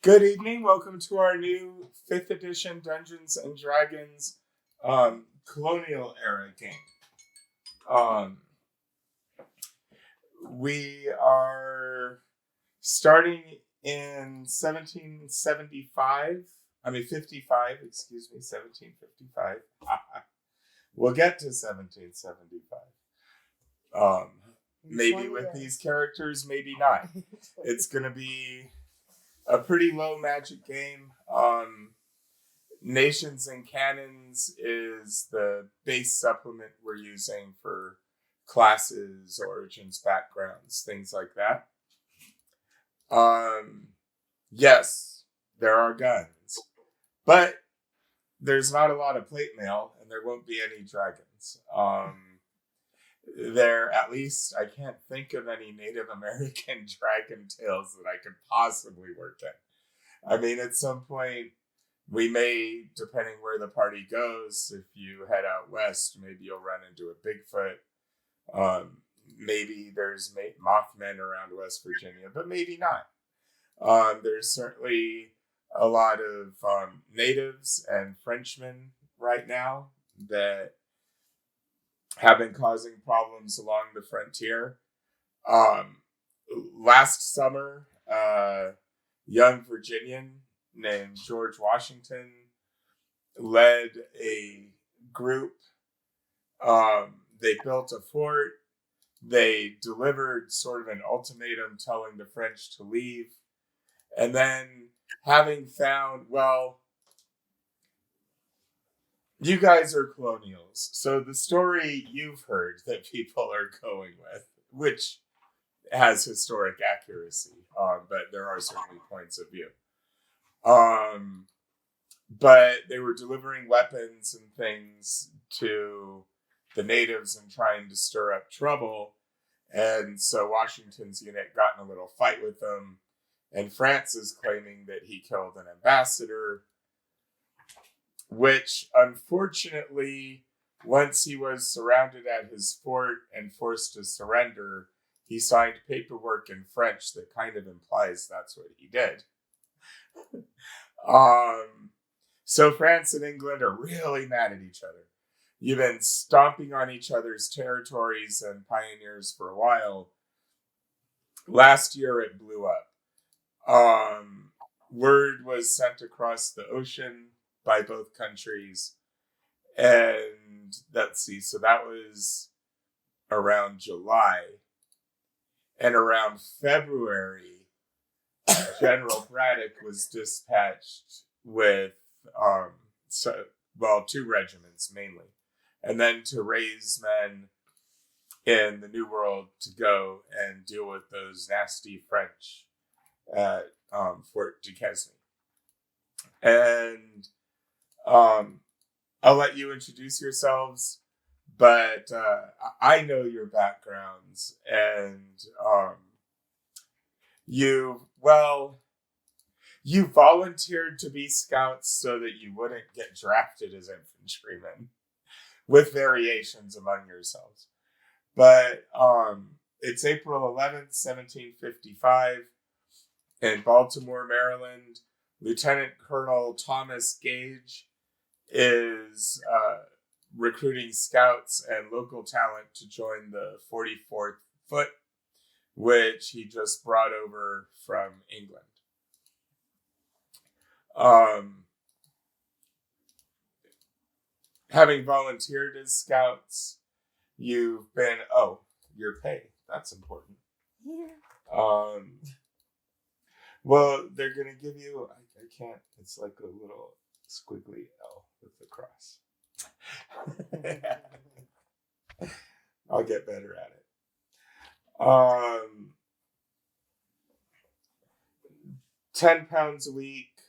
Good evening. Welcome to our new 5th edition Dungeons and Dragons Colonial Era game. We are starting in 1755. We'll get to 1775. Maybe with these characters, maybe not. It's going to be a pretty low magic game. Nations and Cannons is the base supplement we're using for classes, origins, backgrounds, things like that. Yes, there are guns, but there's not a lot of plate mail, and there won't be any dragons. At least I can't think of any Native American dragon tales that I could possibly work in. I mean, at some point, we may, depending where the party goes, if you head out west, maybe you'll run into a Bigfoot. Maybe there's Mothmen around West Virginia, but maybe not. There's certainly a lot of natives and Frenchmen right now that have been causing problems along the frontier. Last summer, young Virginian named George Washington led a group. They built a fort. They delivered sort of an ultimatum telling the French to leave. And then having found, you guys are colonials. So the story you've heard that people are going with, which has historic accuracy, but there are certainly points of view. But they were delivering weapons and things to the natives and trying to stir up trouble. And so Washington's unit got in a little fight with them. And France is claiming that he killed an ambassador, which unfortunately, once he was surrounded at his fort and forced to surrender, he signed paperwork in French that kind of implies that's what he did. So France and England are really mad at each other. You've been stomping on each other's territories and pioneers for a while. Last year it blew up. Word was sent across the ocean by both countries. And let's see, so that was around July. And around February, General Braddock was dispatched with, 2 regiments mainly. And then to raise men in the New World to go and deal with those nasty French at Fort Duquesne. And I'll let you introduce yourselves, but I know your backgrounds, and you volunteered to be scouts so that you wouldn't get drafted as infantrymen, with variations among yourselves. But it's April 11th, 1755, in Baltimore, Maryland. Lieutenant Colonel Thomas Gage is recruiting scouts and local talent to join the 44th Foot, which he just brought over from England. Having volunteered as scouts, you've been, your pay, that's important. Yeah. Well, they're going to give you, I can't, it's like a little squiggly L with the cross. I'll get better at it. 10 pounds a week,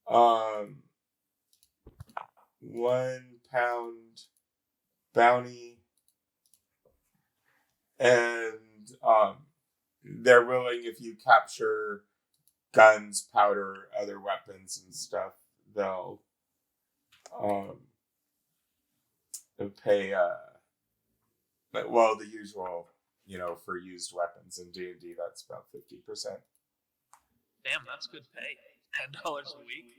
1 pound bounty, and they're willing, if you capture guns, powder, other weapons and stuff, they'll pay the usual, for used weapons in D&D, that's about 50%. Damn, that's good pay. $10 a week.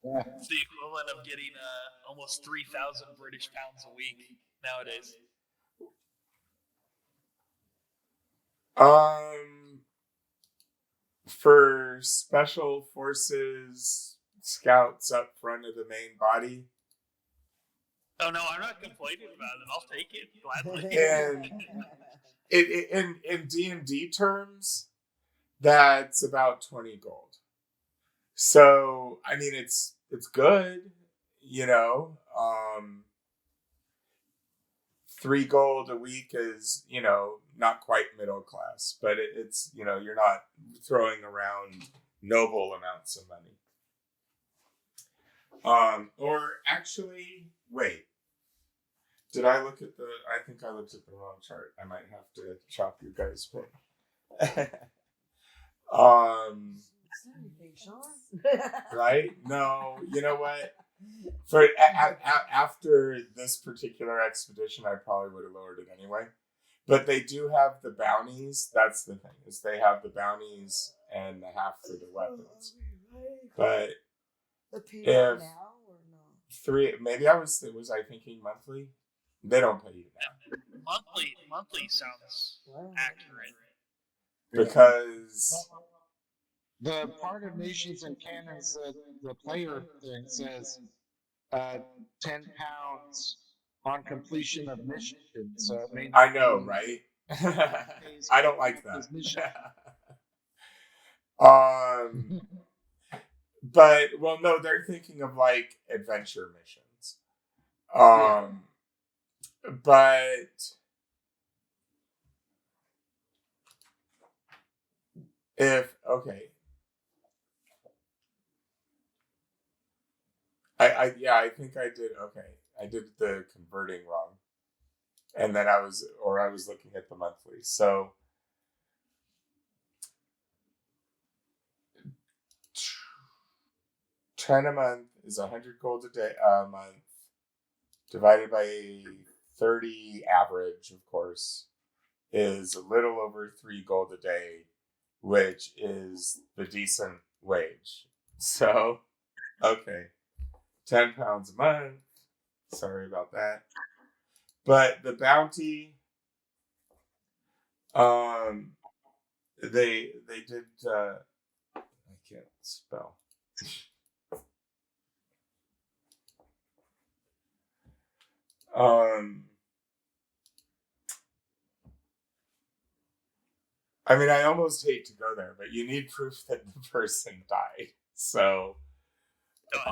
Yeah. It's the equivalent of getting almost 3,000 British pounds a week nowadays. For special forces scouts up front of the main body. Oh no, I'm not complaining about it. I'll take it gladly. And in D&D terms, that's about 20 gold. So, I mean, it's good, 3 gold a week is, not quite middle class, but it's, you're not throwing around noble amounts of money. Or actually, wait. Did I look at I think I looked at the wrong chart. I might have to chop you guys pay. Right? No, you know what? For after this particular expedition, I probably would have lowered it anyway. But they do have the bounties. That's the thing, is they have the bounties and the half for the weapons. But if now or no? maybe was I thinking monthly? They don't pay you now. Monthly sounds accurate. Because the part of Nations and Cannons that the player thing says 10 pounds on completion of mission. So it may I know, right? I don't like that. But well, no, they're thinking of like adventure missions. But I think I did okay. I did the converting wrong. And then I was looking at the monthly. So 10 a month is 100 gold a month divided by 30 average, of course, is a little over 3 gold a day, which is the decent wage. So, okay, 10 pounds a month. Sorry about that. But the bounty, they did. I can't spell. I mean, I almost hate to go there, but you need proof that the person died. So, that's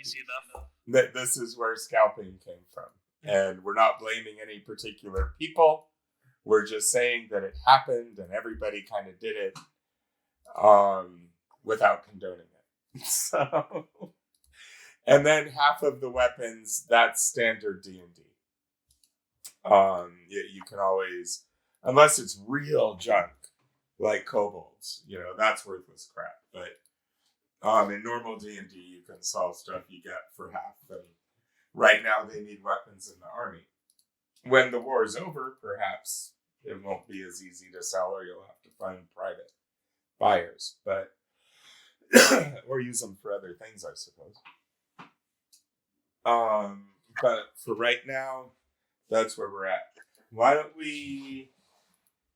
easy enough. That this is where scalping came from, and we're not blaming any particular people. We're just saying that it happened, and everybody kind of did it, without condoning it. So, and then half of the weapons, that's standard D&D. You can always, unless it's real junk, like kobolds, that's worthless crap. But in normal D&D, you can sell stuff you get for half. And right now, they need weapons in the army. When the war is over, perhaps it won't be as easy to sell, or you'll have to find private buyers. But or use them for other things, I suppose. But for right now, that's where we're at. Why don't we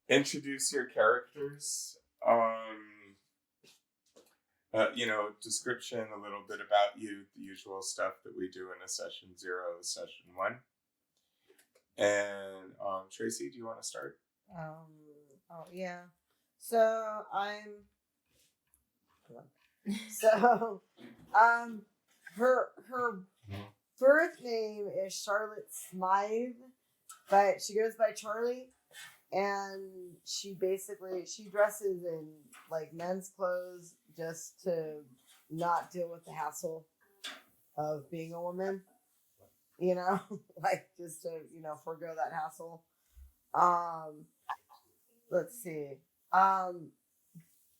introduce your characters? Description, a little bit about you, the usual stuff that we do in a session 0, session 1. And Tracy, do you want to start? Yeah. So her birth name is Charlotte Smythe, but she goes by Charlie, and she dresses in like men's clothes just to not deal with the hassle of being a woman, like just to forego that hassle. Let's see.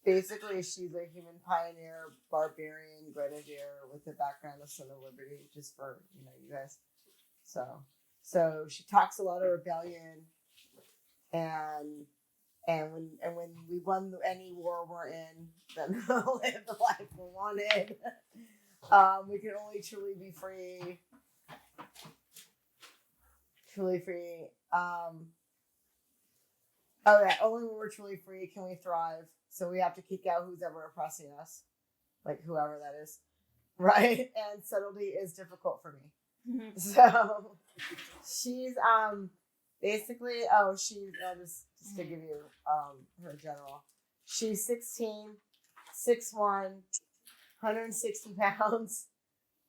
Basically, she's a human pioneer, barbarian, grenadier with a background of Son of Liberty, just for you guys. So she talks a lot of rebellion, and And when we won any war we're in, then we'll live the life we wanted. We can only truly be free. Truly free. Only when we're truly free can we thrive. So we have to kick out who's ever oppressing us, like whoever that is, right? And subtlety is difficult for me. So she's basically just to give you her general. She's 16, 6'1", 160 pounds,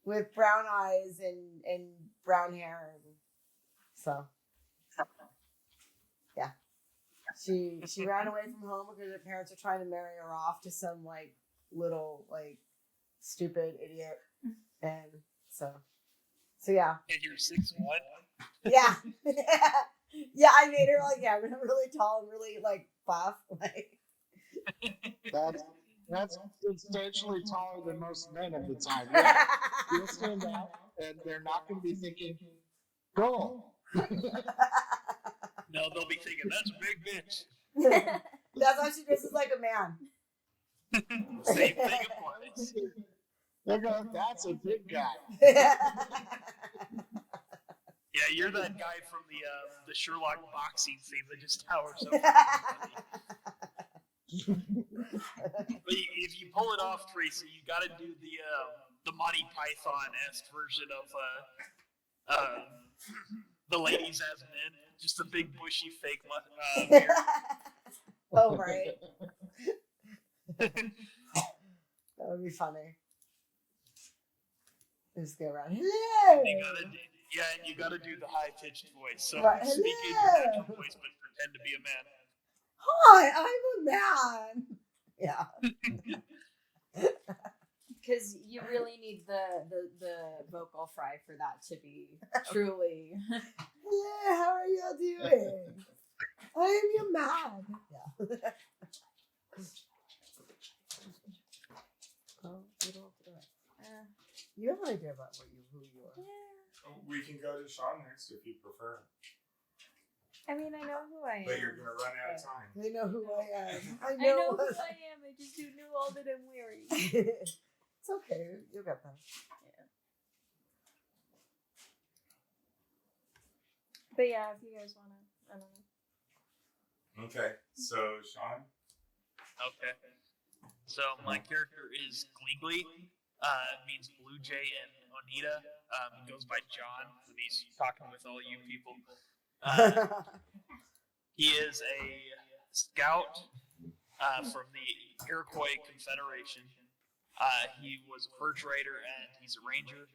with brown eyes and brown hair, and so yeah. She ran away from home because her parents are trying to marry her off to some like little like stupid idiot, and so yeah. And you're 6'1"? Yeah. Yeah, I made her like really tall and really like buff. Like that's substantially taller than most men at the time. You'll stand out, and they're not going to be thinking, "Go." No, they'll be thinking, that's a big bitch. That's why she dresses like a man. Same thing applies. They're going, "That's a big guy." Yeah, you're that guy from the Sherlock boxing scene that just towers over. But if you pull it off, Tracy, you got to do the Monty Python-esque version of the ladies as men, just a big bushy fake beard. Oh right. That would be funny. Just go around. Hello. And you gotta do the high-pitched voice. So Right. speak in your natural voice, but pretend to be a man. Hi, I'm a man. Yeah. Because you really need the vocal fry for that to be truly. Hello, how are y'all doing? I am your man. Yeah. Oh, you don't have to do it. You have an idea about who you are. Yeah. We can go to Sean next if you prefer. I mean, I know who I am. But you're going to run out of time. They know who I am. I know who I am. I just don't know all that I'm wearing. It's okay. You'll get them. Yeah. But yeah, if you guys want to, I don't know. Okay, so Sean? Okay. So my character is Klikli. Means Blue Jay in Oneida. He goes by John when he's talking with all you people. He is a scout from the Iroquois Confederation. He was a fur trader and he's a ranger.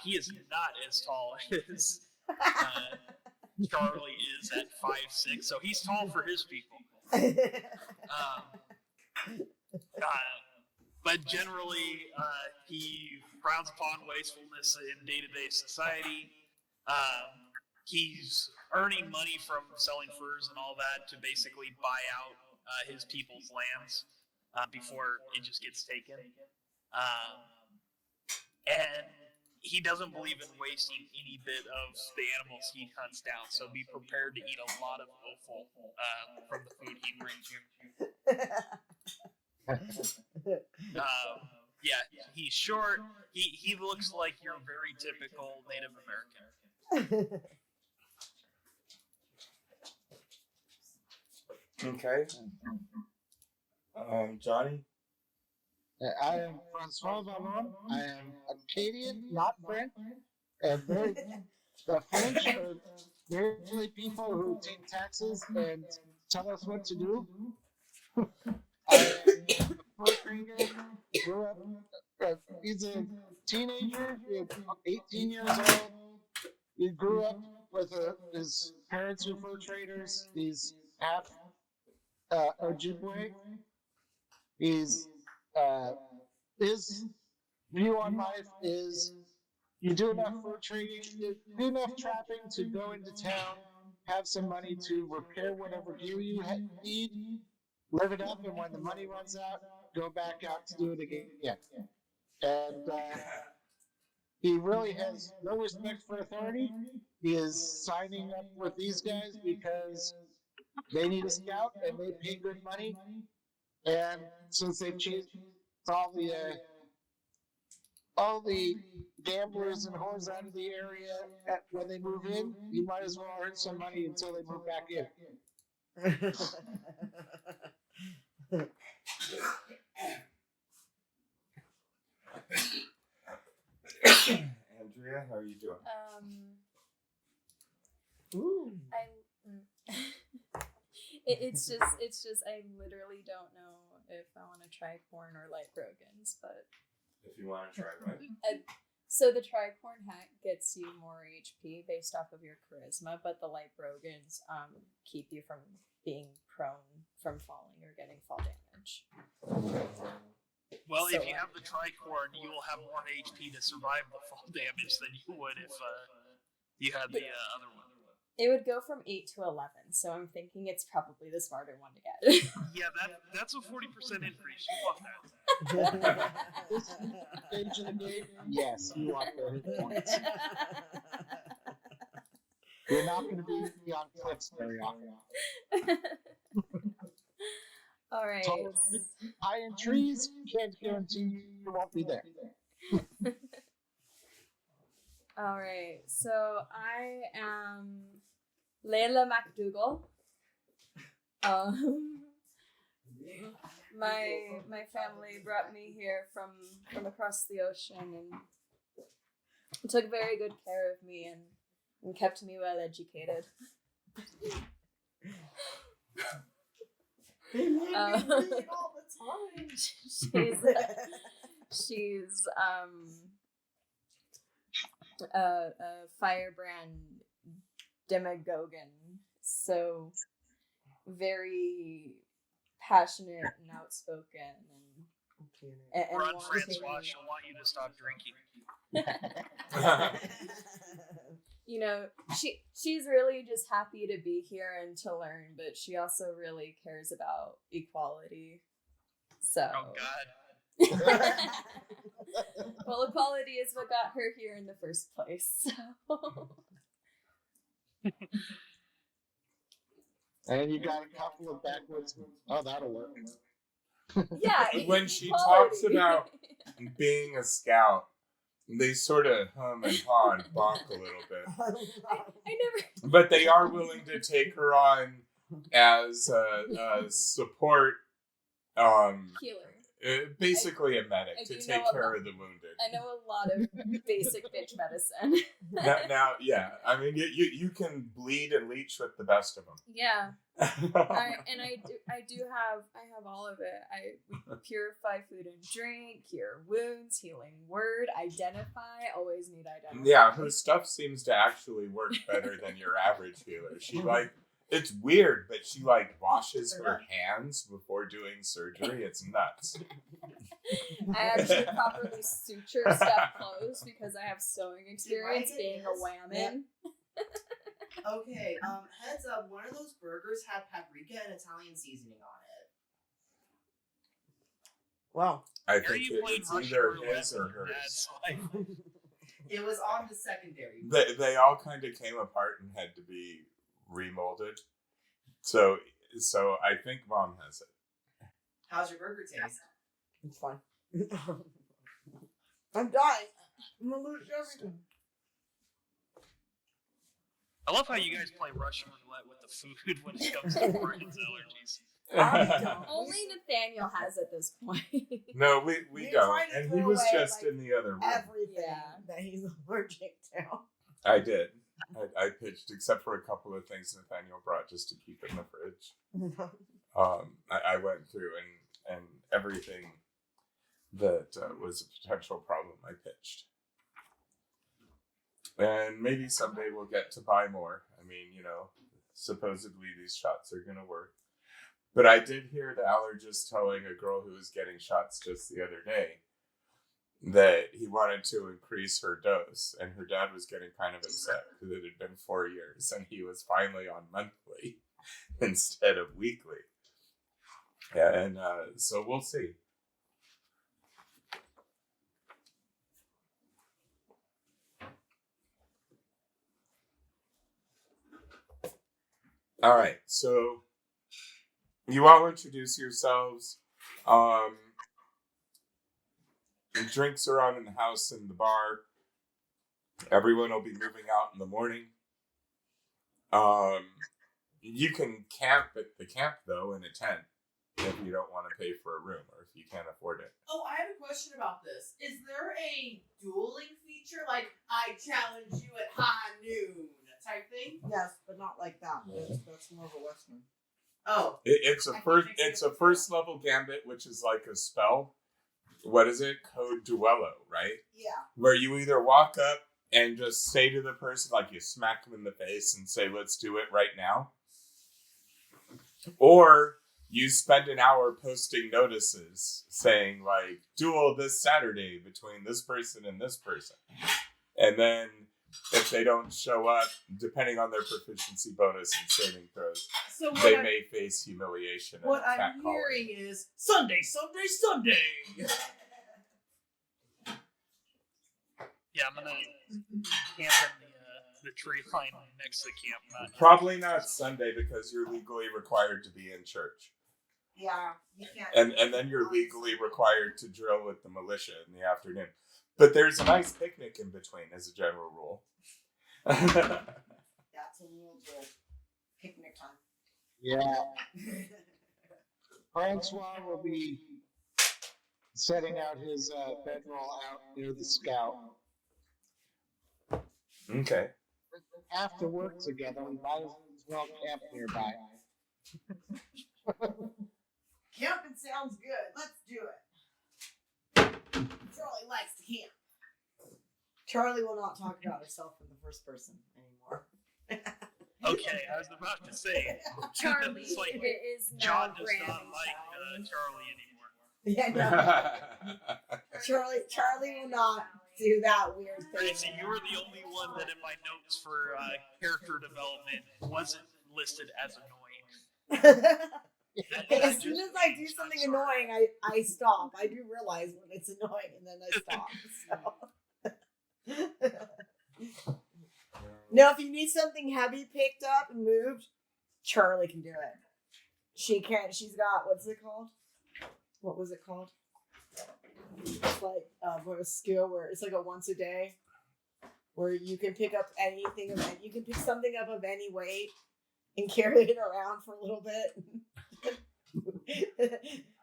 He is not as tall as Charlie is at 5'6", so he's tall for his people. But generally, he frowns upon wastefulness in day-to-day society. He's earning money from selling furs and all that to basically buy out his people's lands before it just gets taken. And he doesn't believe in wasting any bit of the animals he hunts down, so be prepared to eat a lot of offal from the food he brings you. Yeah, he's short. He looks like your very typical Native American. Okay. Johnny? I am Francois Vallon. I am Acadian, not French. And the French are really people who take taxes and tell us what to do. I am a fur trader. Grew up. He's a teenager. He's 18 years old. He grew up with his parents were fur traders. He's half Ojibwe. His view on life is you do enough fur trading, you do enough trapping to go into town, have some money to repair whatever gear you need, live it up, and when the money runs out, go back out to do it again. And he really has no respect for authority. He is signing up with these guys because they need a scout, and they pay good money. And since they've chased all the gamblers and whores out of the area when they move in, you might as well earn some money until they move back in. Andrea, how are you doing? Ooh. It's just I literally don't know if I want to try corn or light brogans, but If you want to try what? so the tricorn hat gets you more HP based off of your charisma, but the light brogans keep you from being prone from falling or getting fall damage. Well, So, if you have the tricorn, you will have more HP to survive the fall damage than you would if you had the other one. It would go from 8 to 11, so I'm thinking it's probably the smarter one to get. Yeah, that's a 40% increase. You want that. This stage of the game, yes, you want the hit points. You're not going to be on cliffs very often. All right. High in trees, can't guarantee you won't be there. All right. So I am Layla MacDougal. My family brought me here from across the ocean and took very good care of me and kept me well educated. They made me read all the time. She's a Firebrand demagogan, so very passionate and outspoken and Run, wants Francois. to- She'll want you to stop drinking. you know, she's really just happy to be here and to learn, but she also really cares about equality. So Oh, God. well, equality is what got her here in the first place. So. And you got a couple of backwoodsmen. Oh, that'll work. Yeah. When she equality. talks about being a scout, they sort of hum and haw and bonk a little bit. I never. But they are willing to take her on as a support, Healer. basically a medic I to do take know a care lot. of the wounded. I know a lot of basic bitch medicine. Now, yeah, I mean, you can bleed and leech with the best of them. Yeah. I have all of it. We purify food and drink, cure wounds, healing word, identify. Always need identify. Yeah, her stuff seems to actually work better than your average healer. She it's weird, but she washes her hands before doing surgery. It's nuts. I actually properly suture stuff closed because I have sewing experience get being a this? whammon. Okay, heads up, one of those burgers had paprika and Italian seasoning on it. Wow. I Are think you playing it's Russian either roulette his or with your hers. dad's life? It was on the secondary. They all kind of came apart and had to be remolded. So I think Mom has it. How's your burger taste? It's fine. I'm dying. I'm gonna lose everything. I love how you guys play Russian roulette with the food when it comes to Morgan's allergies. Only Nathaniel has at this point. No, we We don't. tried to And he throw was away, just in the other room. Everything Yeah. that he's allergic to. I did. I pitched, except for a couple of things Nathaniel brought just to keep in the fridge. I went through and everything that was a potential problem I pitched. And maybe someday we'll get to buy more. I mean, supposedly these shots are going to work. But I did hear the allergist telling a girl who was getting shots just the other day that he wanted to increase her dose, and her dad was getting kind of upset because it had been 4 years and he was finally on monthly instead of weekly. Yeah, and so we'll see. All right, so You all introduce yourselves. Drinks are on in the house and the bar. Everyone will be moving out in the morning. You can camp at the camp, though, in a tent if you don't want to pay for a room or if you can't afford it. Oh, I have a question about this. Is there a dueling feature, like I challenge you at high noon type thing? Yes, but not like that. That's more of a Western. Oh, It's a first level gambit, which is like a spell. What is it? Code Duello, right? Yeah. Where you either walk up and just say to the person, like you smack them in the face and say, let's do it right now. Or you spend an hour posting notices saying, like, duel this Saturday between this person and this person. And then if they don't show up, depending on their proficiency bonus and saving throws, so they may face humiliation. What and I'm catcalling. hearing is Sunday. Yeah, I'm gonna camp in the tree line next to the camp. Probably not Sunday because you're legally required to be in church. Yeah, you can't. And then you're legally required to drill with the militia in the afternoon. But there's a nice picnic in between as a general rule. That's a real good picnic time. Yeah. Francois will be setting out his bedroll out near the scout. Okay. After work together, we might as well camp nearby. Camping sounds good. Let's do it. Charlie likes to camp. Charlie will not talk about herself in the first person anymore. Okay, I was about to say. Charlie It's like is John not does Brandon not like Charlie anymore. Yeah, no. Charlie will not do that weird thing. Tracy, you were the only one that in my notes for character development wasn't listed as annoying. As soon as I do something annoying, I stop. I do realize when it's annoying, and then I stop. So. No, if you need something heavy picked up and moved, Charlie can do it. She can. She's got, what's it called? What was it called? It's like a skill where it's like a once a day, where you can pick up anything of you can pick something up of any weight and carry it around for a little bit.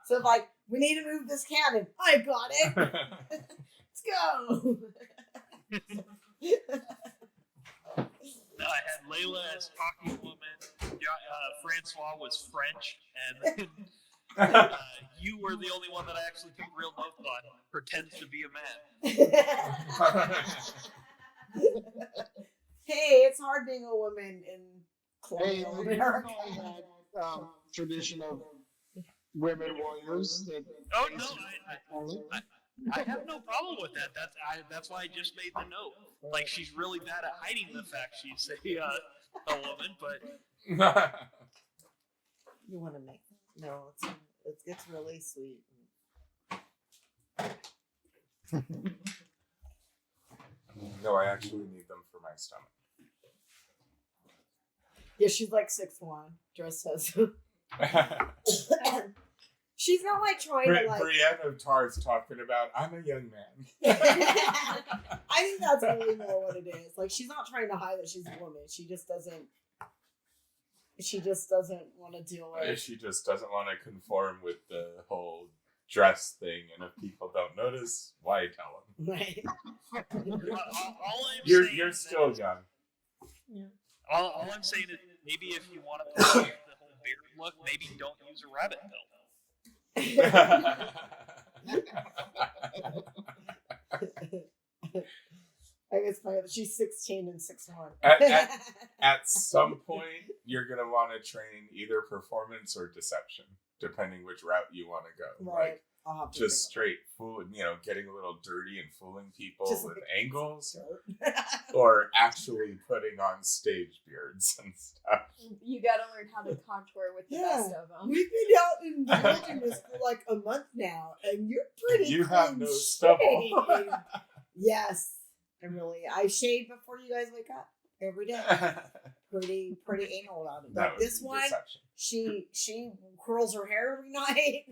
So like, we need to move this cannon. I got it. Let's go. No, I had Layla as talking woman. Francois was French, and then you were the only one that I actually took real notes on. Pretends to be a man. Hey, it's hard being a woman in Colonial America. That tradition of women warriors. Oh no, I have no problem with that. That's why I just made the note. Like, she's really bad at hiding the fact she's a woman, but You want to make no? It gets really sweet. No, I actually need them for my stomach. Yeah, she's like 6'1", dress says. She's not like trying to like. Brienne of Tar's talking about, I'm a young man. I think that's really more what it is. Like, she's not trying to hide that she's a woman. She just doesn't want to deal with. She just doesn't want to conform with the whole dress thing, and if people don't notice, why tell them? Right. You're still young. Yeah. All I'm saying is, maybe if you want to pull off the whole beard look, maybe don't use a rabbit pelt. I guess funny that she's 16 and 6'1". At some point, you're going to want to train either performance or deception, depending which route you want to go. Right. Like, just straight fooling, getting a little dirty and fooling people Just with like angles, or actually putting on stage beards and stuff. You gotta learn how to contour with the best of them. We've been out in the wilderness for like a month now, and you're pretty. You have no stubble. Yes, I shave before you guys wake up every day. pretty anal about it. That But was this one, deception. she curls her hair every night.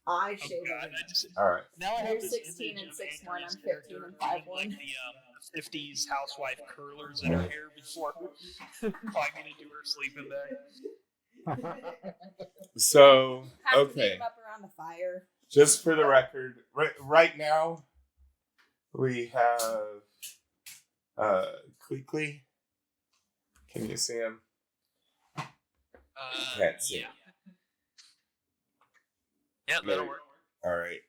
I Oh shave God, every I night. just All right. now I have You're this 16 image and of 6'1", Andrea's I'm 15 character and doing 5'1". like the 50s housewife curlers in her hair before climbing into her sleeping bag. So, Have to beat okay. him up around the fire. Just for the record, right now, we have Klikli. Can you see him? Can't see. Yeah, that'll work. All right.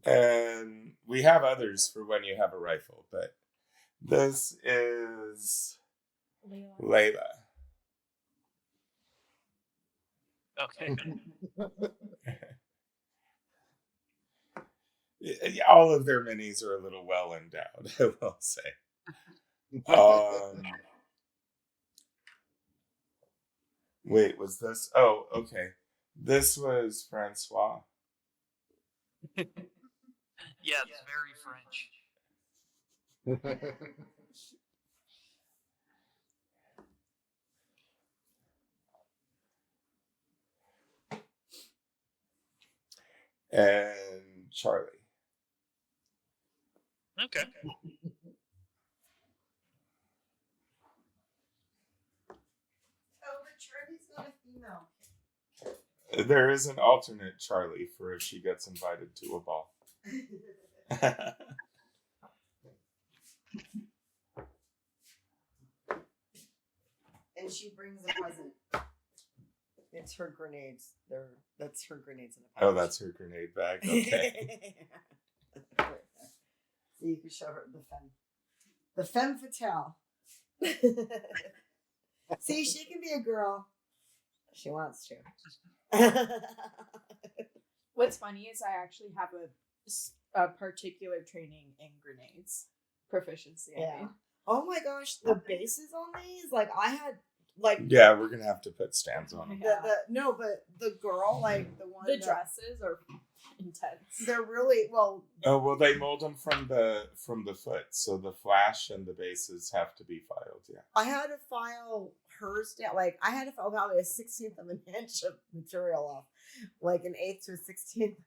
And we have others for when you have a rifle, but this is Layla. Okay. All of their minis are a little well endowed, I will say. Wait, was this? Oh, okay. This was Francois. Yeah, it's very French. And Charlie. Okay. Oh, but Charlie's not a female. There is an alternate Charlie for if she gets invited to a ball. And she brings a present. It's her grenades. That's her grenades in a pouch. Oh, that's her grenade bag. Okay. So you can show her the femme fatale. See, she can be a girl. She wants to. What's funny is I actually have a particular training in grenades proficiency. I mean. Oh my gosh, the bases on these, like I had, like Yeah, we're gonna have to put stands on them. no, but the girl, like the one, The dresses are intense. they're really well. Oh well, they mold them from the foot, so the flash and the bases have to be filed. Yeah. I had to file hers down. Like I had to file probably a 1/16 of an inch of material off, like an 1/8 to a 16th.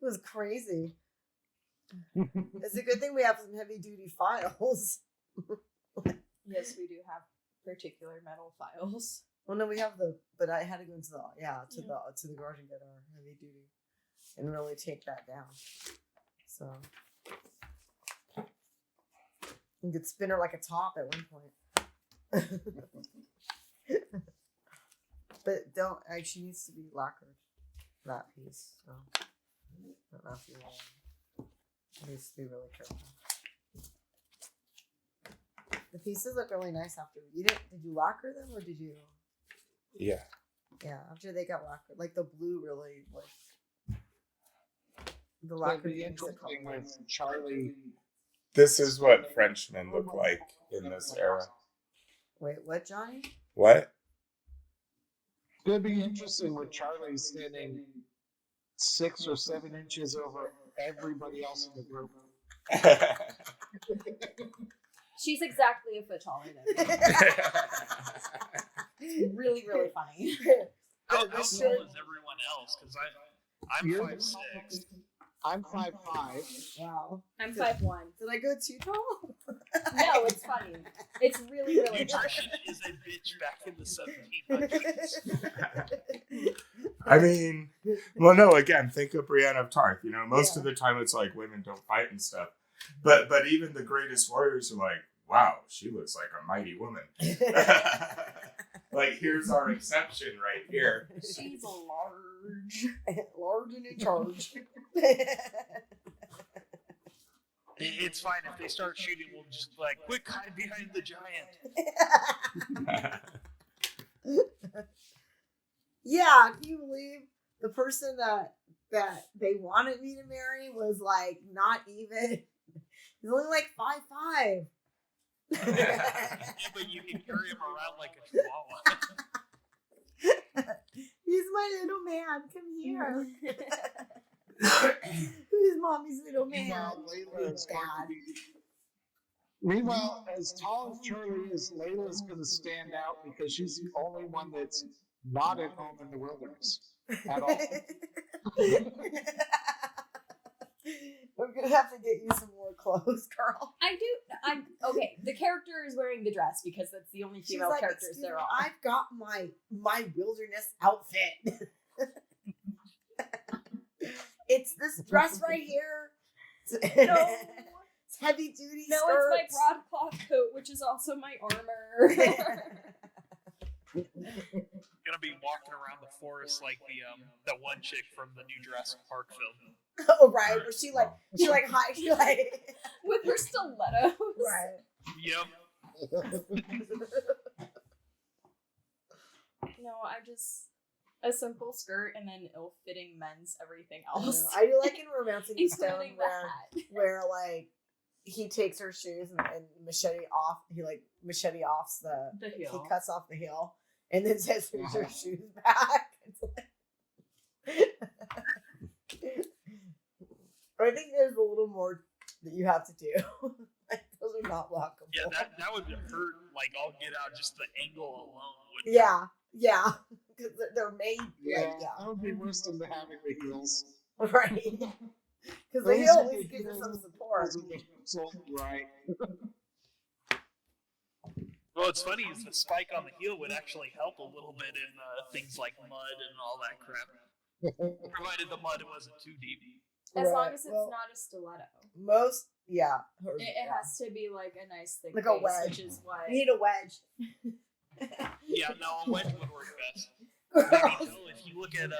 It was crazy. It's a good thing we have some heavy duty files. Yes, we do have particular metal files. Well, no, we have but I had to go into the to the garage and get our heavy duty, and really take that down. So you could spin her like a top at one point. But don't. She needs to be lacquered. That piece. So I don't know if you needs to be really careful. The pieces look really nice after you did you lacquer them or did you? Yeah. Yeah, after they got lacquered, like the blue really like the So lacquer. the interesting with Charlie. This is what Frenchmen look like in this era. Wait, what, Johnny? What? It's gonna be interesting with Charlie standing 6 or 7 inches over everybody else in the group. She's exactly a foot taller than me. It's really, really funny. How tall is everyone else? Because I'm You're 5'6". I'm 5'5". Wow. I'm 5'1". Did I go too tall? No, it's funny. It's really, really funny. Nutrition is a bitch back in the 1700s. I mean, well, no. Again, think of Brienne of Tarth. You know, most of the time it's like women don't fight and stuff, but even the greatest warriors are like, wow, she looks like a mighty woman. Like, here's our exception right here. She's large. Large and in charge. It's fine if they start shooting. We'll just like quick hide behind the giant. Yeah, can you believe the person that they wanted me to marry was like not even. He's only like 5'5". Yeah, but you can carry him around like a chihuahua. He's my little man. Come here. Who's mommy's little man? Meanwhile, Layla is going to be Meanwhile, as tall as Charlie is, Layla's going to stand out because she's the only one that's not at home in the wilderness at all. We're gonna have to get you some more clothes, girl. I'm okay. The character is wearing the dress because that's the only female characters "Excuse there me, are. I've got my wilderness outfit. It's this dress right here. No. It's heavy duty. No, skirts. it's my broadcloth coat, which is also my armor. Gonna be walking around the forest like the one chick from the new Jurassic Park film. Oh right, where she like With her stilettos. right. Yep. No, I just a simple skirt and then ill-fitting men's everything I don't else. know. I do like in Romancing the Stone Including the hat. where like he takes her shoes and machete off. He like machete offs the heel. He cuts off the heel and then says, "Here's your shoes back." It's like, I think there's a little more that you have to do. Like, those are not walkable. Yeah, that would hurt like I'll get out just the angle alone. Yeah, because they're made. Yeah, that would be worse than having the heels. Right. Because the heel at least gives you some support. Right. Well, what's funny is the spike on the heel would actually help a little bit in things like mud and all that crap. Provided the mud wasn't too deep. As Right, long as it's well, not a stiletto. It Has to be like a nice thick Like a base, wedge. which is why You need a wedge. Yeah, no, a wedge would work best. Girls. If you look at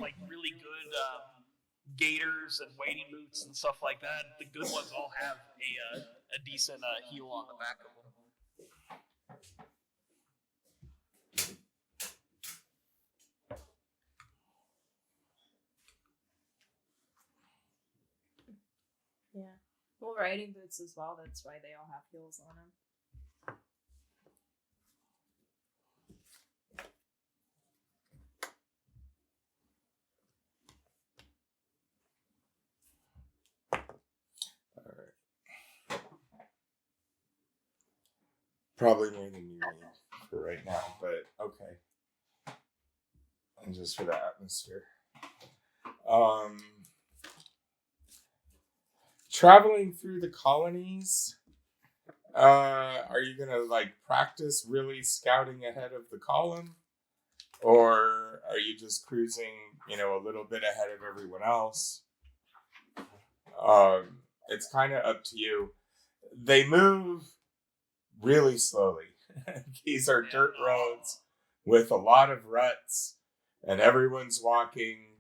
like really good gaiters and wading boots and stuff like that, the good ones all have a decent heel on the back of them. Yeah. Well, riding boots as well. That's why they all have heels on them. Alright. Probably more than you need for right now, but okay. And just for the atmosphere. Traveling through the colonies, are you gonna like practice really scouting ahead of the column? Or are you just cruising, a little bit ahead of everyone else? It's kind of up to you. They move really slowly. These are dirt roads with a lot of ruts, and everyone's walking.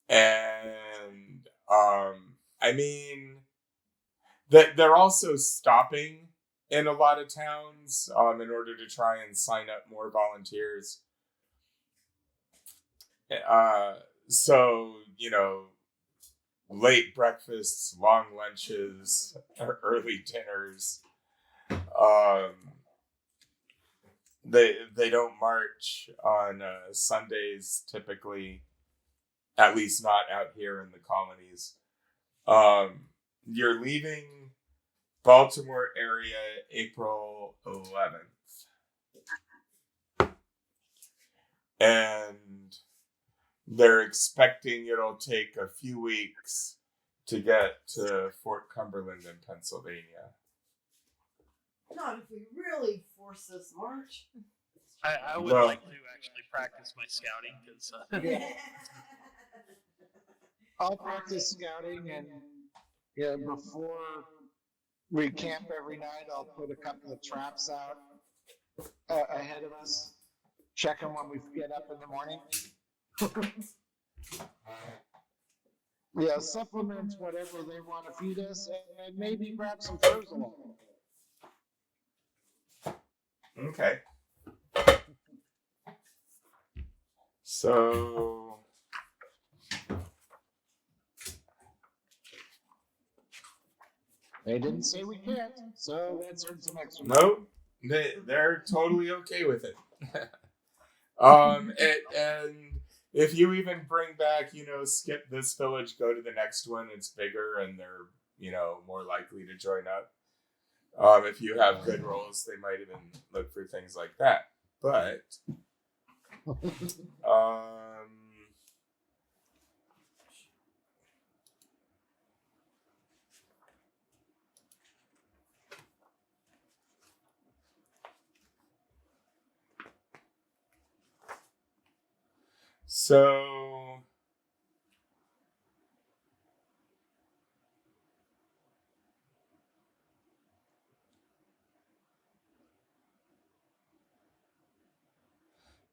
And I mean, they're also stopping in a lot of towns in order to try and sign up more volunteers. So, late breakfasts, long lunches, early dinners. They don't march on Sundays typically, at least not out here in the colonies. You're leaving Baltimore area April 11th. And they're expecting it'll take a few weeks to get to Fort Cumberland in Pennsylvania. Not if we really force this march. I would like to actually practice my scouting because I'll practice scouting, and before we camp every night, I'll put a couple of traps out ahead of us. Check them when we get up in the morning. Supplements whatever they want to feed us, and maybe grab some furs along. Okay. So They didn't say we can't, so let's earn some extra. nope, they're totally okay with it. And if you even bring back, skip this village, go to the next one, it's bigger and they're, more likely to join up. If you have good rolls, they might even look for things like that. But so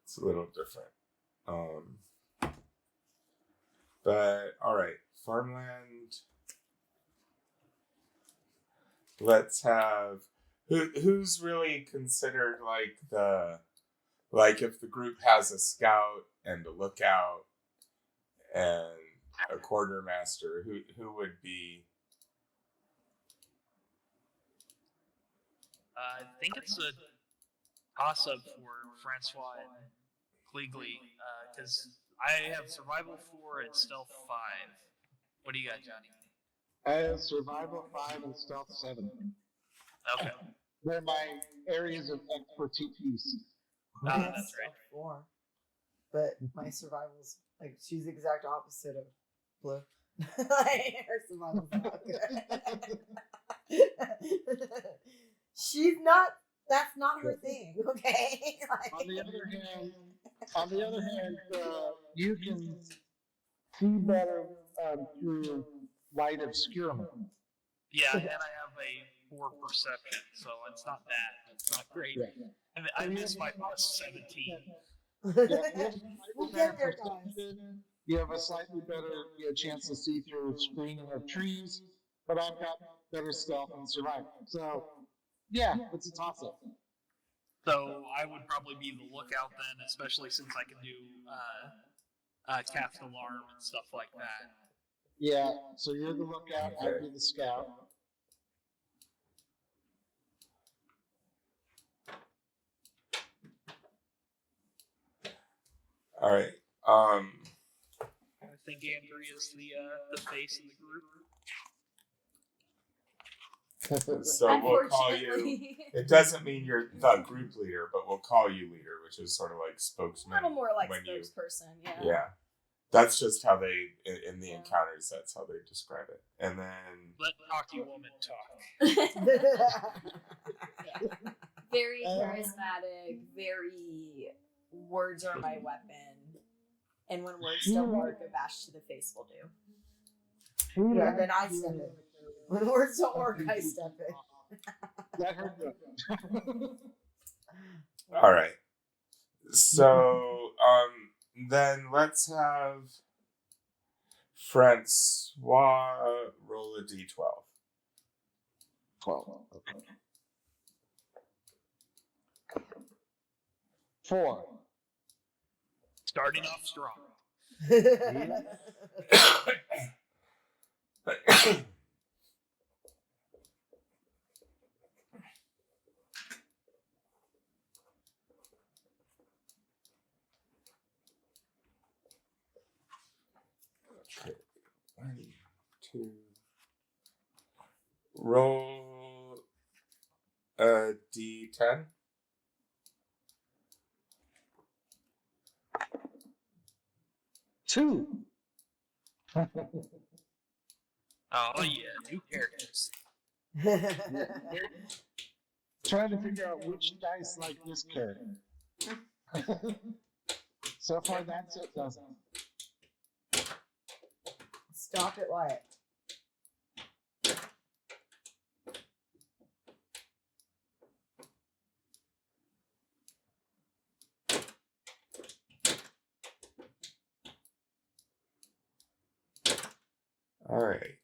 it's a little different. But all right, farmland. Let's have who's really considered like if the group has a scout and a lookout and a quartermaster, who would be? I think it's a toss-up for Francois and Klikli, because I have survival 4 and stealth 5. What do you got, Johnny? I have survival 5 and stealth 7. Okay. They're my areas of expertise. I have That's right. stealth 4, but my survival's like she's the exact opposite of Blue. Her survival's not good. She's not. That's not her thing. Okay. Like, On the other hand, you can see better through light obscurement. Yeah, and I have a 4 perception, so it's not bad. It's not great. Yeah. And I missed my plus 17. we'll get there, guys. You have a slightly better chance to see through screening of trees, but I've got better stealth and survival. So, yeah, it's a toss-up. So I would probably be the lookout then, especially since I can do cast alarm and stuff like that. Yeah, so you're the lookout, I'd be the scout. All right. I think Andrea's the face of the group. So we'll call you. It doesn't mean you're the group leader, but we'll call you leader, which is sort of like A spokesman. little more like when spokesperson, yeah. Yeah, that's just how they in the encounters. That's how they describe it. And then Let talky woman talk. Very charismatic, very words are my weapon. And when words don't work, a bash to the face will do. Yeah, then I step in. When words don't work, I step in. Let her go. all right. So then let's have Francois roll a d12. 12. Okay. 4. Starting off strong. Okay. 1, 2. Roll a d10. 2. Oh yeah, new characters. Trying to figure out which dice like this character. So far, that's it, doesn't. Stop it, Wyatt. All right.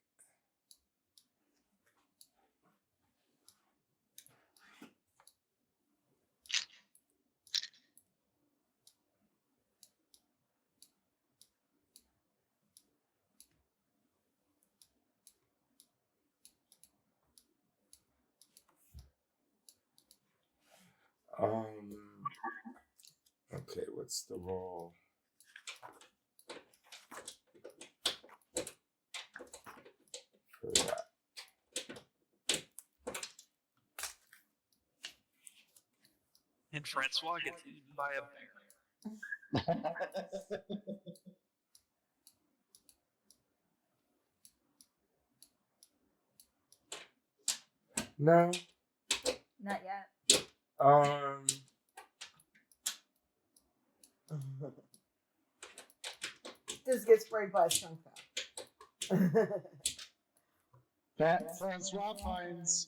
Okay, what's the roll? For that. And Francois gets eaten by a bear. No. Not yet. Just get sprayed by a skunk That Francois finds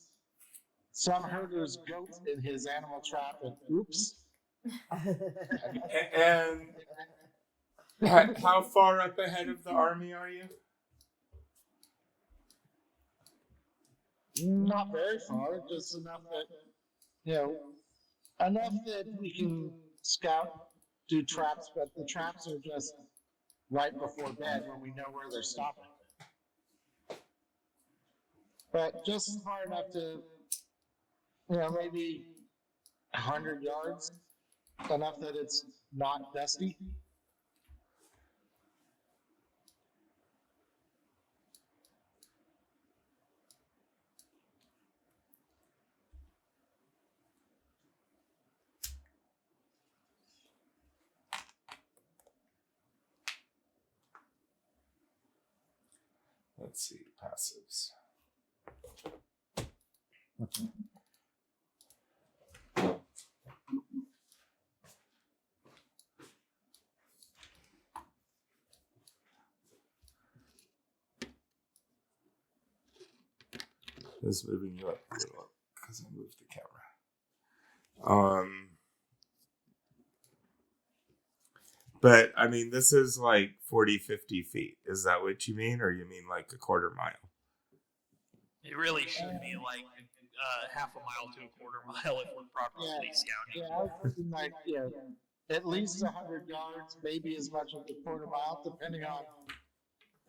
some herder's goat in his animal trap, and oops. And how far up ahead of the army are you? Not very far, just enough that, enough that we can scout, do traps, but the traps are just right before bed when we know where they're stopping. But just far enough to, maybe 100 yards, enough that it's not dusty. Let's see, passives. Just moving you up a little because I moved the camera. But I mean, this is like 40, 50 feet. Is that what you mean? Or you mean like a quarter mile? It really should be like half a mile to a quarter mile if we're properly scouting. Yeah, I was thinking like, at least 100 yards, maybe as much as a quarter mile, depending on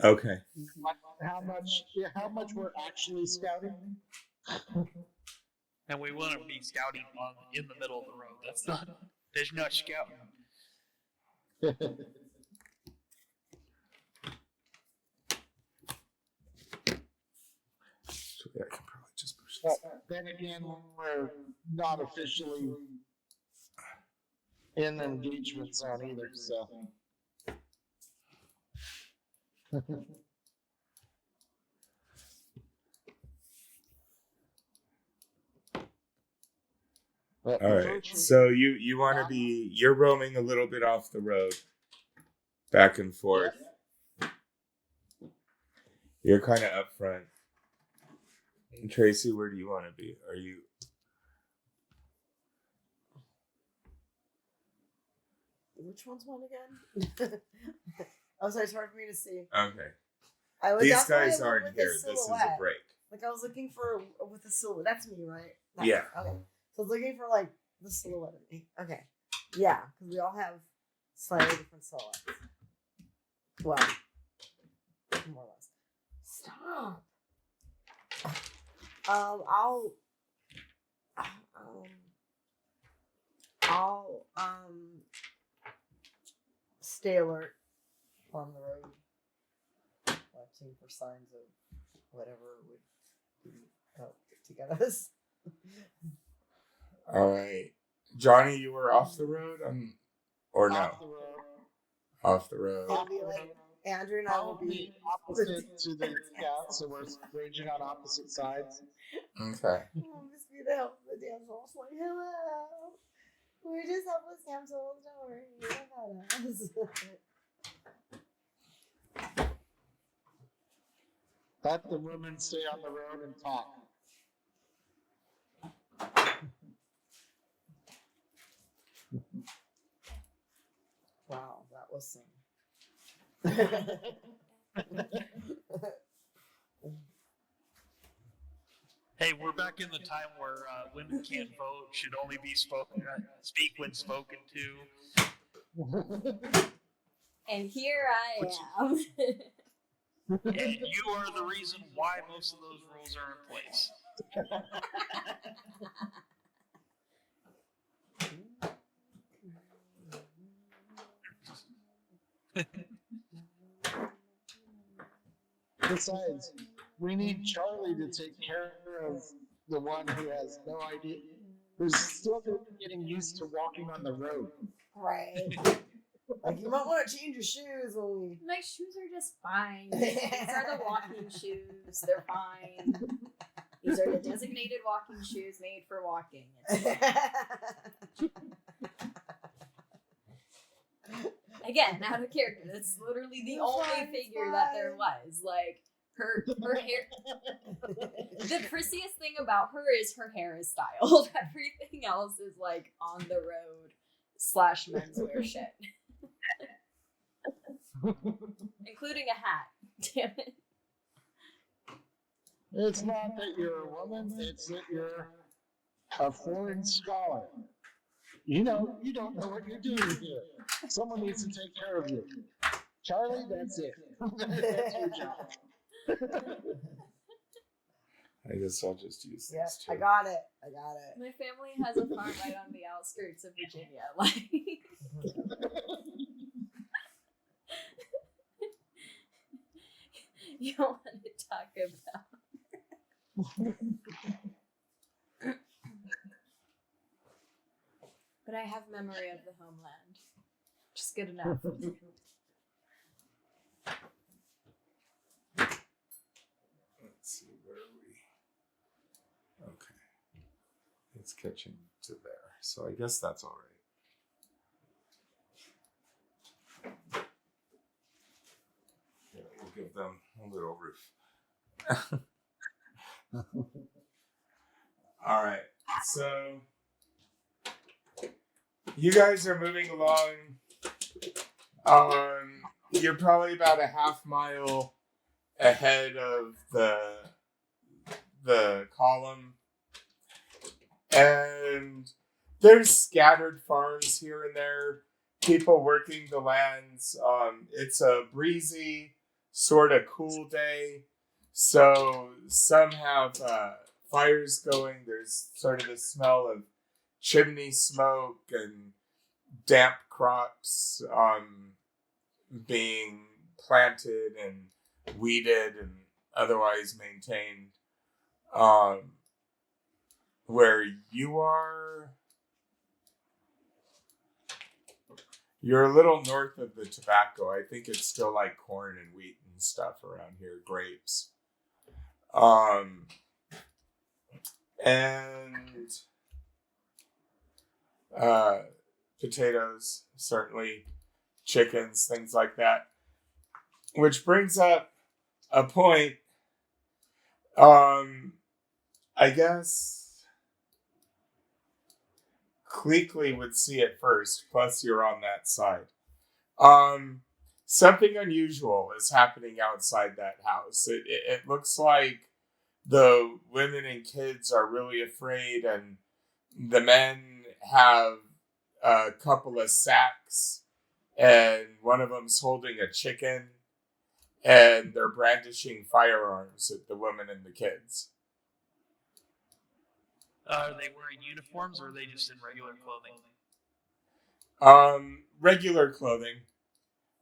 Okay. how much we're actually scouting. And we wouldn't be scouting in the middle of the road. There's no scouting. So yeah, I can probably just push this. But then again, we're not officially in the engagement zone either, so. All right. So you want to be, you're roaming a little bit off the road, back and forth. You're kind of up front. And Tracy, where do you want to be? Are you? Which one's one again? Oh, sorry, it's hard for me to see. Okay. These guys aren't here. This is a break. Like I was looking for with the silhouette. That's me, right? Yeah. Okay. So I was looking for like the silhouette of me. Okay. Yeah, because we all have slightly different silhouettes. Well, more or less. Stop. I'll stay alert on the road, watching for signs of whatever would be out to get us. All right, Johnny, you were off the road, or no? Off the road. Off the road. It'll be like Andrew and I will be opposite to the scout, so we're ranging on opposite sides. Okay. We'll just be the help of the damsels. Like, hello. We're just helpless damsels. Don't worry about us. Let the women stay on the road and talk. Wow, that was some. Hey, we're back in the time where women can't vote, should only be speak when spoken to. And here I am. And you are the reason why most of those rules are in place. Besides, we need Charlie to take care of the one who has no idea, who's still getting used to walking on the road. Right. Like, you might want to change your shoes when we. My shoes are just fine. These are the walking shoes. They're fine. These are the designated walking shoes made for walking. Again, out of character. That's literally the only figure that there was. Like, her hair. The priciest thing about her is her hair is styled. Everything else is like on the road / menswear shit. Including a hat. Damn it. It's not that you're a woman, it's that you're a foreign scholar. You know, you don't know what you're doing here. Someone needs to take care of you. Charlie, that's it. That's your job. I guess I'll just use Yeah, this too. I got it. My family has a farm right on the outskirts of Virginia. Like, you don't want to talk about. But I have memory of the homeland. Just good enough. Let's see, where are we? Okay. It's catching to there. So I guess that's all right. Yeah, we'll give them a little roof. All right. So you guys are moving along. You're probably about a half mile ahead of the column, and there's scattered farms here and there, people working the lands. It's a breezy, sort of cool day, so some have fires going. There's sort of the smell of chimney smoke and damp crops being planted and weeded and otherwise maintained. Where you are, you're a little north of the tobacco. I think it's still like corn and wheat and stuff around here, grapes. And potatoes, certainly, chickens, things like that. Which brings up a point. I guess Klikli would see it first, plus you're on that side. Something unusual is happening outside that house. It looks like the women and kids are really afraid, and the men have a couple of sacks, and one of them's holding a chicken, and they're brandishing firearms at the women and the kids. Are they wearing uniforms, or are they just in regular clothing? Regular clothing.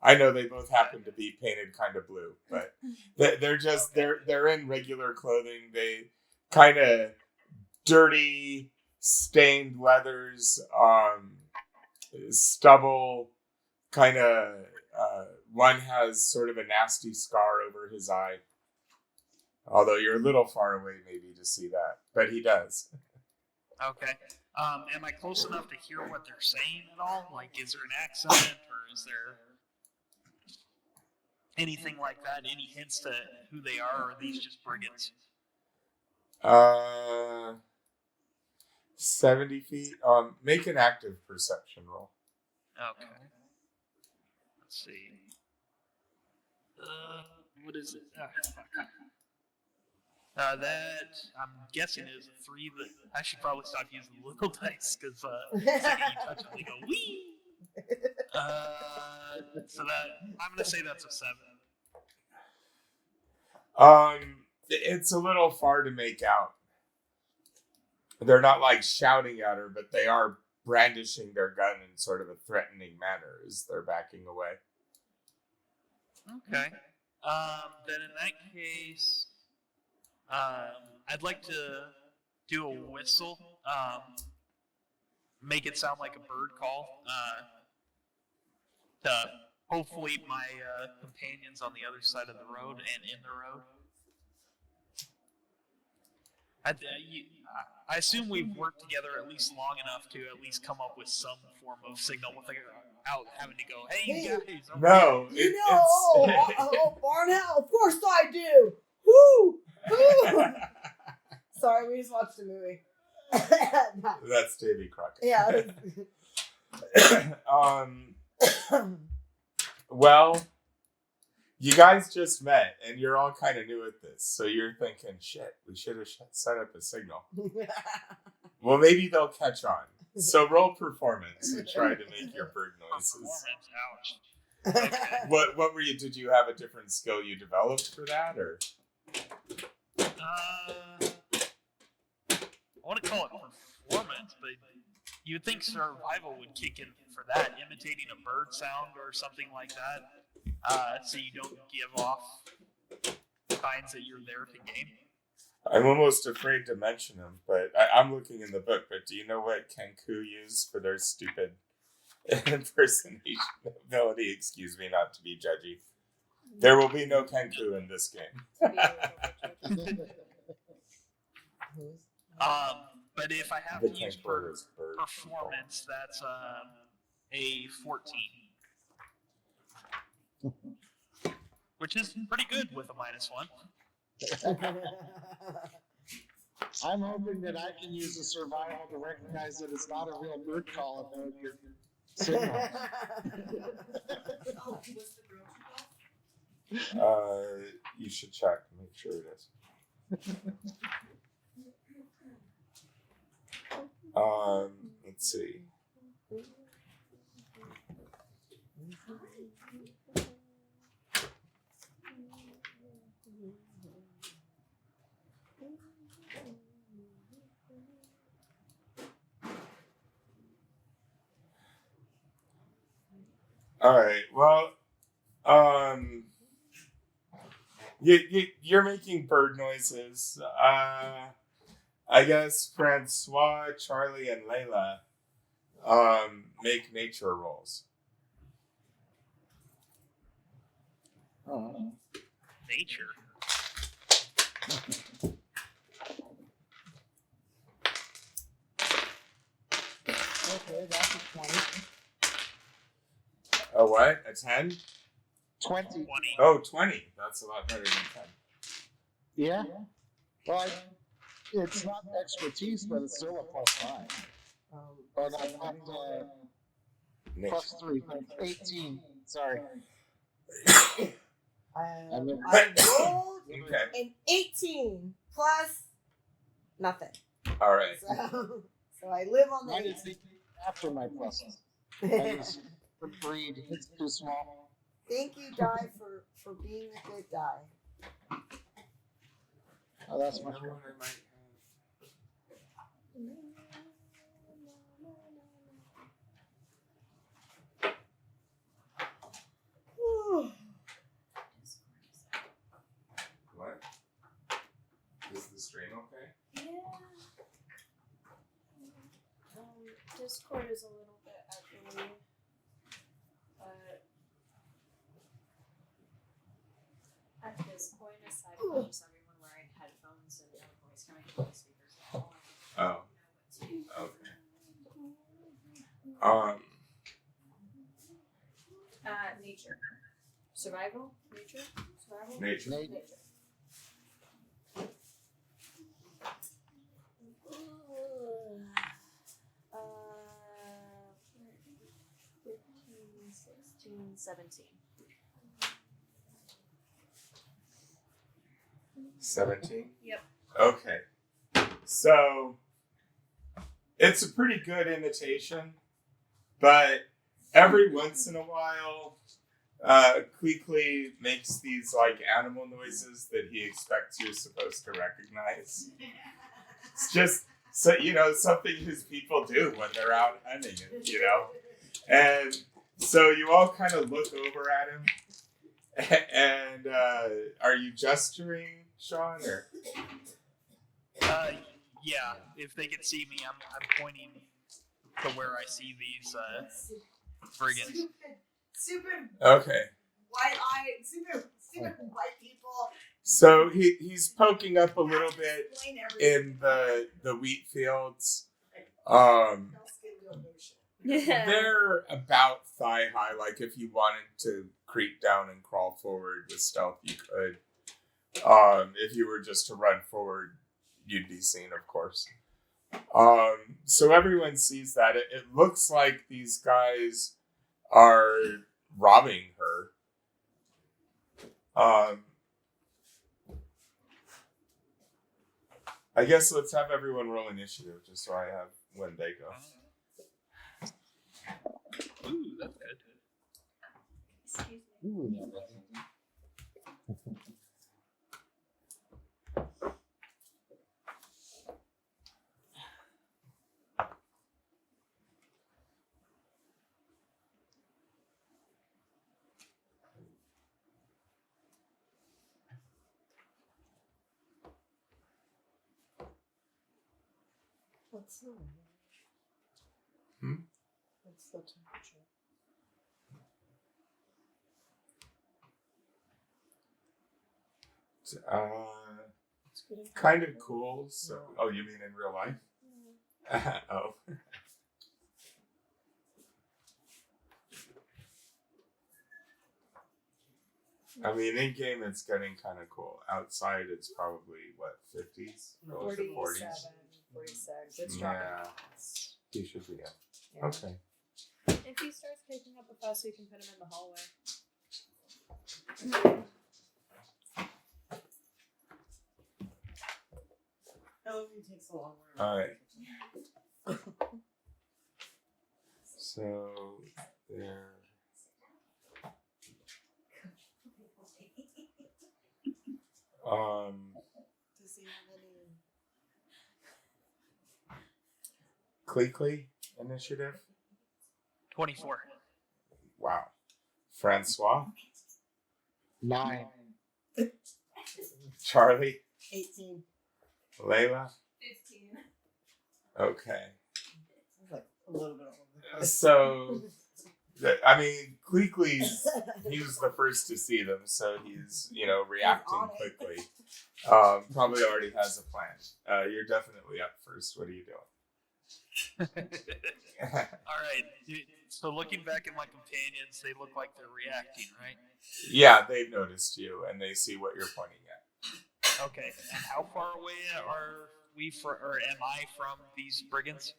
I know they both happen to be painted kind of blue, but they're in regular clothing. They kind of dirty, stained leathers, stubble, kind of. One has sort of a nasty scar over his eye. Although you're a little far away maybe to see that, but he does. Okay. Am I close enough to hear what they're saying at all? Like, is there an accent, or is there anything like that? Any hints to who they are, or are these just brigands? 70 feet. Make an active perception roll. Okay. Let's see. What is it? That, I'm guessing, is a 3, but I should probably stop using the little dice, because the second you touch it, they go, wee! So that, I'm going to say that's a 7. It's a little far to make out. They're not like shouting at her, but they are brandishing their gun in sort of a threatening manner as they're backing away. Okay. Then in that case, I'd like to do a whistle. make it sound like a bird call. To hopefully my companions on the other side of the road and in the road. I assume we've worked together at least long enough to at least come up with some form of signal without having to go, hey, you guys. No. Barnell, of course I do. Woo! Woo! Sorry, we just watched a movie. That's Davy Crockett. Yeah. Well, you guys just met, and you're all kind of new at this, so you're thinking, shit, we should have set up a signal. Well, maybe they'll catch on. So roll performance and try to make your bird noises. Ouch. Okay. What were you? Did you have a different skill you developed for that, or? I want to call it performance, but you would think survival would kick in for that, imitating a bird sound or something like that, so you don't give off signs that you're there to game. I'm almost afraid to mention them, but I'm looking in the book. But do you know what Kenku used for their stupid impersonation ability? Excuse me, not to be judgy. There will be no Kenku in this game. But if I have The to use Kenku is bird performance, that's a 14. Which is pretty good with a -1. I'm hoping that I can use the survival to recognize that it's not a real bird call about your signal. Oh, what's the girl? You should check to make sure it is. Let's see. All right. Well, you're making bird noises. I guess Francois, Charlie, and Layla make nature rolls. Oh. Nature. Okay, that's a 20. A what? A 10? 20. 20. Oh, 20. That's a lot better than 10. Yeah? Well, it's not expertise, but it's still a +5. But I'm not +3. 18. Sorry. I I'm in- rolled Okay. an 18 plus nothing. All right. So I live on the I didn't 18. think after my pluses. I just breed. It's too small. Thank you, Die, for being a good guy. Oh, that's You much know better. what I might have? What? Is the strain okay? Yeah. Discord is a little bit echoey, but at this point, aside from just everyone wearing headphones and no voice coming from the speakers at all, I Oh. Okay. nature, survival, nature, survival, Nature. Nature. 15, 16, 17. 17? Yep. Okay. So, it's a pretty good imitation, but every once in a while, Klikli makes these like animal noises that he expects you're supposed to recognize. It's just something his people do when they're out hunting, and so you all kind of look over at him. And are you gesturing, Sean, or? Yeah. If they can see me, I'm pointing to where I see these brigands. Stupid Okay. stupid white people. So he's poking up a little bit in the wheat fields. They're about thigh high. Like if you wanted to creep down and crawl forward with stealth, you could. If you were just to run forward, you'd be seen, of course. So everyone sees that. It looks like these guys are robbing her. I guess let's have everyone roll initiative, just so I have when they go. Ooh, that's good. Excuse me. Ooh, What's the What's the temperature? Kind of cool. So, oh, you mean in real life? Oh. I mean, in game it's getting kind of cool. Outside it's probably what 50s, 47, 40s. 46. It's Yeah. dropping. He should be up. Yeah. Okay. If he starts kicking up a fuss, we can put him in the hallway. How long it takes a long way. All right. So there. Does he have any? Klikli initiative. 24. Wow. Francois. 9. Charlie. 18. Layla. 15. Okay. Sounds like a little bit over. So, I mean, Klikli's, he was the first to see them, so he's, reacting on it. quickly. Probably already has a plan. You're definitely up first. What are you doing? All right. So looking back at my companions, they look like they're reacting, right? Yeah, they've noticed you, and they see what you're pointing at. Okay. And how far away are we or am I from these brigands?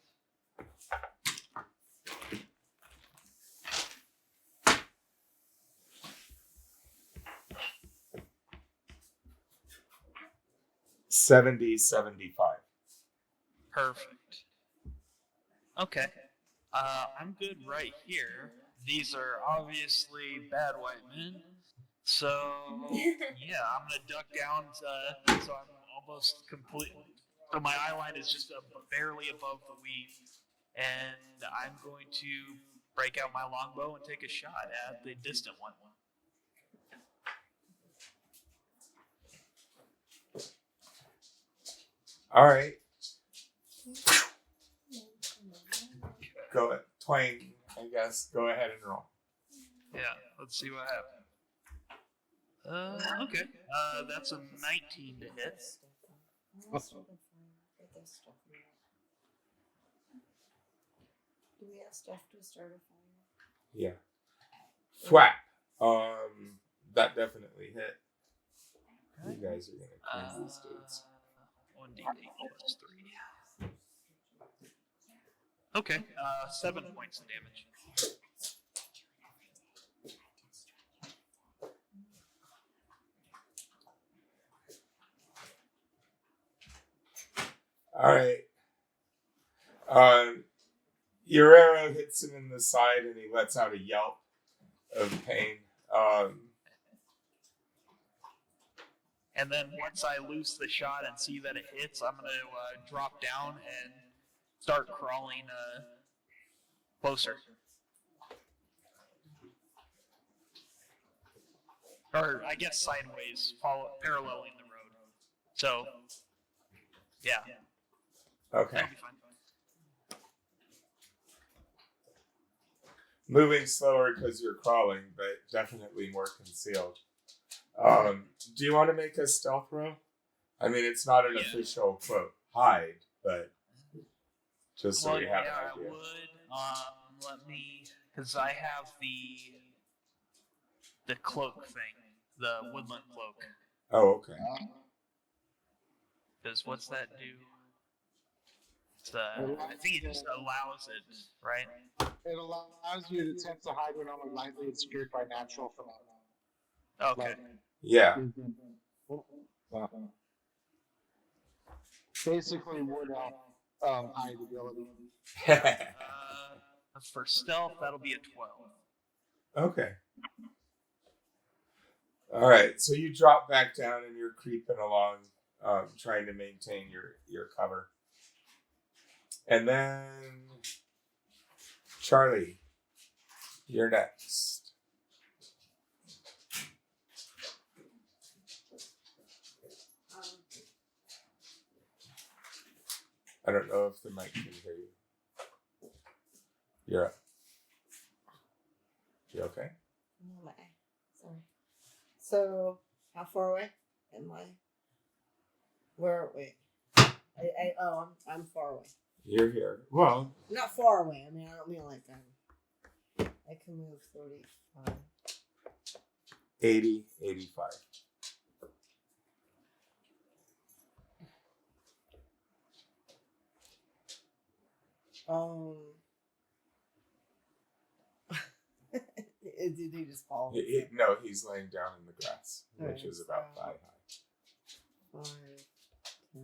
$70-75. Perfect. Okay. I'm good right here. These are obviously bad white men. So, yeah, I'm going to duck down so I'm almost complete. So my eye line is just barely above the weed. And I'm going to break out my longbow and take a shot at the distant one. All right. Go ahead. Twang, I guess. Go ahead and roll. Yeah, let's see what happens. Okay. That's a 19 to hit. Do we have stuff to start a fire? Yeah. Thwap. That definitely hit. You guys are gonna clean these dudes. 1d8 plus 3. Okay. 7 points of damage. All right. Your arrow hits him in the side, and he lets out a yelp of pain. And then once I loose the shot and see that it hits, I'm going to drop down and start crawling closer. Or I guess sideways, paralleling the road. So, yeah. Okay. That'll be fine. moving slower because you're crawling, but definitely more concealed. Do you want to make a stealth roll? I mean, it's not an official quote hide, but just so we have an idea. I would. Let me, because I have the cloak thing, the woodland cloak. Oh, okay. Because what's that do? I think it just allows it, right? It allows you to attempt to hide when only lightly obscured by natural phenomena. Okay. Yeah. Basically, wood elf hide ability. For stealth, that'll be a 12. Okay. All right. So you drop back down and you're creeping along, trying to maintain your cover. And then, Charlie, you're next. I don't know if the mic can hear you. You're up. You okay? Oh my. Sorry. So, how far away am I? Wait. I'm far away. You're here. Well, Not far away. I mean, I don't mean like I can move 35. 80, 85. Did he just fall? No, he's laying down in the grass, which Alright, is about thigh high. 5, 10,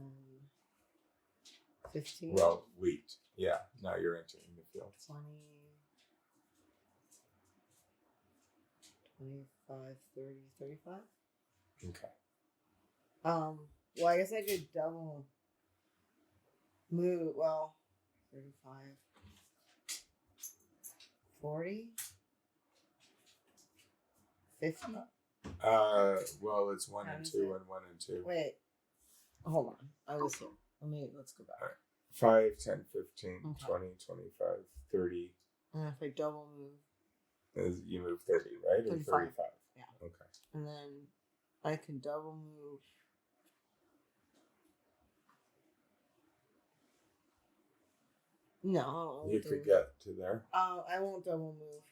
15. Well, wheat. Yeah, now you're entering the field. 20, 25, 30, 35. Okay. Well, I guess I could double move. Well, 35, 40, 50. Well, it's 1 How and does 2 it- and 1 and 2. Wait, hold on. I was here. Let's go back. 5, 10, 15, Okay. 20, 25, 30. And if I double move, You move 30, right? Or 35. 35? Yeah. Okay. and then I can double move. No, I won't You double could get to there. I won't double move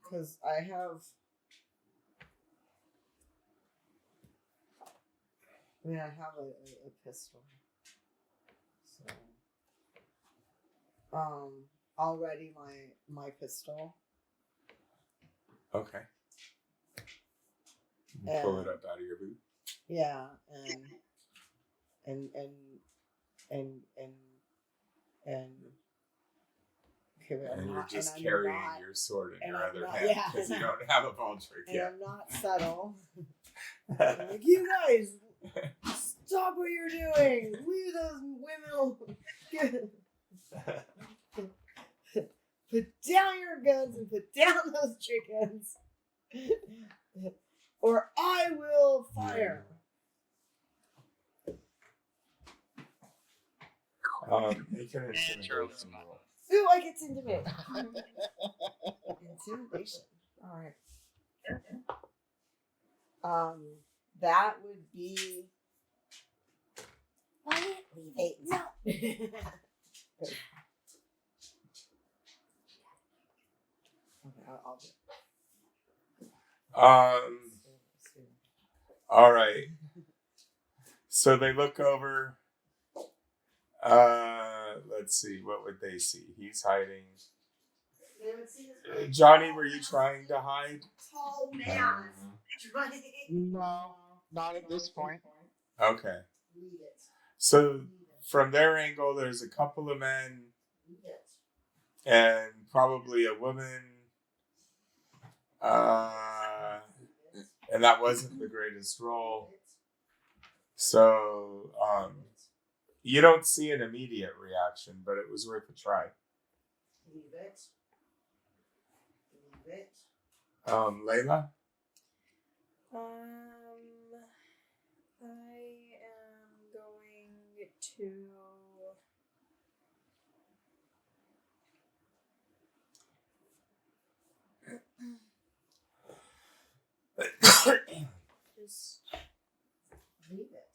because I have. I have a pistol. So, I'll ready my pistol. Okay. You pull it up out of your boot. Yeah, and okay, but And you're not, just and carrying I'm not, your sword in and your I'm other not- hand yeah. because you don't have a ball trick and yet. I'm not subtle. I'm like, you guys, stop what you're doing. Leave those women. Put down your guns and put down those chickens, or I will fire. Make an intimidation roll. Ooh, I get to intimidate. Intimidation. All right. That would be 8. No. Okay, I'll do it. All right. So they look over. Let's see. What would they see? He's hiding. They would see this Johnny, were you trying to hide? tall man. No, not at this point. Okay. Leave it. So from their angle, there's a couple of men Leave it. and probably a woman. And that wasn't the greatest roll. So, you don't see an immediate reaction, but it was worth a try. Leave it. Leave it. Layla? I am going to. just leave it.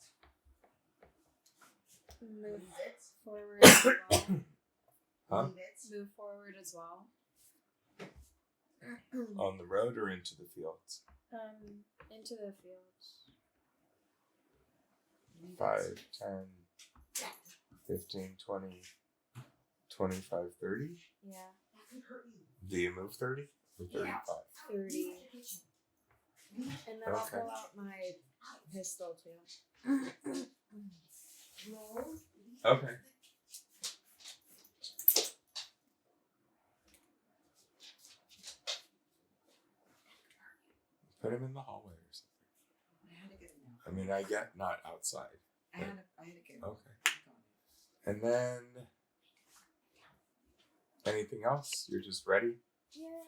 Move Leave it. forward as well. Huh? Leave it. Move forward as well. On the road or into the fields? Into the fields. Leave 5, it. 10, 15, 20, 25, 30? Yeah. That could hurt you. Do you move 30 or 35? 30. And then I'll Okay. pull out my pistol too. Okay. Put him in the hallway or something. I had to get him now. I mean, I get not outside. I had to get him. Okay. And then anything else? You're just ready? Yeah.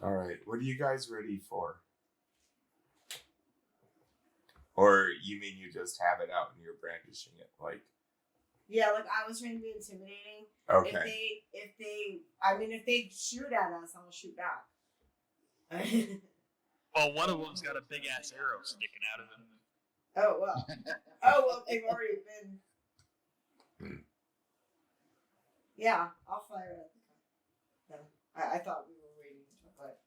All right. What are you guys ready for? Or you mean you just have it out and you're brandishing it like? Yeah, like I was trying to be intimidating. Okay. If they shoot at us, I'll shoot back. Well, one of them's got a big ass arrow sticking out of him. Oh well, they've already been. Yeah, I'll fire at the gun. I thought we were waiting, but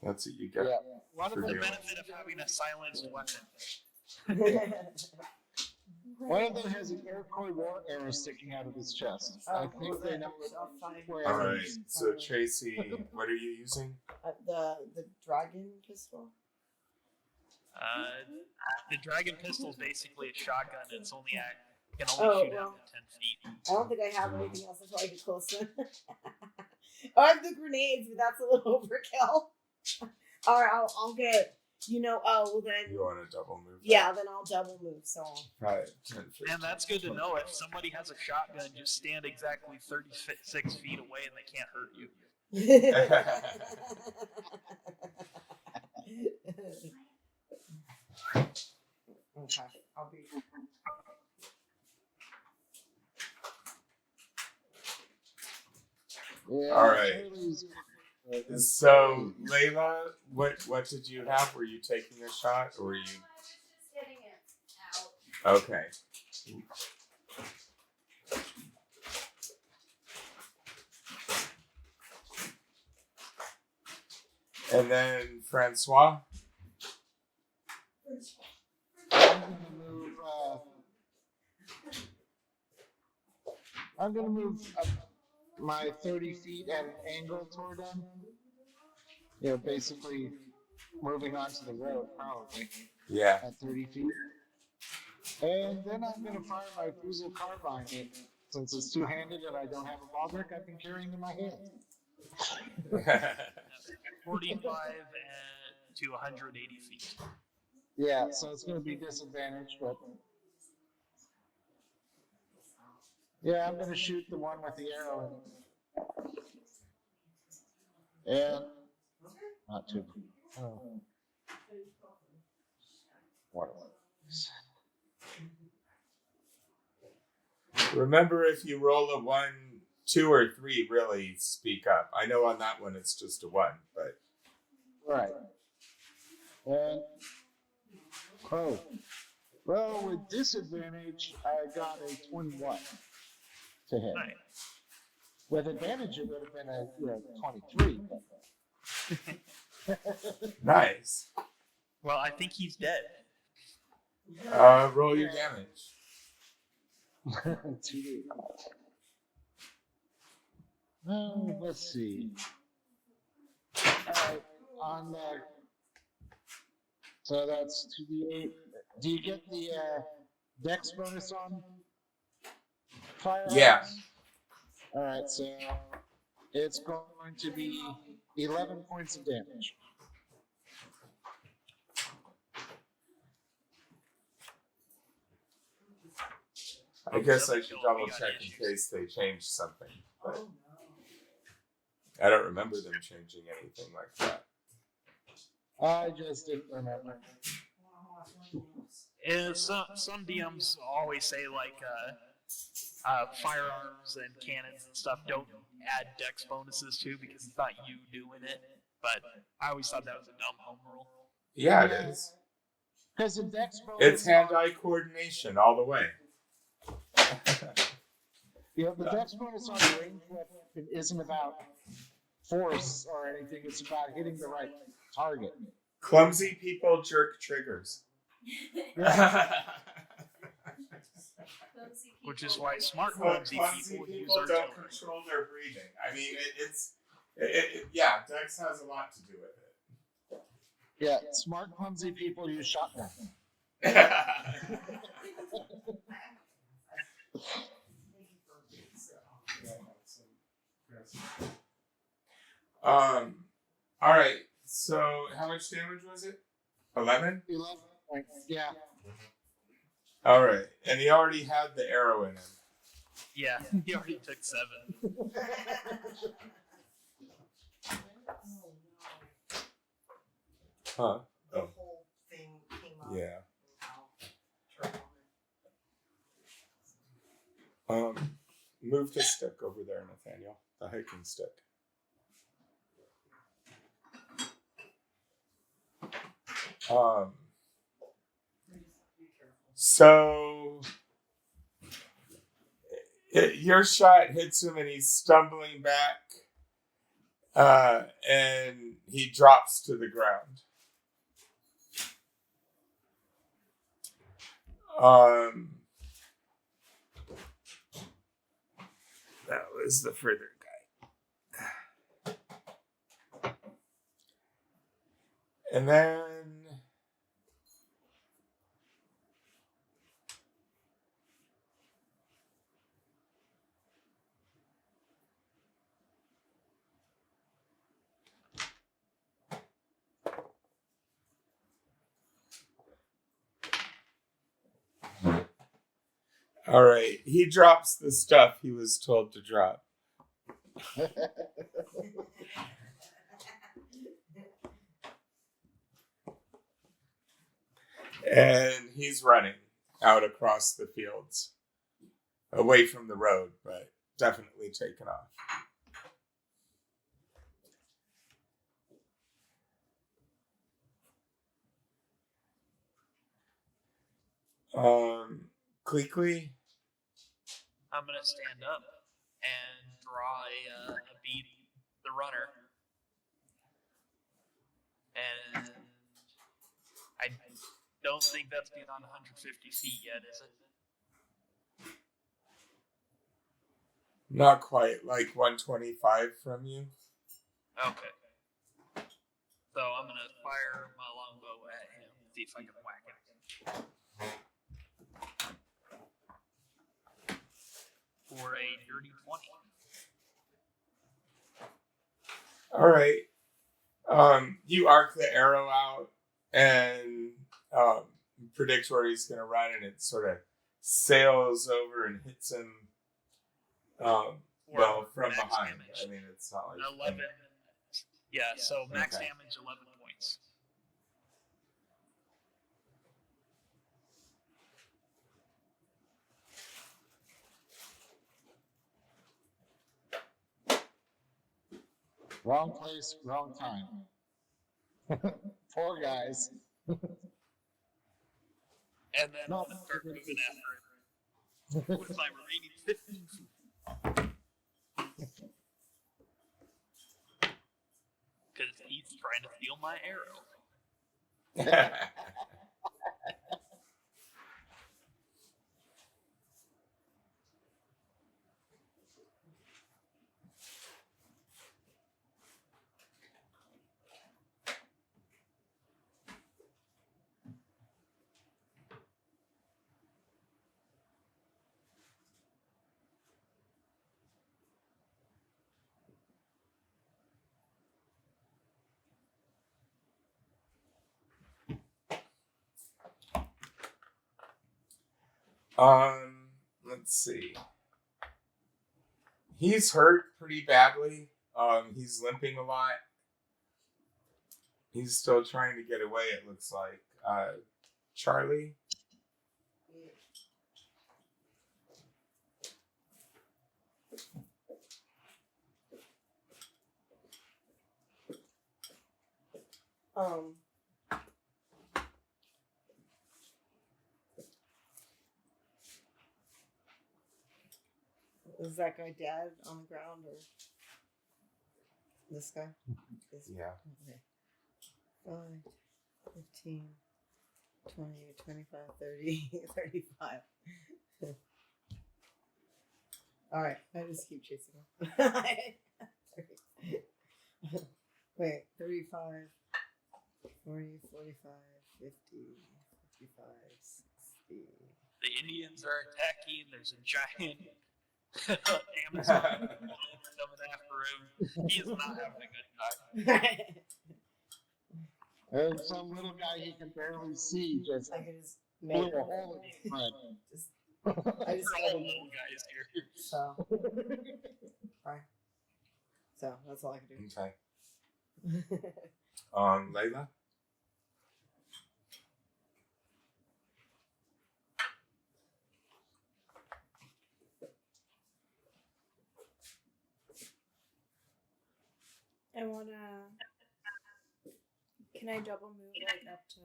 That's what you get. Yeah. One of For the doing benefit of having a silenced weapon. One of them has an Iroquois war arrow sticking out of his chest. I think they know where All it right. is. So Tracy, what are you using? the dragon pistol. The dragon pistol is basically a shotgun. It's only can only shoot out to 10 feet. I don't think I have anything else until I get closer. I have the grenades, but that's a little overkill. All right, I'll get. Then. You want to double move? Yeah, then I'll double move. So. 5, 10, 15. And that's good to know. If somebody has a shotgun, just stand exactly 36 feet away and they can't hurt you. Okay, I'll be. Yeah, All right. Charlie's- So Layla, what did you have? Were you taking a shot or were you? Just getting it out. Okay. And then Francois. I'm gonna move up my 30 feet at an angle toward them. Basically moving onto the road, probably Yeah. at 30 feet. And then I'm gonna fire my Fusil carbine. And since it's two-handed and I don't have a ballbrick, I've been carrying in my hand. 45 to 180 feet. Yeah, so it's gonna be disadvantaged, but yeah, I'm gonna shoot the one with the arrow. And not too. Oh. What? Remember, if you roll a 1, 2, or 3, really speak up. I know on that one it's just a 1, but Right. And well, with disadvantage, I got a 21 to hit. Right. With advantage, it would have been a 23. nice. Well, I think he's dead. Roll your damage. 2D. Let's see. On the so that's 2d8. Do you get the dex bonus on fire? Yeah. All right, so it's going to be 11 points of damage. I guess I should double check in case they changed something. But I don't remember them changing anything like that. I just didn't remember. Some DMs always say like firearms and cannons and stuff don't add dex bonuses to because it's not you doing it. But I always thought that was a dumb home rule. Yeah, it is. Because the dex bonus. It's hand-eye coordination all the way. The dex bonus on range weapon isn't about force or anything. It's about hitting the right target. Clumsy people jerk triggers. Which is why smart Clumsy clumsy people use don't artillery. control their breathing. I mean, Dex has a lot to do with it. Yeah, smart, clumsy people use shotgun. All right. So, how much damage was it? 11? 11 points. Yeah. All right. And he already had the arrow in him. Yeah, he already took 7. Huh? The whole thing came up. Yeah. Wow. Move the stick over there, Nathaniel. The hiking stick. So your shot hits him and he's stumbling back, and he drops to the ground. That was the further guy. And then all right, he drops the stuff he was told to drop. And he's running out across the fields, away from the road, but definitely taken off. Klikli? I'm going to stand up and draw a beat the runner. And I don't think that's beyond 150 feet yet, is it? Not quite, like 125 from you. Okay. So I'm going to fire my longbow at him, see if I can whack it. For a dirty 20. All right. You arc the arrow out and predict where he's going to run, and it sort of sails over and hits him. Well, from behind. Damage. I mean, it's not like 11. Yeah, so max Okay. damage 11 points. Wrong place, wrong time. Poor guys. And then No, I'm going to start moving after it with my remaining 15 feet. Because he's trying to steal my arrow. Let's see. He's hurt pretty badly. He's limping a lot. He's still trying to get away, it looks like. Charlie? Is that guy dead on the ground or this guy? Yeah. Okay. 5, 15, 20, 25, 30, 35. All right, I just keep chasing him. Wait, 35, 40, 45, 50, 55, 60. The Indians are attacking. There's a giant Amazon coming after him. He is not having a good time. And some little guy he can barely see just I can just blew make a hole in his friend. I just All let the him little guys here. So, right. So that's all I can Okay. do. Layla? I wanna. Can I double move like up to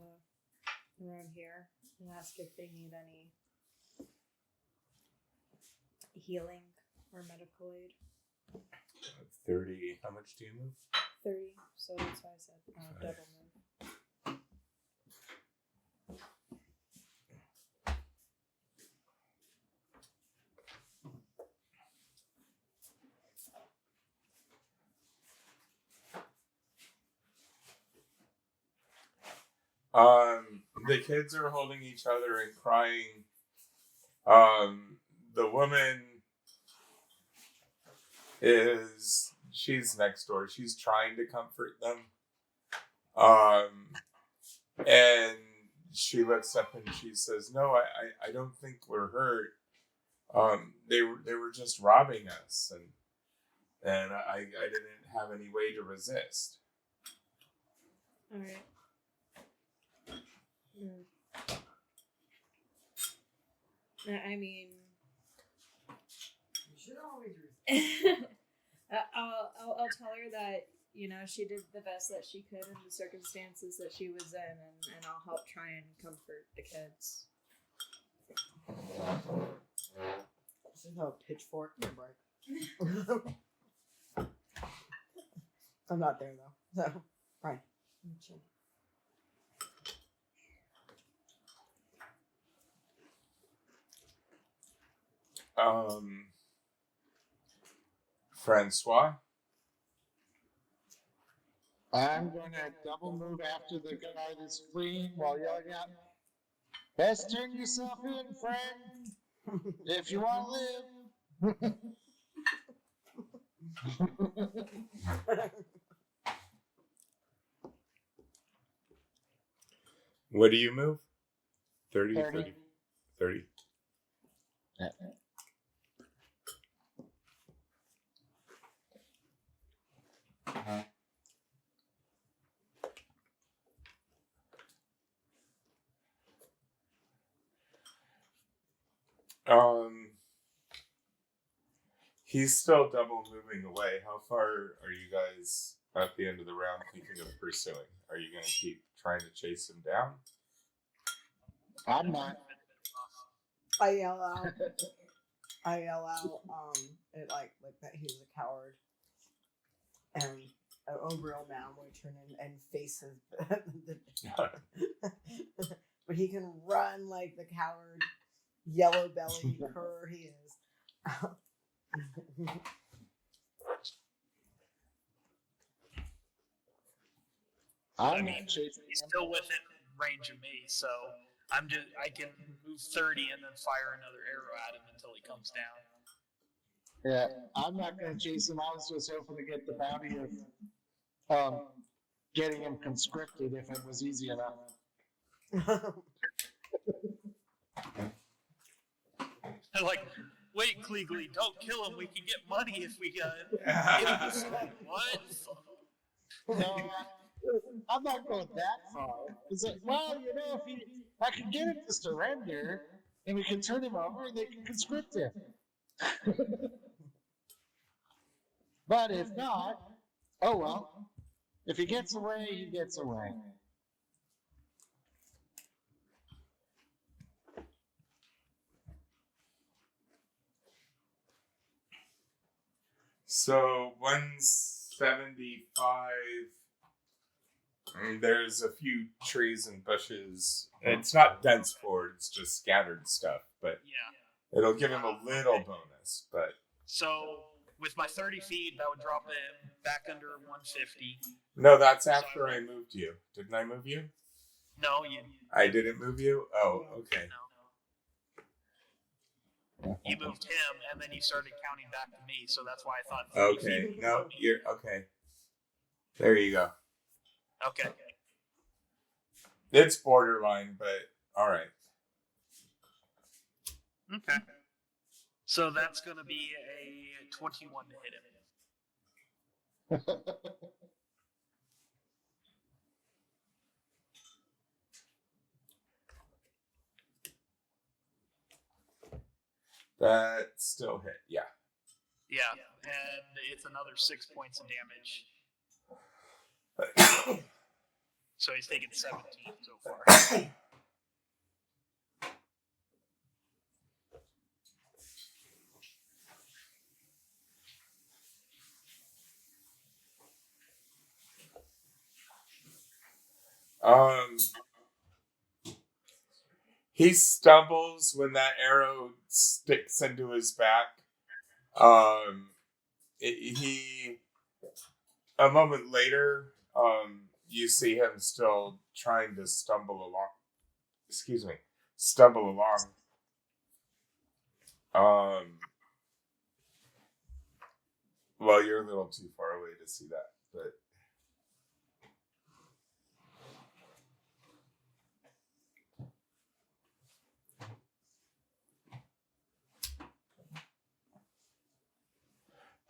around here and ask if they need any healing or medical aid? 30. How much do you move? 30. So that's why I said double move. The kids are holding each other and crying. The woman she's next door. She's trying to comfort them. And she looks up and she says, "No, I don't think we're hurt. They were just robbing us, and I didn't have any way to resist." All right. I mean, You should always resist. I'll tell her that she did the best that she could in the circumstances that she was in, and I'll help try and comfort the kids. Should have a pitchfork and a break. I'm not there though. So, fine. Francois? I'm going to double move after the guy that's fleeing while yelling out, "Best turn yourself in, friend, if you want to live." What do you move? 30, 30. 30. 30. Yeah. He's still double moving away. How far are you guys at the end of the round thinking of pursuing? Are you going to keep trying to chase him down? I'm not. I yell out. It like that he was a coward, and an overall man would turn in and face but he can run like the coward, yellow belly cur he is. I mean, he's still within range of me, so I can move 30 and then fire another arrow at him until he comes down. Yeah, I'm not going to chase him. I was just hoping to get the bounty of getting him conscripted if it was easy enough. They're like, "Wait, Klikli, don't kill him. We can get money if we get him." What? No, I'm not going that far. It's like, well, if I can get him to surrender, and we can turn him over, and they can conscript him. But if not, oh well. If he gets away, he gets away. So 175. There's a few trees and bushes. It's not dense forward, it's just scattered stuff, but Yeah. it'll give him a little bonus. But So with my 30 feet, that would drop him back under 150. no, that's after I moved you. Didn't I move you? No, you. I didn't move you? Oh, okay. No. You moved him, and then you started counting back to me, so that's why I thought. Okay. No, you're okay. There you go. Okay. It's borderline, but all right. Okay. So that's going to be a 21 to hit him. That still hit, yeah. Yeah, and it's another 6 points of damage. So he's taken 17 so far. He stumbles when that arrow sticks into his back. He a moment later, you see him still trying to stumble along. Well, you're a little too far away to see that, but.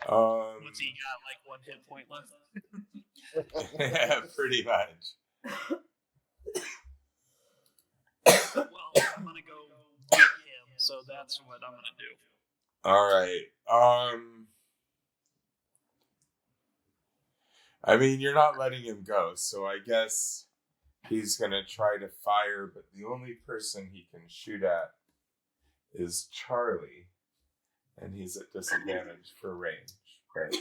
What's he got, like 1 hit point left? Yeah, pretty much. Well, I'm gonna go get him, so that's what I'm gonna do. All right. I mean, you're not letting him go, so I guess he's gonna try to fire, but the only person he can shoot at is Charlie, and he's at disadvantage for range. But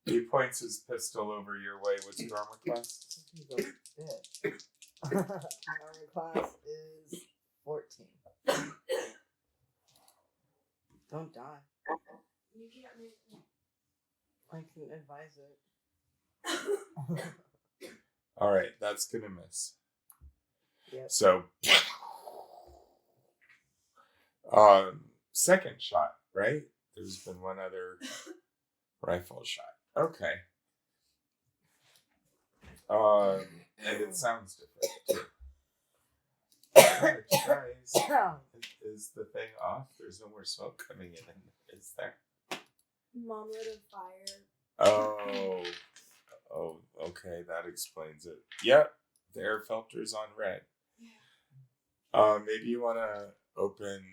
he points his pistol over your way. What's your armor class? My armor class is 14. Don't die. You can't make me. I can advise it. All right, that's gonna miss. Yep. So, second shot, right? There's been one other rifle shot. Okay. And it sounds different too. Guys, is the thing off? There's no more smoke coming in, is there? Mom lit a fire. Oh, okay, that explains it. Yep, the air filter's on red. Maybe you want to open.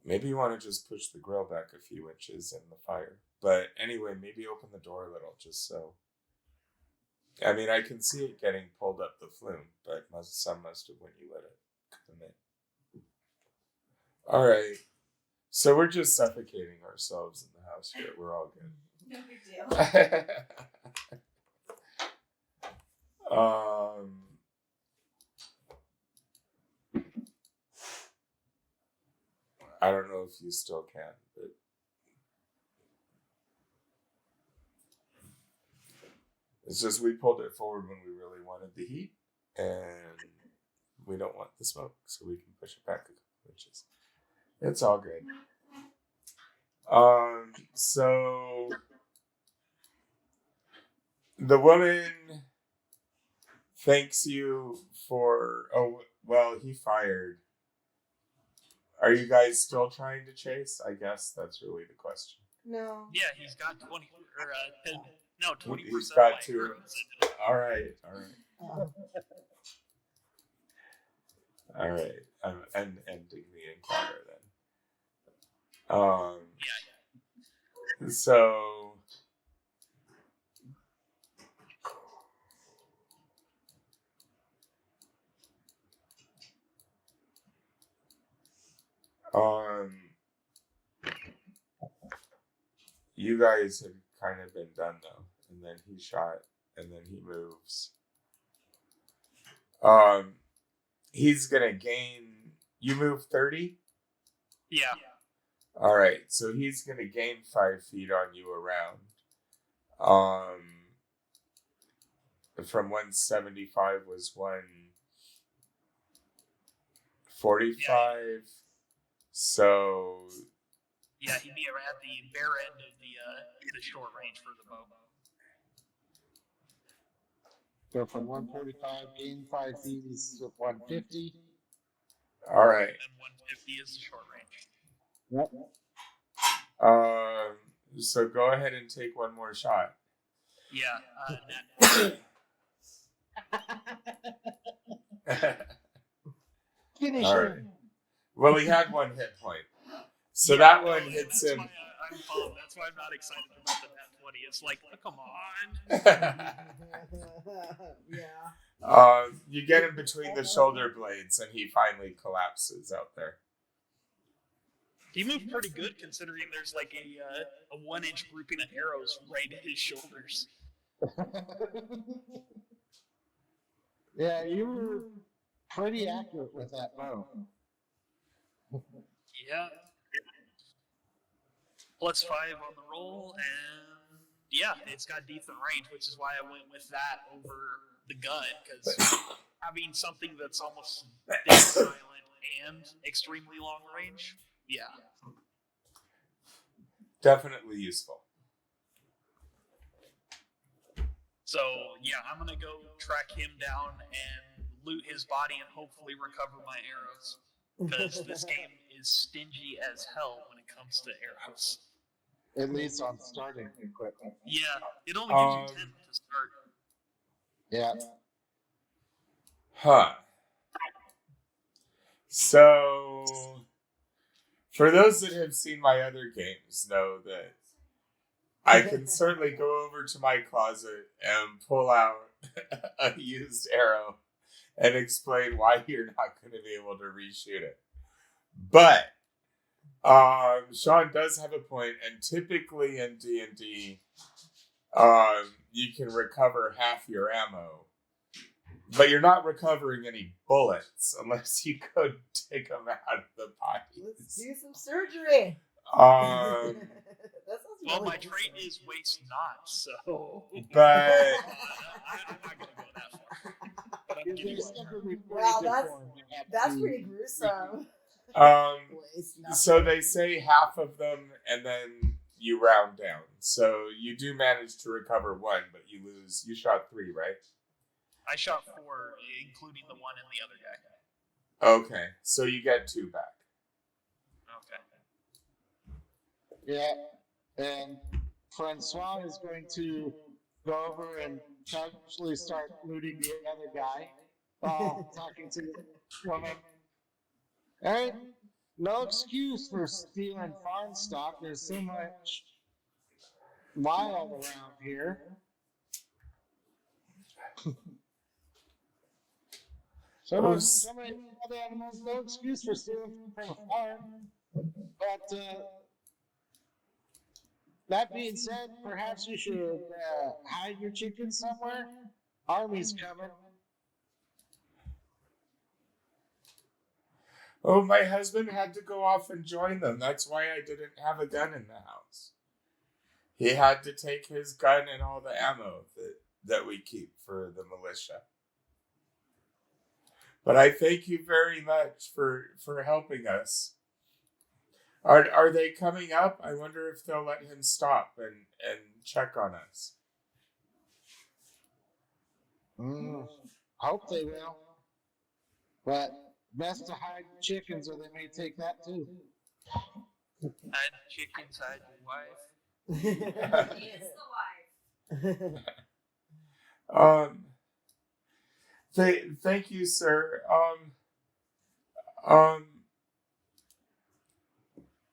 Maybe you want to just push the grill back a few inches in the fire. But anyway, maybe open the door a little, just so. I mean, I can see it getting pulled up the flume, but some must have when you let it come in. All right. So we're just suffocating ourselves in the house here. We're all good. No big deal. I don't know if you still can, but it's just we pulled it forward when we really wanted the heat, and we don't want the smoke, so we can push it back a couple inches. It's all good. So the woman thanks you for. Oh well, he fired. Are you guys still trying to chase? I guess that's really the question. No. Yeah, he's got 20 or 10. No, 20%. He's got of my 2. arrows. All right. All right. I'm ending the encounter then. Yeah. So You guys had kind of been done though, and then he shot, and then he moves. He's gonna gain. You move 30. Yeah. All right, so he's gonna gain 5 feet on you around. From 175 was 145. So Yeah, he'd be at the bare end of the short range for the bow. Go from 145, gain 5 feet is 150. all right. And 150 is the short range. Yep. So go ahead and take one more shot. Yeah. Finish All him. right. Well, he had 1 hit point, so that one hits that's him. Why I'm bummed. That's why I'm not excited about the nat 20. It's like, oh, come on. You get him between the shoulder blades, and he finally collapses out there. He moved pretty good considering there's like a 1-inch grouping of arrows right at his shoulders. Yeah, you were pretty accurate with that bow. Yeah. +5 on the roll, and yeah, it's got decent range, which is why I went with that over the gun, because having something that's almost dead silent and extremely long range, yeah. Definitely useful. So yeah, I'm gonna go track him down and loot his body and hopefully recover my arrows, because this game is stingy as hell when it comes to arrows. At least on starting equipment. Yeah, it only gives you 10 to start. Yeah. Huh. So, for those that have seen my other games, know that I can certainly go over to my closet and pull out a used arrow and explain why you're not going to be able to reshoot it. But Sean does have a point, and typically in D&D, you can recover half your ammo, but you're not recovering any bullets unless you go take them out of the bodies. Let's do some surgery. Um, That sounds Well, really my trait useful. is waste not, so but I'm not gonna go that far. But I'm There's getting something we Wow, pretty that's- deformed. We have That's to- pretty gruesome. Waste nothing. so they say half of them, and then you round down. So you do manage to recover 1, but you lose. You shot 3, right? I shot 4, including the one and the other guy. Okay, so you get 2 back. Okay. Yeah, and Francois is going to go over and casually start looting the other guy while talking to the woman. All right, no excuse for stealing farm stock. There's so much wild around here. So many other animals, no excuse for stealing from a farm. But that being said, perhaps you should hide your chickens somewhere. Army's coming. Oh, my husband had to go off and join them. That's why I didn't have a gun in the house. He had to take his gun and all the ammo that we keep for the militia. But I thank you very much for helping us. Are they coming up? I wonder if they'll let him stop and check on us. Hope they will. But best to hide chickens or they may take that too. Hide chickens, hide your wife. It's the wife. Thank you, sir.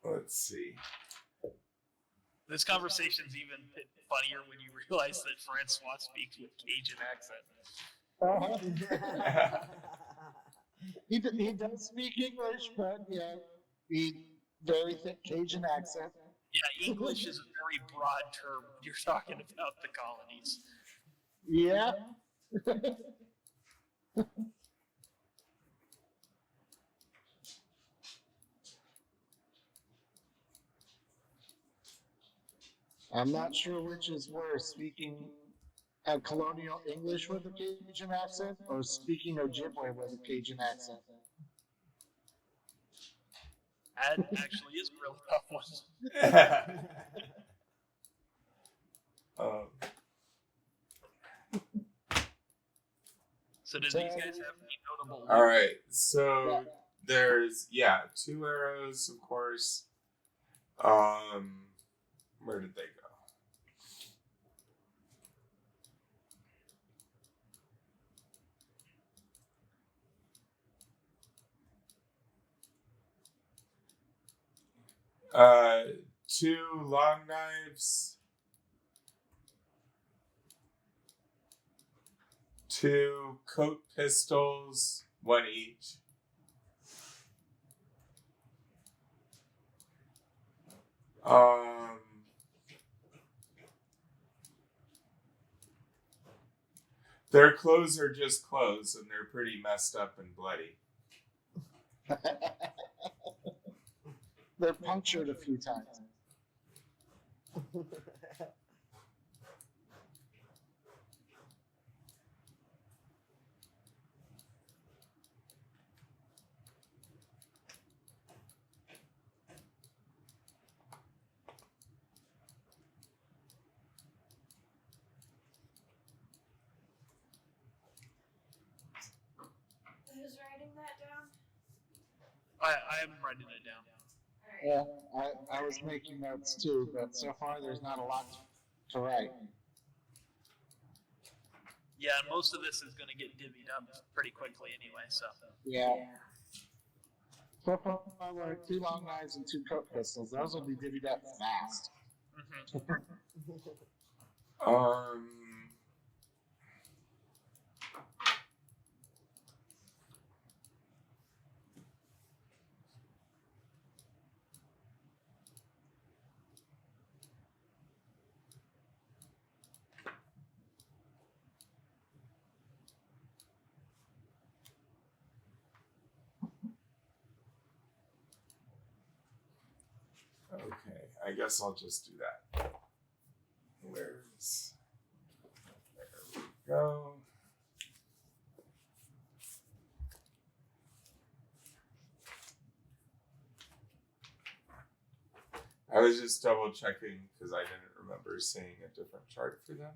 Let's see. This conversation's even funnier when you realize that Francois speaks with Cajun accent. He does speak English, but yeah, he very thick Cajun accent. Yeah, English is a very broad term when you're talking about the colonies. Yeah. I'm not sure which is worse, speaking colonial English with a Cajun accent or speaking Ojibwe with a Cajun accent. That actually is a really tough one. So do these guys have any notable? All right, so there's 2 arrows, of course. Where did they go? 2 long knives, 2 coat pistols, 1 each. Their clothes are just clothes, and they're pretty messed up and bloody. They're punctured a few times. Who's writing that down? I am writing it down. Yeah, I was making notes too, but so far there's not a lot to write. Yeah, and most of this is going to get divvied up pretty quickly anyway, so. Yeah. So far we're at 2 long knives and 2 coat pistols. Those will be divvied up fast. Okay, I guess I'll just do that. There we go. I was just double checking because I didn't remember seeing a different chart for them.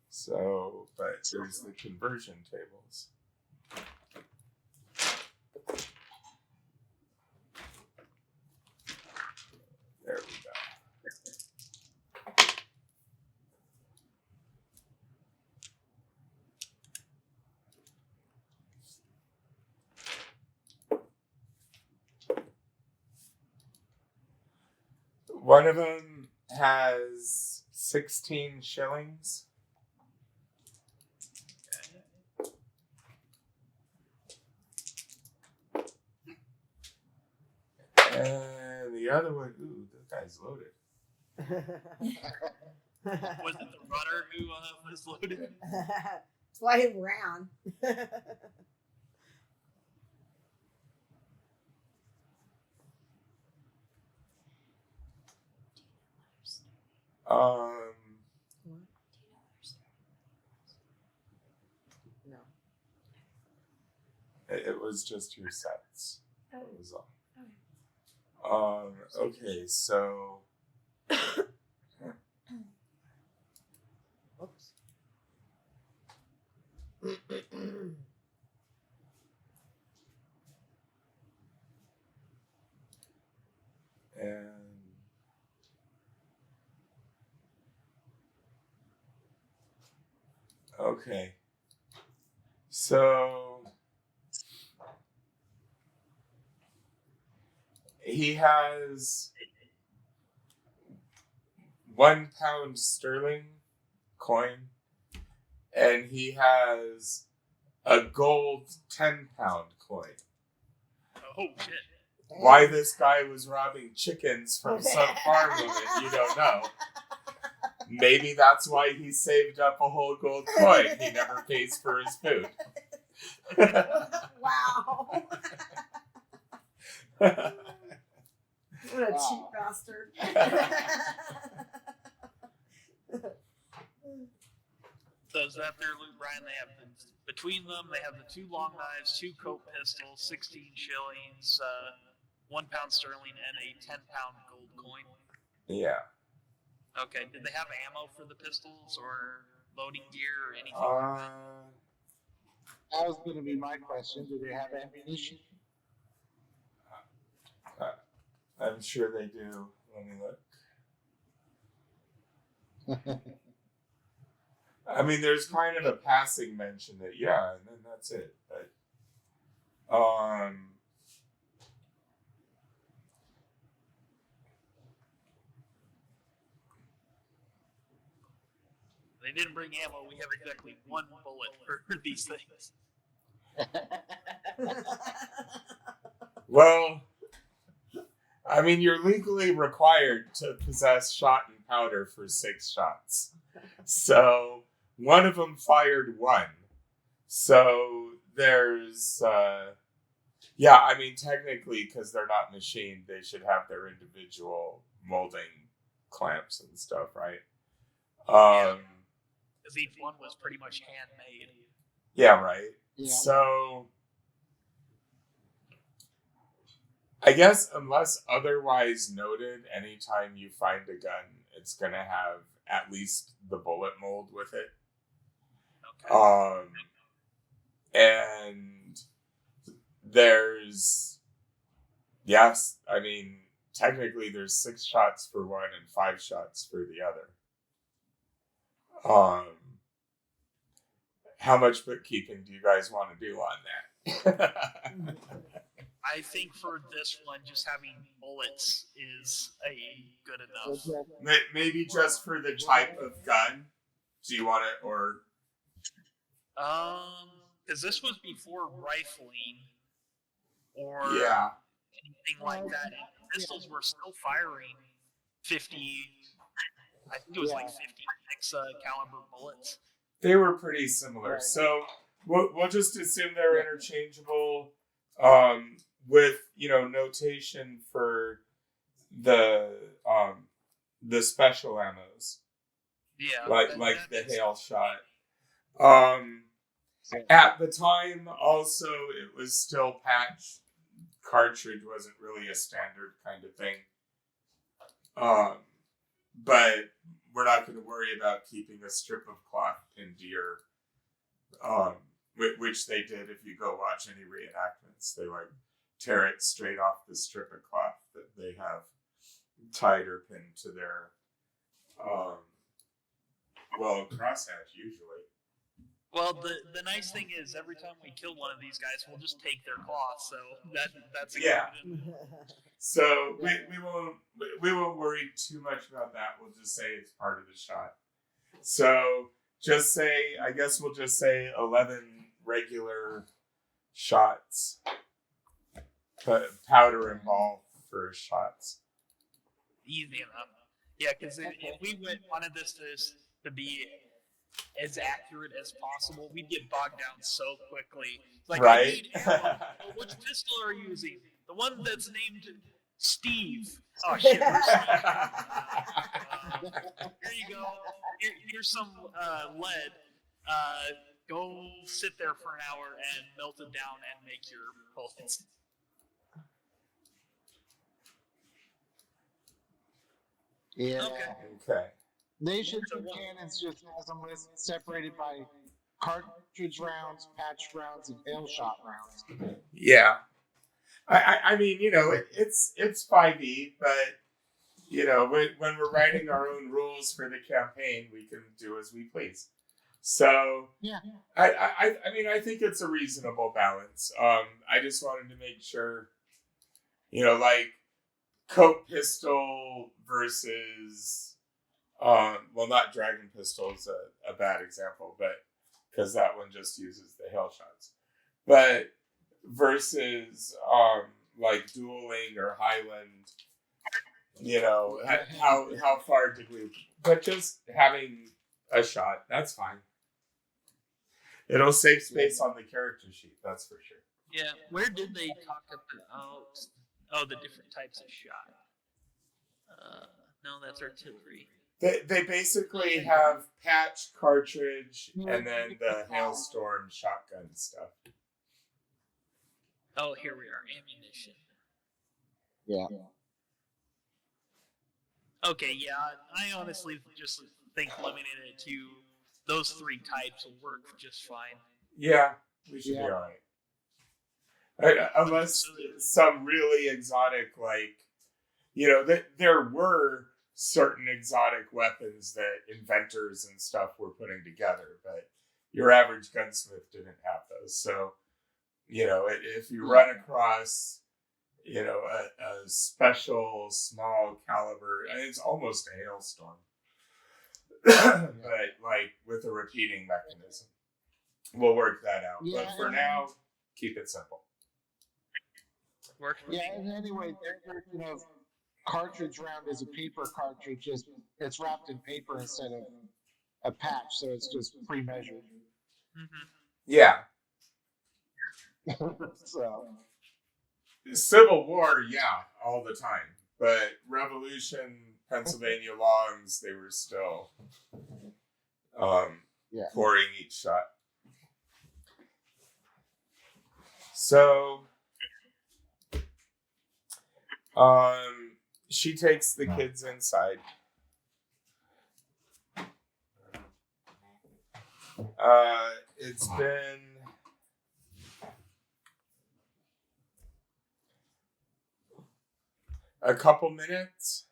So, but there's the conversion tables. There we go. One of them has 16 shillings. And the other one, ooh, this guy's loaded. Was it the runner who was loaded? That's why he ran. No. It was just your sets. Oh. That was all. Okay, so. Oops. And okay, so he has 1 pound sterling coin, and he has a gold 10-pound coin. Oh, shit. Why this guy was robbing chickens from some farm woman, you don't know. Maybe that's why he saved up a whole gold coin. He never pays for his food. Wow. What a cheap bastard. So is that their loot, Brian? They have between them, they have the 2 long knives, 2 coat pistols, 16 shillings, 1 pound sterling, and a 10-pound gold coin. Yeah. Okay. Did they have ammo for the pistols or loading gear or anything like that? That was going to be my question. Do they have ammunition? I'm sure they do. Let me look. I mean, there's kind of a passing mention that, yeah, and then that's it. But, They didn't bring ammo. We have exactly 1 bullet for these things. well, I mean, you're legally required to possess shot and powder for 6 shots. So, one of them fired 1. So, there's, yeah, I mean, technically, because they're not machined, they should have their individual molding clamps and stuff, right? Because each one was pretty much handmade. Yeah, right. Yeah. So, I guess unless otherwise noted, anytime you find a gun, it's going to have at least the bullet mold with it. Okay. And there's, yes, I mean, technically there's 6 shots for one and 5 shots for the other. How much bookkeeping do you guys want to do on that? I think for this one, just having bullets is good enough. Maybe just for the type of gun. Do you want it, or? Because this was before rifling or anything like that. And pistols were still firing 50. I think it was like 56 caliber bullets. They were pretty similar, so we'll just assume they're interchangeable. With notation for the special ammos. Yeah, like the hail shot. At the time, also, it was still patch. Cartridge wasn't really a standard kind of thing. But we're not going to worry about keeping a strip of cloth pinned to your, which they did. If you go watch any reenactments, they tear it straight off the strip of cloth that they have tied or pinned to their, crosshatch usually. Well, the nice thing is every time we kill one of these guys, we'll just take their cloth. So that's So we won't worry too much about that. We'll just say it's part of the shot. So I guess we'll just say 11 regular shots. Powder and ball for shots. Easy enough. Yeah, because if we wanted this to be as accurate as possible, we'd get bogged down so quickly. Like, right? I need ammo. Which pistol are you using? The one that's named Steve. Oh shit! Here you go. Here's some lead. Go sit there for an hour and melt it down and make your bullets. Yeah. Okay. Nations and cannons just has them listed separated by cartridge rounds, patch rounds, and hail shot rounds. Yeah. I mean, it's 5e, but when we're writing our own rules for the campaign, we can do as we please. So yeah, I mean, I think it's a reasonable balance. I just wanted to make sure, like coat pistol versus, not dragon pistol is a bad example, but because that one just uses the hail shots, but versus like dueling or Highland. You know, how far did we? But just having a shot, that's fine. It'll save space on the character sheet, that's for sure. Yeah, where did they talk about? Oh, the different types of shot. No, that's artillery. They basically have patch, cartridge, and then the hailstorm shotgun stuff. Oh, here we are, ammunition. Yeah. Okay, yeah, I honestly just think limiting it to those 3 types will work just fine. Yeah, we should be alright. Unless some really exotic, like, you know, there were certain exotic weapons that inventors and stuff were putting together, but your average gunsmith didn't have those. So, you know, if you run across, you know, a special small caliber, and it's almost a hailstorm, but like with a repeating mechanism, we'll work that out. Yeah. But for now, keep it simple. Works for me. And anyway, their you know, cartridge round is a paper cartridge. It's wrapped in paper instead of a patch, so it's just pre-measured. Mm-hmm. Yeah. So. Civil War, yeah, all the time. But Revolution, Pennsylvania longs, they were still pouring each shot. So, she takes the kids inside. It's been a couple minutes.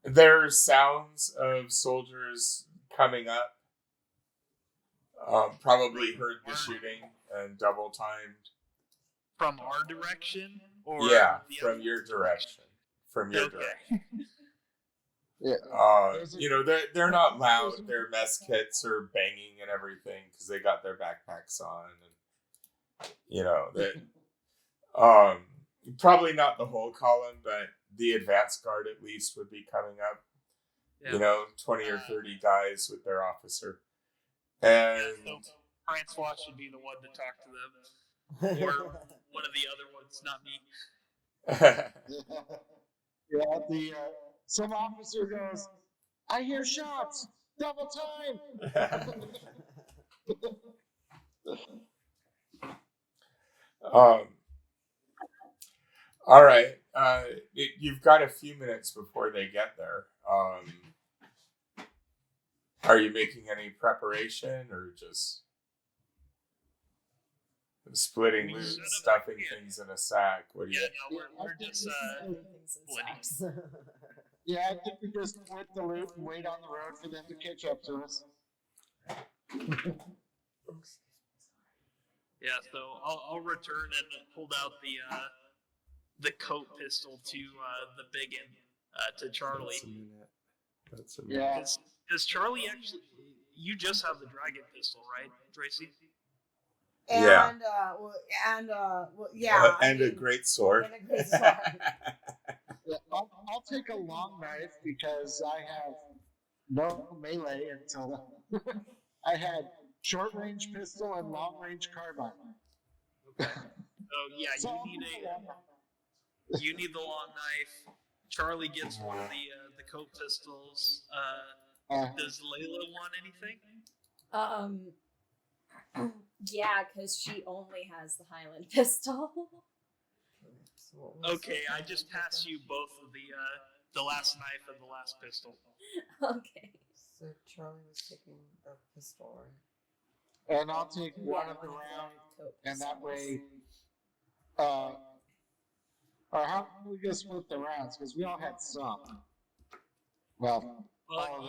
There are sounds of soldiers coming up. Probably heard the shooting and double timed. From our direction? Or from your direction. From your direction. Yeah. You know, they're not loud. Their mess kits are banging and everything because they got their backpacks on. And, you know, probably not the whole column, but the advance guard at least would be coming up. Yeah. You know, 20 or 30 guys with their officer. And so Francois should be the one to talk to them. Or one of the other ones, not me. Yeah, some officer goes, I hear shots, double time. All right. You've got a few minutes before they get there. Are you making any preparation or just splitting loot, stuffing things in a sack? What do you? No, we're just splitting. Yeah, I think we just split the loot and wait on the road for them to catch up to us. Yeah, so I'll return and hold out the coat pistol to the biggin, to Charlie. That's a minute. Yeah. Does Charlie actually? You just have the dragon pistol, right, Tracy? And, yeah. And a great sword. And a great sword. Yeah, I'll take a long knife because I have no melee until I had short range pistol and long range carbine. Okay. So yeah, you need the long knife. Charlie gets one of the coat pistols. Does Layla want anything? Yeah, because she only has the Highland pistol. Okay, I just passed you both of the last knife and the last pistol. Okay. So Charlie was taking the pistol, right? And I'll take one of the round, and that way, or how can we just split the rounds? Because we all had some. Well,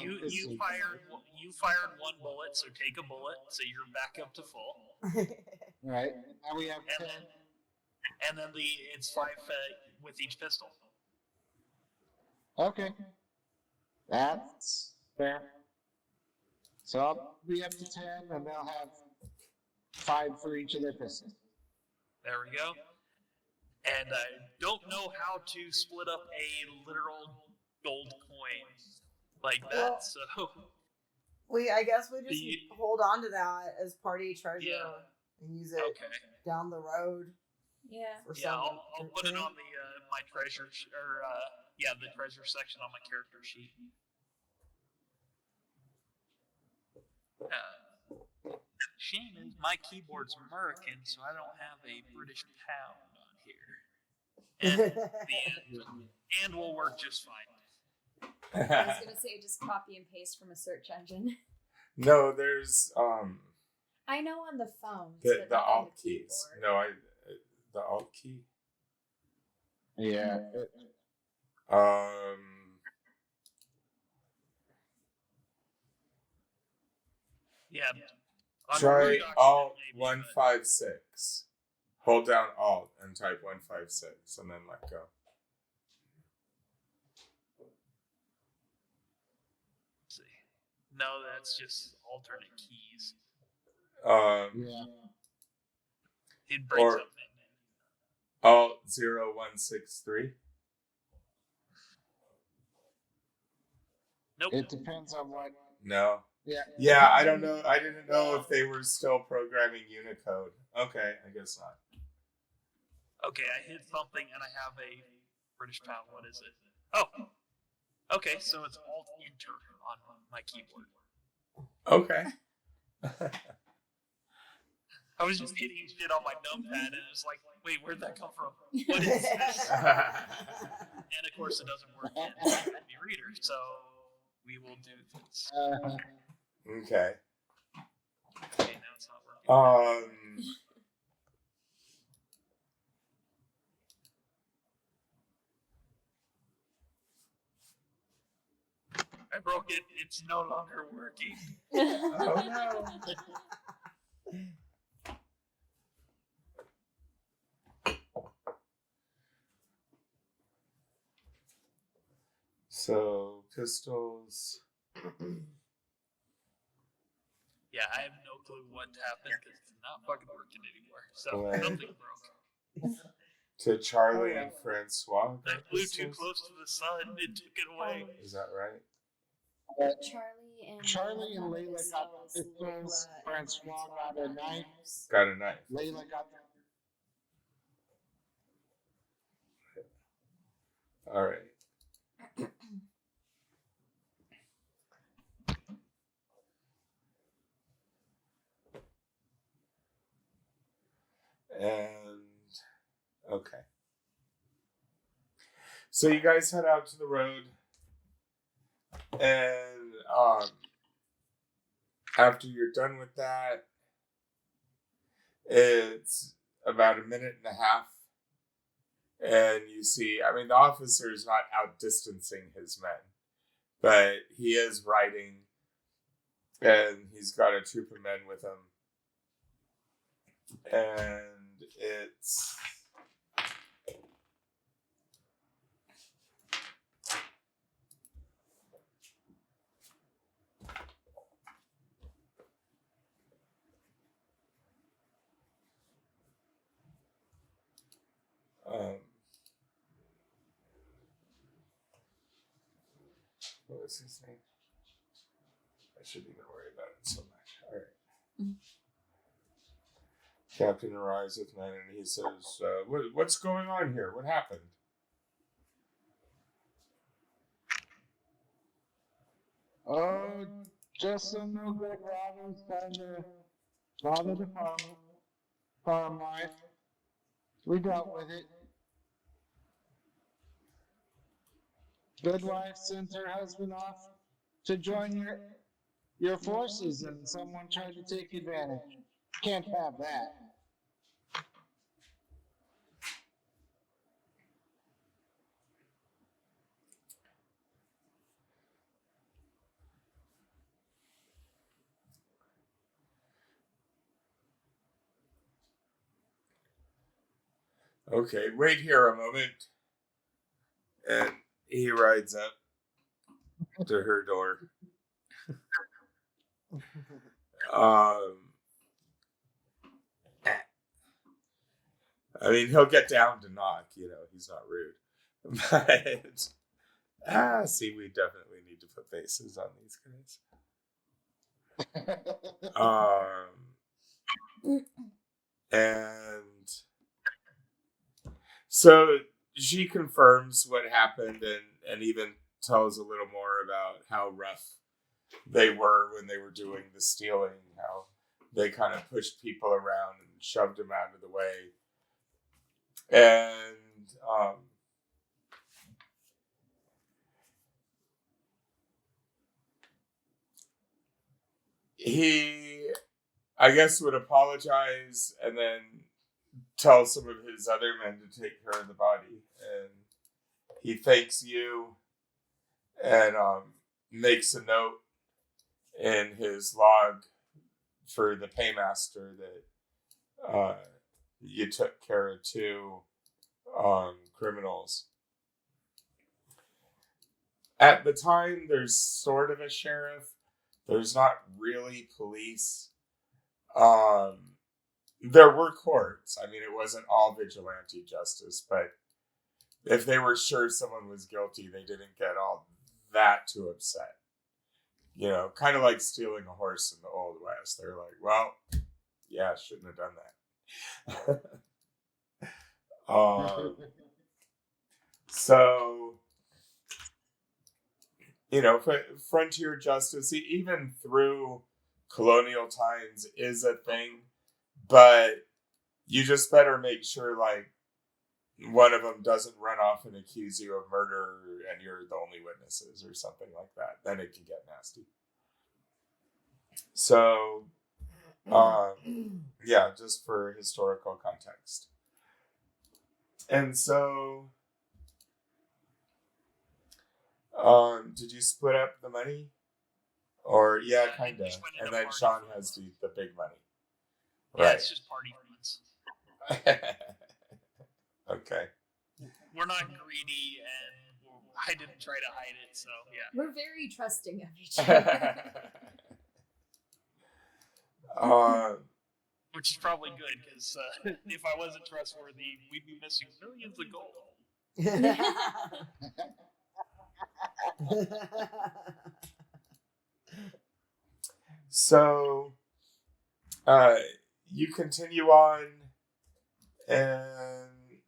you fired one bullet, so take a bullet, so you're back up to full. Right. Now we have 10. And then it's 5 with each pistol. Okay. That's fair. So I'll be up to 10, and they'll have 5 for each of their pistols. There we go. And I don't know how to split up a literal gold coin like that, Well, so I guess we just The- hold on to that as party treasure Yeah. and use it okay. down the road Yeah. for Yeah, some. I'll put it on the my treasure the treasure section on my character sheet. Shame is my keyboard's American, so I don't have a British pound on here. And will work just fine. I was gonna say just copy and paste from a search engine. No, there's I know on the phones. the but not on alt the keys. keyboard. No, the alt key. Yeah. Yeah. On Try Word document, Alt maybe, 156. Hold down Alt and type 156 and then let go. Let's see. No, that's just alternate keys. Yeah. It brings Or- up Alt 0163. Nope. It depends on what. No. Yeah. Yeah, I don't know. I didn't know if they were still programming Unicode. Okay, I guess not. Okay, I hit something and I have a British pound. What is it? Oh. Okay, so it's Alt Enter on my keyboard. Okay. I was just hitting shit on my numpad and it was like, wait, where'd that come from? What is this? And of course it doesn't work in the reader, so we will do this. Okay. Okay, now it's not working. I broke it. It's no longer working. Oh no. So pistols. Yeah, I have no clue what happened because it's not fucking working anymore. So Right. something broke. To Charlie and Francois. I got flew too pistols? close to the sun. It took it away. Is that right? Charlie and Layla got the pistols. Francois got a knife. Got a knife. Layla got the. All right. And okay. So you guys head out to the road, and after you're done with that, it's about a minute and a half, and you see, I mean, the officer is not outdistancing his men, but he is riding, and he's got a troop of men with him, and it's what was his name? I shouldn't even worry about it so much. All right. Captain arrives with men and he says, what's going on here? What happened? Oh, just some no good robbers trying to bother the farm life. We dealt with it. Good wife sent her husband off to join your forces, and someone tried to take advantage. Can't have that. Okay, wait here a moment. And he rides up to her door. I mean, he'll get down to knock, he's not rude. But, see, we definitely need to put faces on these guys. And so she confirms what happened and even tells a little more about how rough they were when they were doing the stealing, how they kind of pushed people around and shoved them out of the way. And he, I guess, would apologize and then tell some of his other men to take care of the body. And he thanks you and makes a note in his log for the paymaster that you took care of 2 criminals. At the time, there's sort of a sheriff. There's not really police. There were courts. I mean, it wasn't all vigilante justice, but if they were sure someone was guilty, they didn't get all that too upset. Kind of like stealing a horse in the Old West. They're like, well, yeah, shouldn't have done that. So, frontier justice, even through colonial times, is a thing, but you just better make sure, one of them doesn't run off and accuse you of murder and you're the only witnesses or something like that. Then it can get nasty. So, yeah, just for historical context. And so, did you split up the money? Or, yeah, kind of. And then Sean has the big money. Yeah, Right. it's just party funds. Okay. We're not greedy, and I didn't try to hide it, so yeah. We're very trusting of each other. Which is probably good, because if I wasn't trustworthy, we'd be missing millions of gold. So, you continue on, and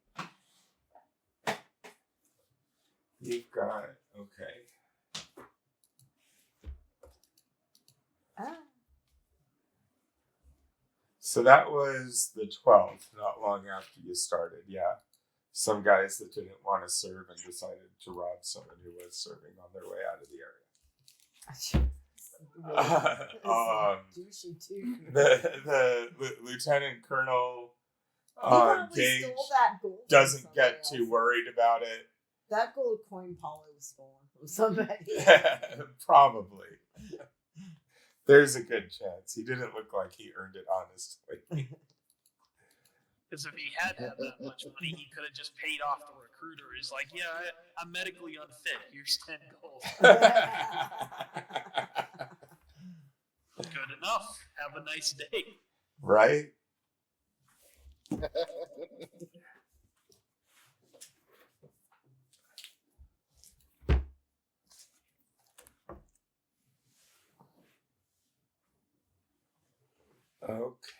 you've got, okay. So that was the 12th, not long after you started, yeah. Some guys that didn't want to serve and decided to rob someone who was serving on their way out of the area. Douchey too. The Lieutenant Colonel Gage stole that gold from doesn't get somebody too worried about it. That gold coin probably was stolen from somebody. Probably. There's a good chance. He didn't look like he earned it honestly. Because if he had that much money, he could have just paid off the recruiter. He's like, yeah, I'm medically unfit. Here's 10 gold. Good enough. Have a nice day. Right? Okay.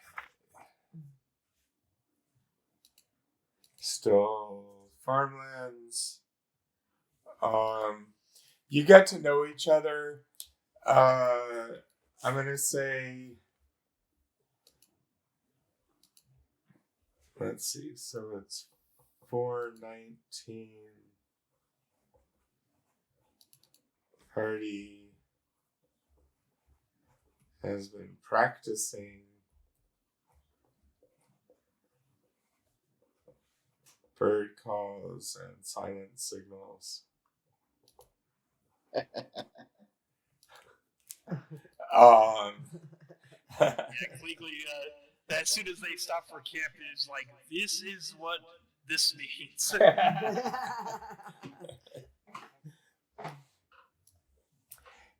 Still farmlands. You get to know each other. I'm gonna say, let's see, so it's 419 party has been practicing bird calls and silent signals. Yeah, Klikli, as soon as they stop for camp, it's like, this is what this means.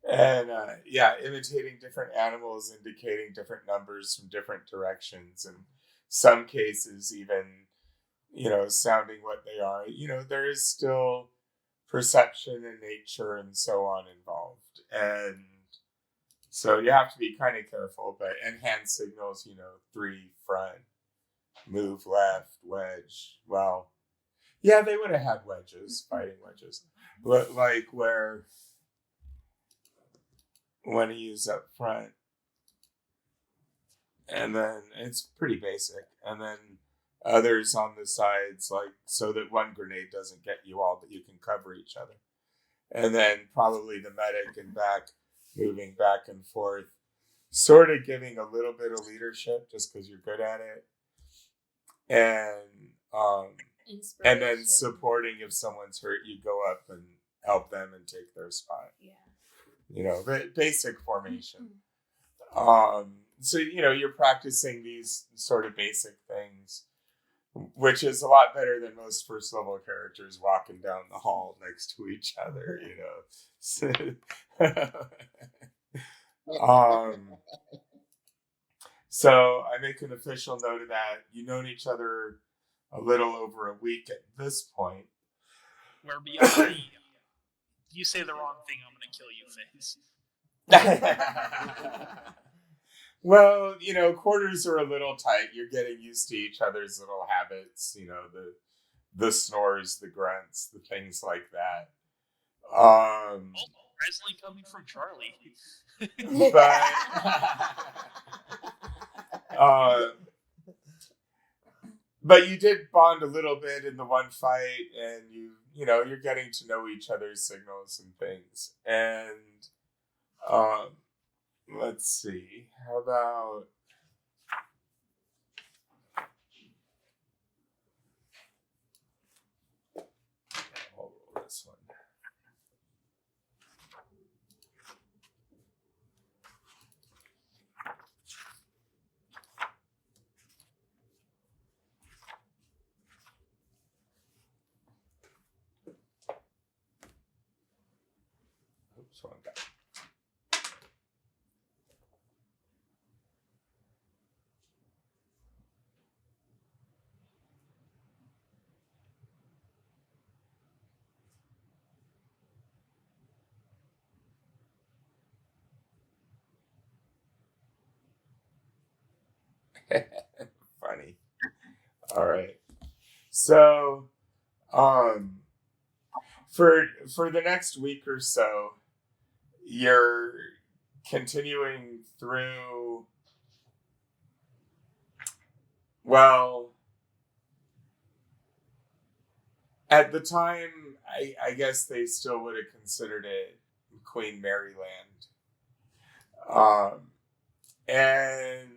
And yeah, imitating different animals, indicating different numbers from different directions, in some cases even sounding what they are. There is still perception and nature and so on involved. And so you have to be kind of careful, and hand signals, 3 front, move left, wedge. Well, yeah, they would have had wedges, fighting wedges. But like when he's up front, and then it's pretty basic. And then others on the sides, like so that one grenade doesn't get you all, but you can cover each other. And then probably the medic in back, moving back and forth, sort of giving a little bit of leadership just because you're good at it. And then supporting if someone's hurt, you go up and help them and take their spot. Yeah. Basic formation. So, you're practicing these sort of basic things, which is a lot better than most first level characters walking down the hall next to each other, So I make an official note of that. You've known each other a little over a week at this point. We're beyond you say the wrong thing, I'm going to kill you phase. Well, quarters are a little tight. You're getting used to each other's little habits, the snores, the grunts, the things like that. Surprisingly coming from Charlie. But you did bond a little bit in the one fight, and you're getting to know each other's signals and things. And let's see, how about I'll roll this one. Oops, wrong guy. Funny. All right. So, for the next week or so, you're continuing through. Well, at the time, I guess they still would have considered it Queen Mary Land. And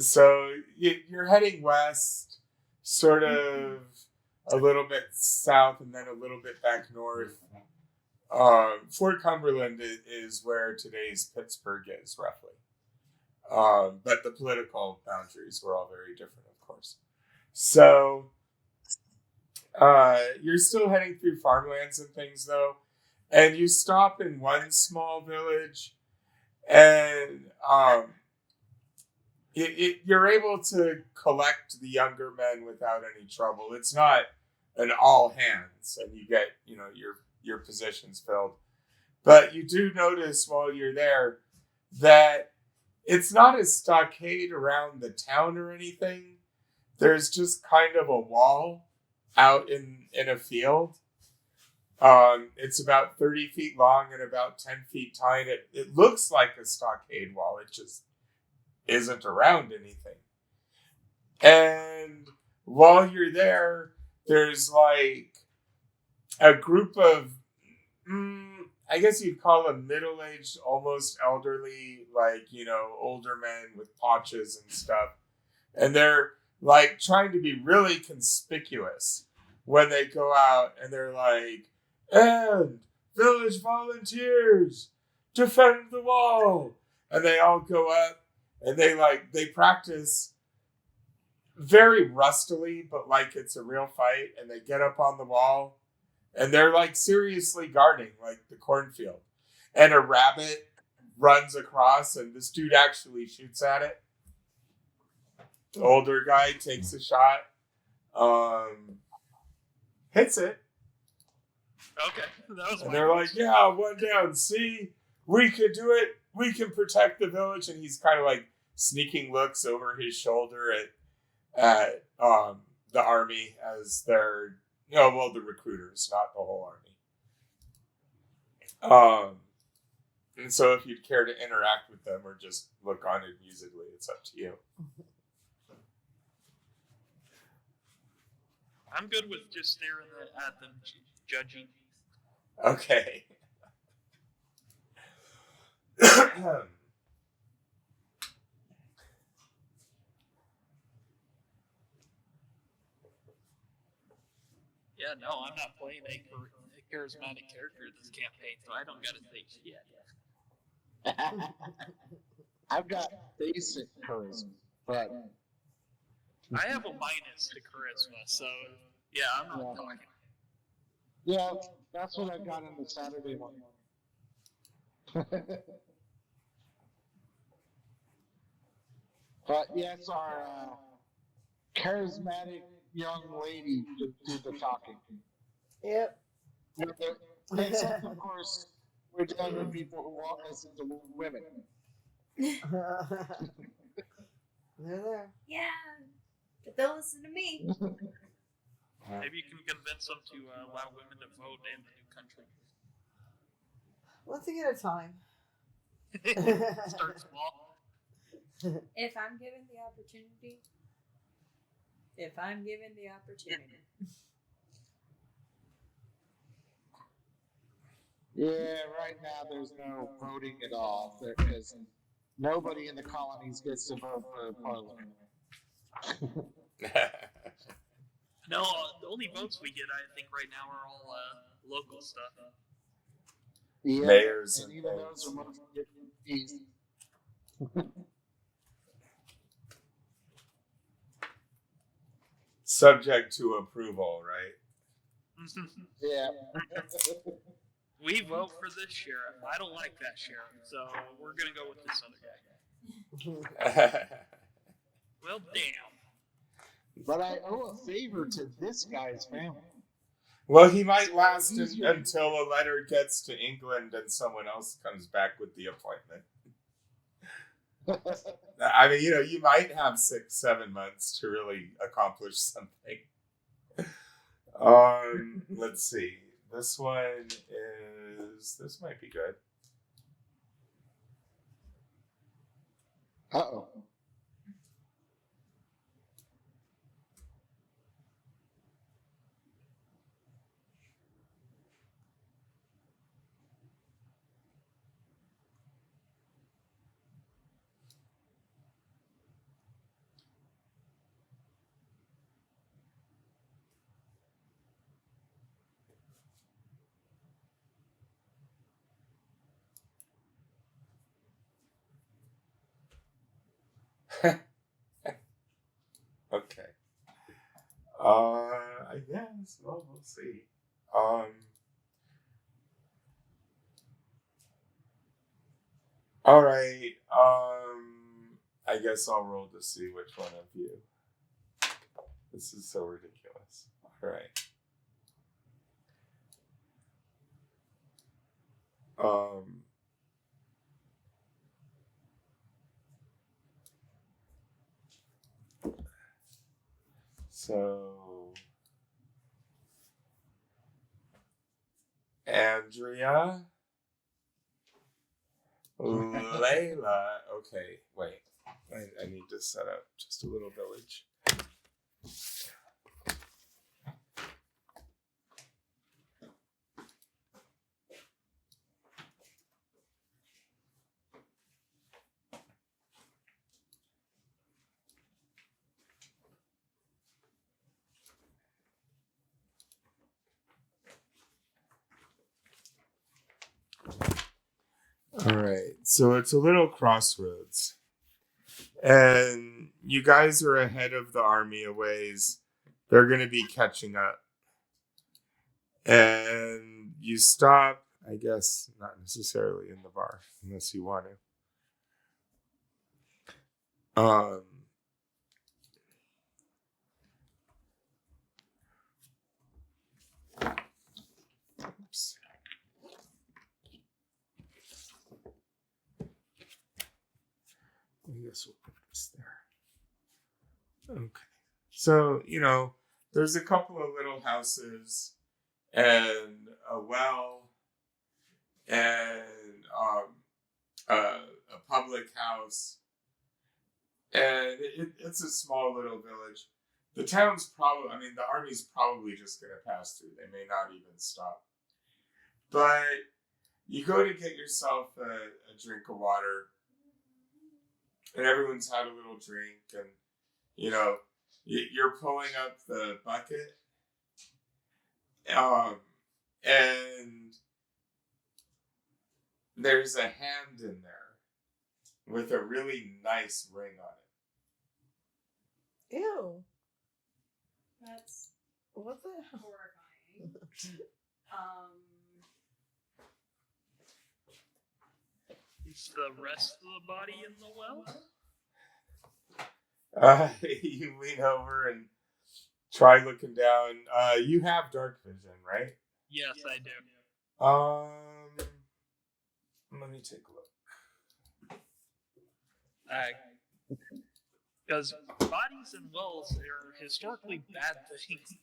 so you're heading west, sort of a little bit south, and then a little bit back north. Fort Cumberland is where today's Pittsburgh is, roughly. But the political boundaries were all very different, of course. So you're still heading through farmlands and things, though. And you stop in one small village, and you're able to collect the younger men without any trouble. It's not an all hands, and you get your positions filled. But you do notice while you're there that it's not a stockade around the town or anything. There's just kind of a wall out in a field. It's about 30 feet long and about 10 feet high. It looks like a stockade wall. It just isn't around anything. And while you're there, there's like a group of, I guess you'd call them middle-aged, almost elderly, older men with paunches and stuff. And they're like trying to be really conspicuous when they go out, and they're like, and village volunteers, defend the wall. And they all go up, and they practice very rustily, but like it's a real fight. And they get up on the wall, and they're like seriously guarding like the cornfield. And a rabbit runs across, and this dude actually shoots at it. The older guy takes a shot. hits it. Okay, that was And my they're like, yeah, one down. See, we could do it. We can protect the village. And he's kind of like sneaking looks over his shoulder at the army as they're, the recruiters, not the whole army. And so if you'd care to interact with them or just look on amusedly, it's up to you. I'm good with just staring at them, judging. Okay. Yeah, no, I'm not playing a charismatic character in this campaign, so I don't gotta say shit. I've got basic charisma, but I have a minus to charisma, so yeah, I'm not talking. yeah, that's what I got on the Saturday one. But yes, our charismatic young lady to do the talking. Yep. Except, of course, we're dealing with people who walk us into women. They're there. Yeah, but they'll listen to me. Maybe you can convince them to allow women to vote in the new country. One thing at a time. Start small. If I'm given the opportunity. Yeah, right now there's no voting at all. Because nobody in the colonies gets to vote for parliament. No, the only votes we get, I think, right now are all local stuff. Yeah, Mayors and and even things. those are mostly east. Subject to approval, right? Yeah. We vote for this sheriff. I don't like that sheriff, so we're gonna go with this other guy. Well, damn. But I owe a favor to this guy's family. Well, he might last until a letter gets to England and someone else comes back with the appointment. I mean, you might have 6-7 months to really accomplish something. Let's see. This might be good. Uh-oh. Okay. I guess. Well, we'll see. All right. I guess I'll roll to see which one of you. This is so ridiculous. All right. So Andrea, Layla. Okay, wait. I need to set up just a little village. All right, so it's a little crossroads. And you guys are ahead of the army a ways. They're going to be catching up. And you stop, I guess, not necessarily in the bar, unless you want to. guess we'll put this there. Okay. So, there's a couple of little houses and a well and a public house. And it's a small little village. The town's the army's probably just going to pass through. They may not even stop. But you go to get yourself a drink of water, and everyone's had a little drink, and, you're pulling up the bucket, and there's a hand in there with a really nice ring on it. Ew. That's What the hell? horrifying. Is the rest of the body in the well? You lean over and try looking down. You have dark vision, right? Yes, I do. Let me take a look. Because bodies in wells are historically bad things.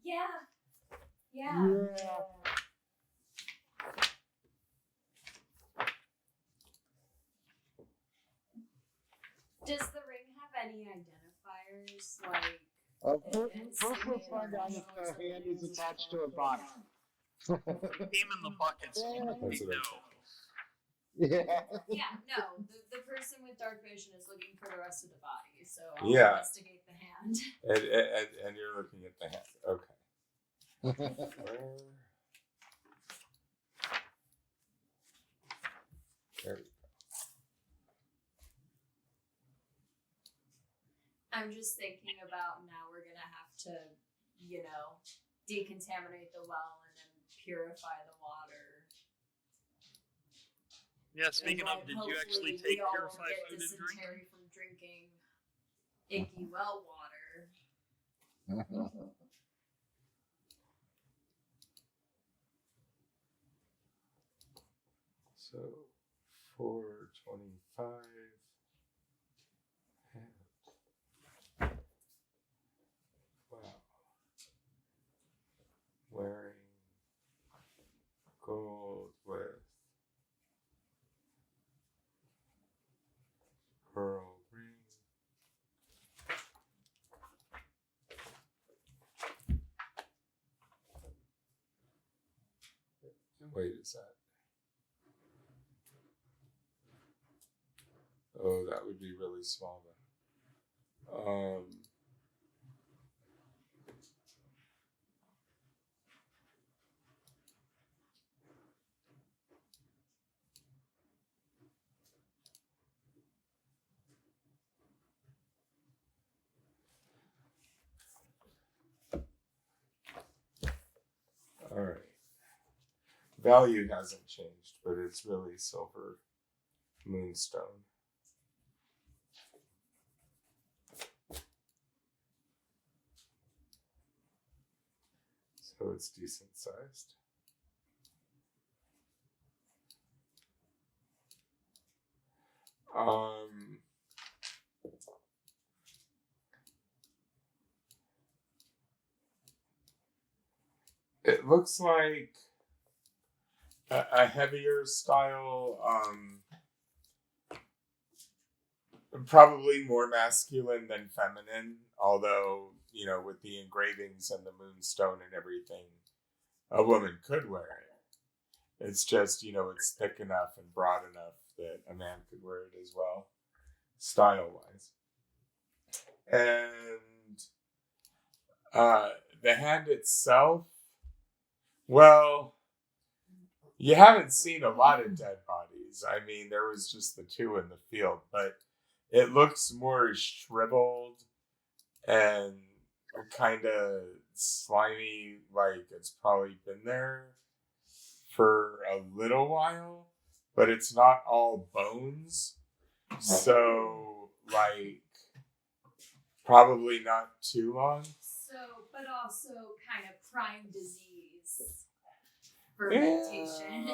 Yeah. Does the ring have any identifiers? First we'll find out if the hand is attached to a body. Came in the bucket, so you That's what know. Yeah. Yeah, no. The person with dark vision is looking for the rest of the body, so I'll Yeah. investigate the hand. And you're looking at the hand. Okay. There we go. I'm just thinking about now we're gonna have to, decontaminate the well and then purify the water. Yeah, speaking of, did you actually take purified food and drink? Dysentery from drinking icky well water. So 425. Wow. Wearing gold with pearl ring. Wait, is that? Oh, that would be really small then. All right. Value hasn't changed, but it's really silver moonstone. So it's decent sized. It looks like a heavier style, probably more masculine than feminine, although, with the engravings and the moonstone and everything, a woman could wear it. It's just, it's thick enough and broad enough that a man could wear it as well, style-wise. And the hand itself, well, you haven't seen a lot of dead bodies. I mean, there was just the two in the field, but it looks more shriveled and kind of slimy, like it's probably been there for a little while, but it's not all bones. So, probably not too long. So, but also kind of prime disease fermentation.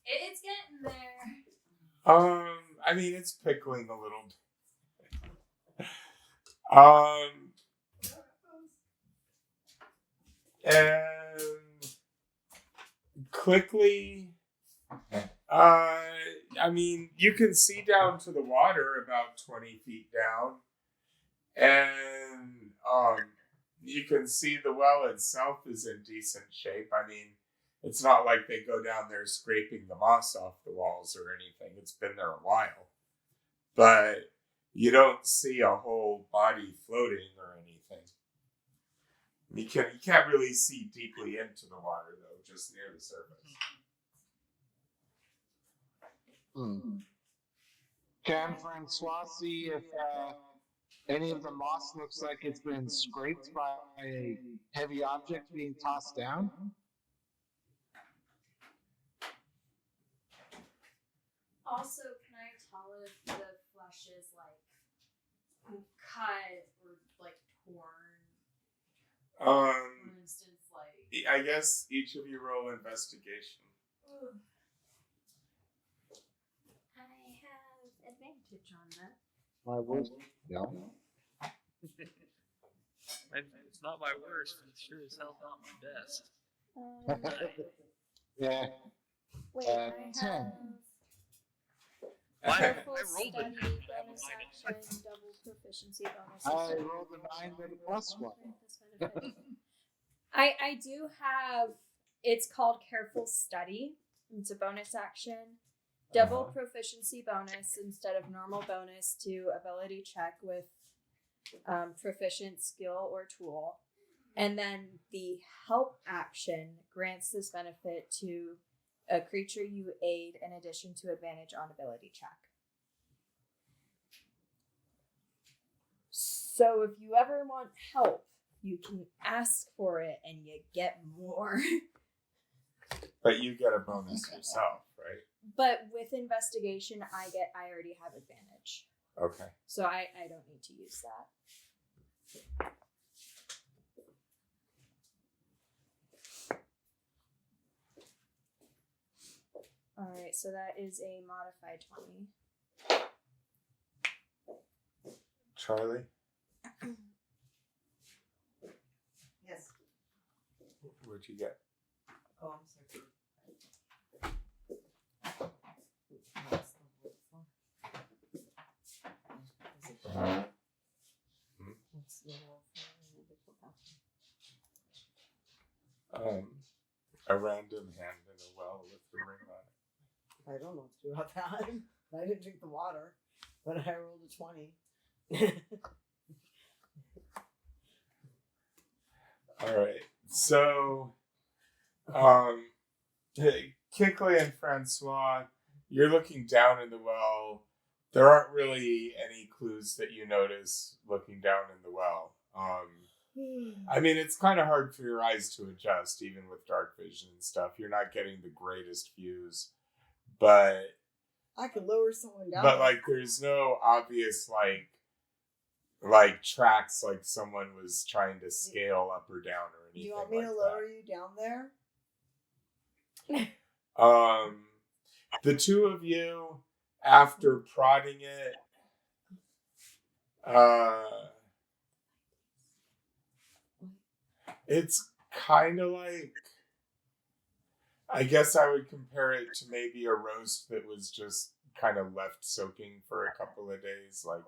It's getting there. I mean, it's pickling a little bit. And Klikli, I mean, you can see down to the water about 20 feet down. And you can see the well itself is in decent shape. I mean, it's not like they go down there scraping the moss off the walls or anything. It's been there a while. But you don't see a whole body floating or anything. You can't really see deeply into the water, though, just near the surface. Can Francois see if any of the moss looks like it's been scraped by a heavy object being tossed down? Also, can I tell if the flesh is like cut or like torn? For instance, like I guess each of you roll investigation. I have advantage on that. My worst. No. It's not my worst, but it sure as hell not my best. Yeah. Wait, I 10. I Careful rolled study, it. bonus action, double proficiency bonus. I rolled a 9 with a +1. I do have, it's called careful study. It's a bonus action. Double proficiency bonus instead of normal bonus to ability check with proficient skill or tool. And then the help action grants this benefit to a creature you aid in addition to advantage on ability check. So if you ever want help, you can ask for it and you get more. But you get a bonus yourself, right? But with investigation, I already have advantage. Okay. So I don't need to use that. Alright, so that is a modified 20. Charlie? Yes. What'd you get? Oh, I'm sorry. A random hand in a well with the ring on it. I don't know what to do about that. I didn't drink the water, but I rolled a 20. All right. So, Klikli and Francois, you're looking down in the well. There aren't really any clues that you notice looking down in the well. I mean, it's kind of hard for your eyes to adjust, even with dark vision and stuff. You're not getting the greatest views, but I could lower someone down. But like, there's no obvious like tracks, like someone was trying to scale up or down or anything. Do you want me to lower you down there? The two of you, after prodding it, it's kind of like, I guess I would compare it to maybe a roast that was just kind of left soaking for a couple of days. Like,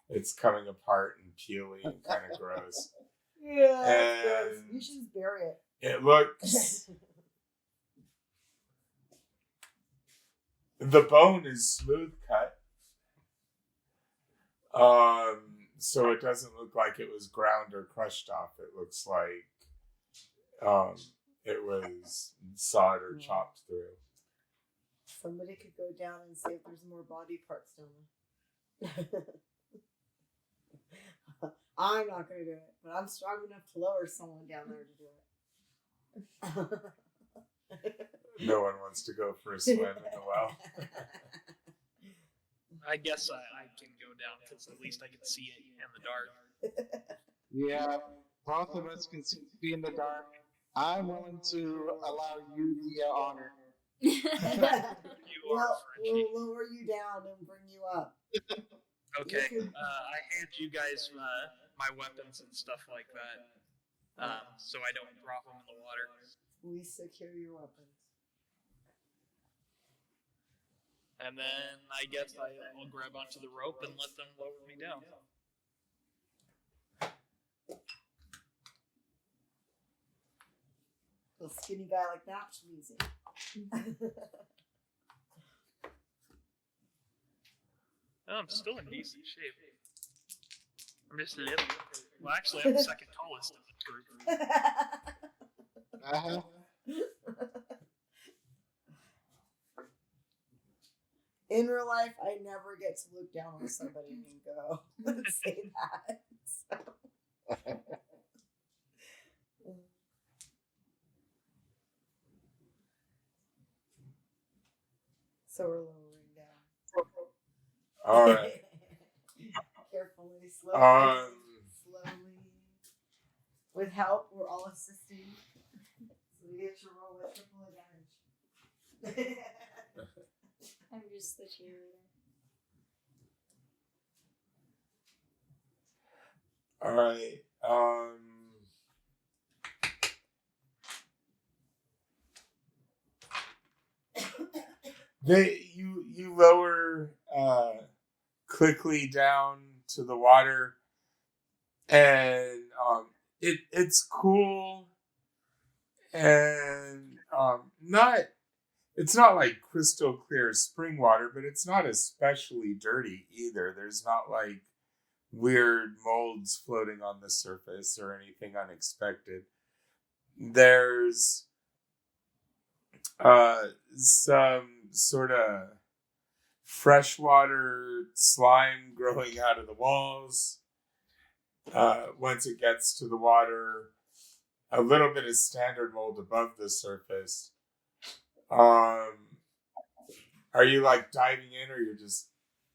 it's coming apart and peely and kind of gross. Yeah, And you should just bury it. it looks... The bone is smooth cut. So it doesn't look like it was ground or crushed off. It looks like it was sawed or chopped through. Somebody could go down and see if there's more body parts down there. I'm not going to do it, but I'm strong enough to lower someone down there to do it. No one wants to go for a swim in the well. I guess I can go down because at least I can see it in the dark. Yeah, both of us can see in the dark. I'm willing to allow you the honor. You are Frenchie. We'll lower you down and bring you up. Okay. You could- I hand you guys my weapons and stuff like that, so I don't drop them in the water. We secure your weapons. And then I guess I'll grab onto the rope and let them lower me down. A skinny guy like that's easy. Oh, I'm still in decent shape. I'm just a little. Well, actually, I'm the second tallest of the group. Uh-huh. In real life, I never get to look down on somebody and go, say that. So we're lowering down. All right. Carefully, slowly, slowly. With help, we're all assisting. So we get to roll with triple advantage. I'm just the cheerleader. All right. You lower Klikli down to the water, and it's cool, and it's not like crystal clear spring water, but it's not especially dirty either. There's not like weird molds floating on the surface or anything unexpected. There's some sort of freshwater slime growing out of the walls. Once it gets to the water, a little bit of standard mold above the surface. Are you like diving in, or you're just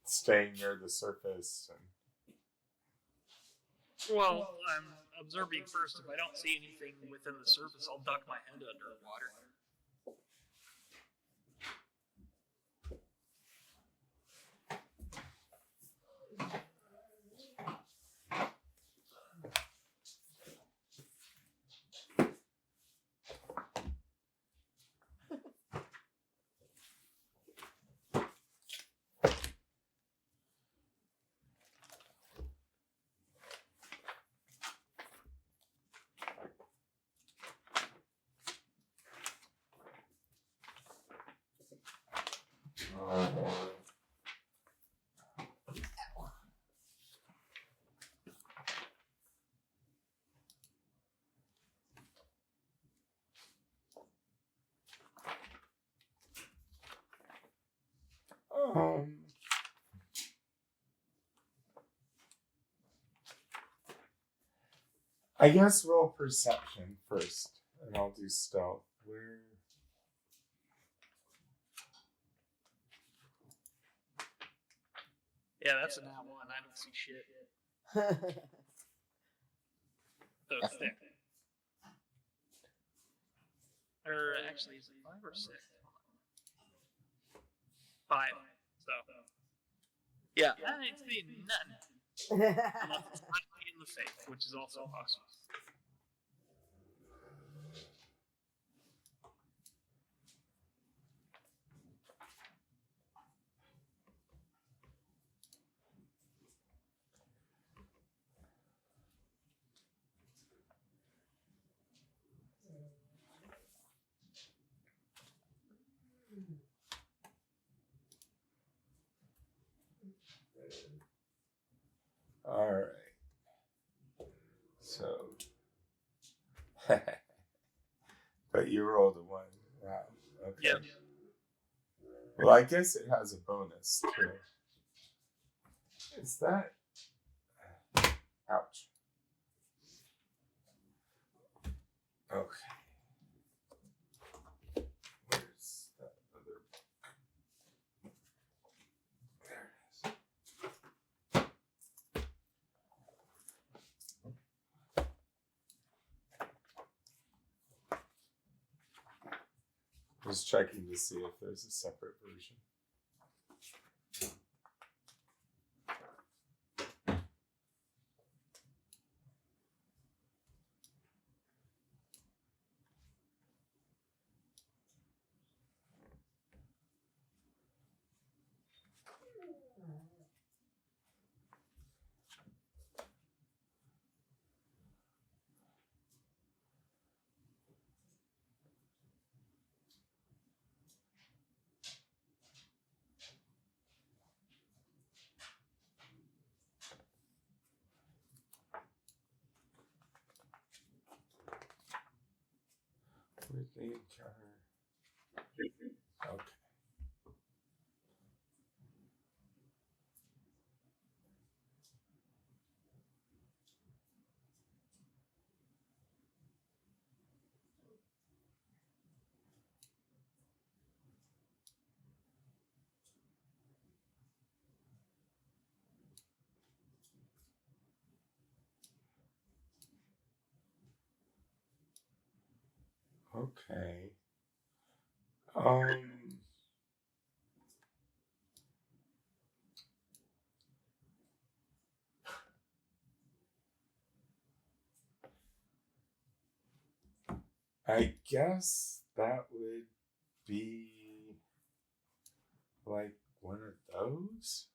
staying near the surface? Well, I'm observing first. If I don't see anything within the surface, I'll duck my head underwater. I guess roll perception first, and I'll do stealth. Where? Yeah, that's a nat one. I don't see shit. So thick. Or actually, is it 5 or 6? 5. So. Yeah, I ain't seeing nothing. Unless it's not in the face, which is also possible. All right. So, but you rolled a 1. Wow. Okay. Yeah. Well, I guess it has a bonus too. Is that? Ouch. Okay. Where's that other book? There it is. Just checking to see if there's a separate version. You kill her. Okay. Okay. I guess that would be like one of those.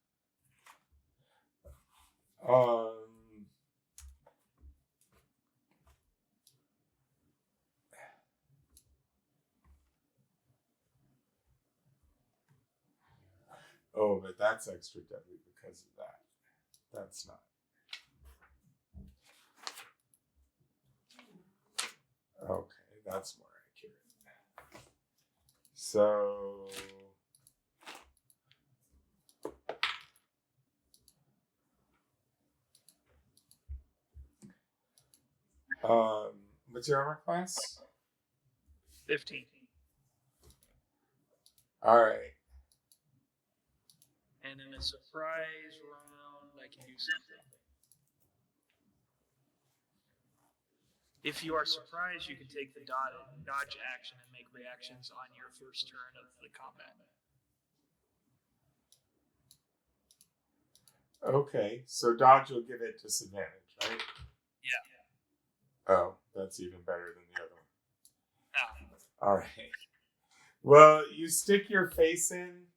Oh, but that's extra deadly because of that. That's not. Okay, that's more accurate. So. What's your armor class? 15. All right. And in a surprise round, I can do something. If you are surprised, you can take the dodge action and make reactions on your first turn of the combat. Okay, so dodge will give it disadvantage, right? Yeah. Oh, that's even better than the other one. Ah. All right. Well, you stick your face in,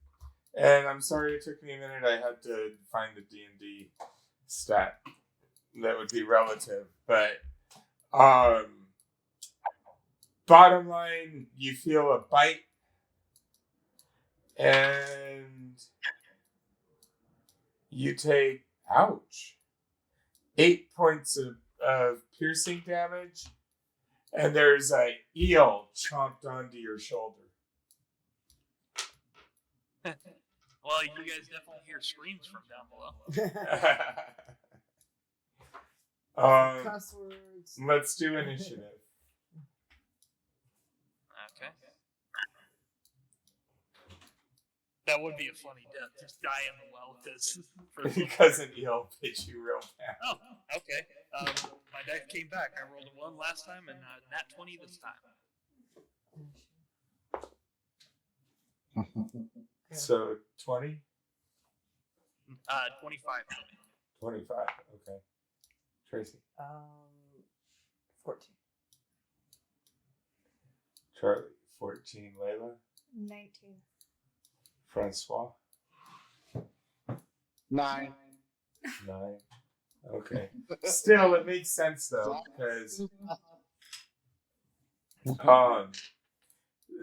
and I'm sorry it took me a minute. I had to find the D&D stat that would be relative, but bottom line, you feel a bite, and you take, ouch, 8 points of piercing damage, and there's a eel chomped onto your shoulder. Well, you guys definitely hear screams from down below. Cuss words. Let's do initiative. Okay. That would be a funny death. Just die in the well Because an eel bit you real bad. Oh, okay. My dice came back. I rolled a 1 last time and nat 20 this time. So 20? 25. 25, okay. Tracy? 14. Charlie? 14. Layla? 19. Francois? 9. 9. Okay. Still, it makes sense though, because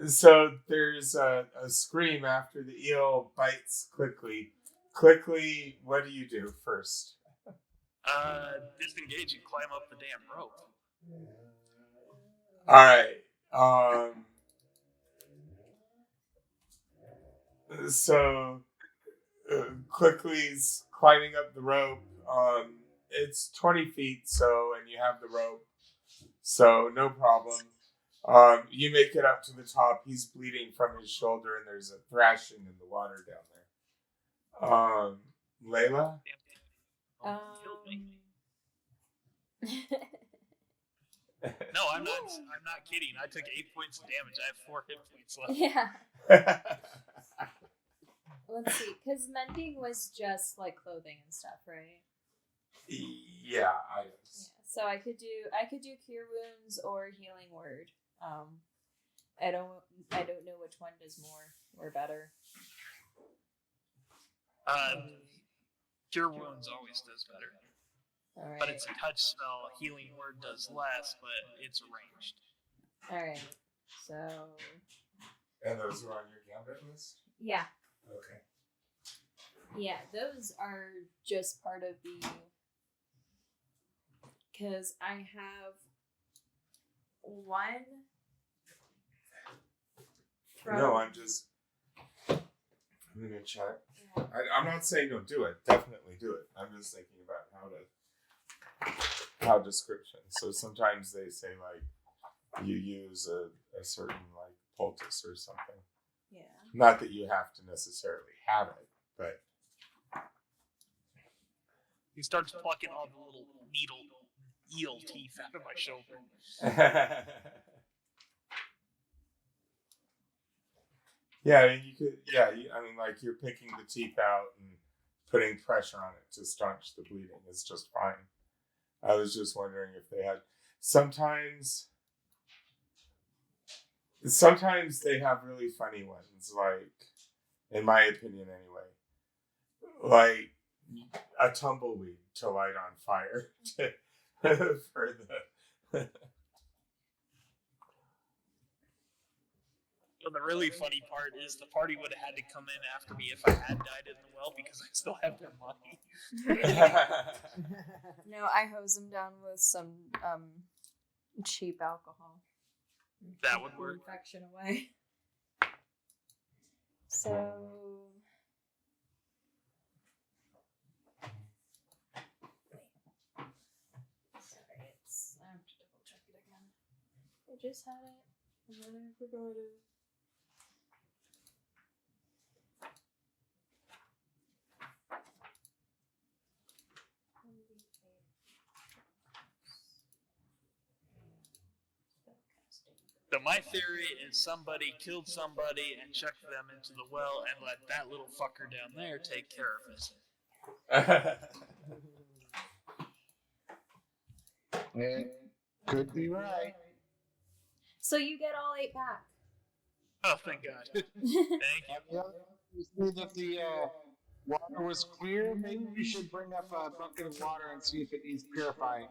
so there's a scream after the eel bites Klikli. Klikli, what do you do first? Disengage and climb up the damn rope. All right. So Klikli's climbing up the rope. It's 20 feet, and you have the rope, so no problem. You make it up to the top. He's bleeding from his shoulder, and there's a thrashing in the water down there. Layla? Killed me. No, I'm not kidding. I took 8 points of damage. I have 4 hit points left. Yeah. Let's see, because mending was just like clothing and stuff, right? Yeah, items. Yeah. So I could do cure wounds or healing word. I don't know which one does more or better. Cure wounds always does better. All right. But it's a touch spell. Healing word does less, but it's ranged. All right. So. And those are on your gambit list? Yeah. Okay. Yeah, those are just part of the. Because I have one No, I'm gonna check. I'm not saying don't do it. Definitely do it. I'm just thinking about how description. So sometimes they say like you use a certain like poultice or something. Yeah. Not that you have to necessarily have it, but He starts plucking all the little needle eel teeth out of my shoulder. yeah, I mean, you could. Yeah, I mean, like you're picking the teeth out and putting pressure on it to staunch the bleeding. It's just fine. I was just wondering if they had. Sometimes they have really funny ones, like, in my opinion anyway, like a tumbleweed to light on fire for the. Well, the really funny part is the party would have had to come in after me if I had died in the well because I still have their money. No, I hose them down with some cheap alcohol. That would Keep the work. infection away. So. Sorry, I have to double check it again. I just had it, and then I forgot it. So my theory is somebody killed somebody and chucked them into the well and let that little fucker down there take care of it. It could be right. So you get all 8 back. Oh, thank God. Thank you. Yeah, you see that the water was clear. Maybe we should bring up a bucket of water and see if it needs purifying.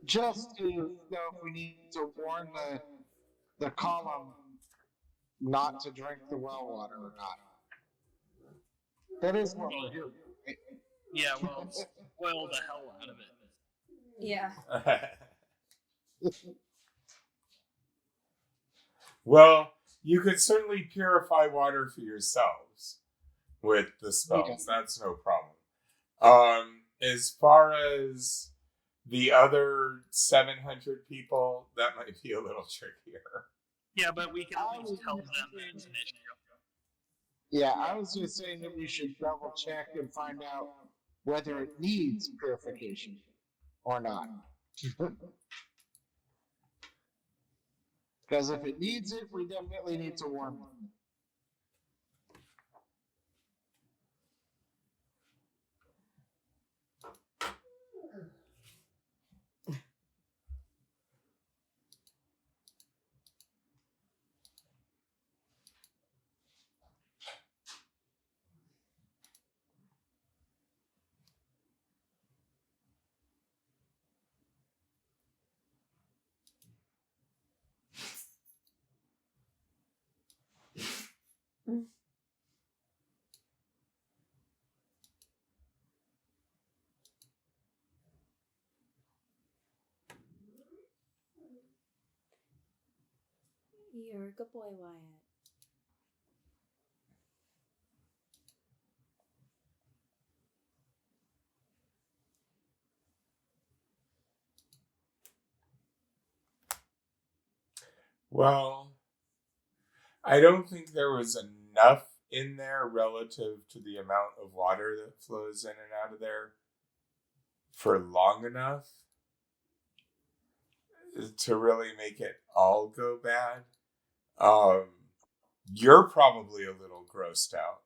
Just to know if we need to warn the column not to drink the well water or not. That is what we're doing. Right? Yeah, well, spoil the hell out of it. Yeah. Well, you could certainly purify water for yourselves with the spells. That's no problem. As far as the other 700 people, that might be a little trickier. Yeah, but we can at least tell them that it's an issue. Yeah, I was just saying that we should double check and find out whether it needs purification or not. Because if it needs it, we definitely need to warn them. You're a good boy, Wyatt. Well, I don't think there was enough in there relative to the amount of water that flows in and out of there for long enough to really make it all go bad. You're probably a little grossed out.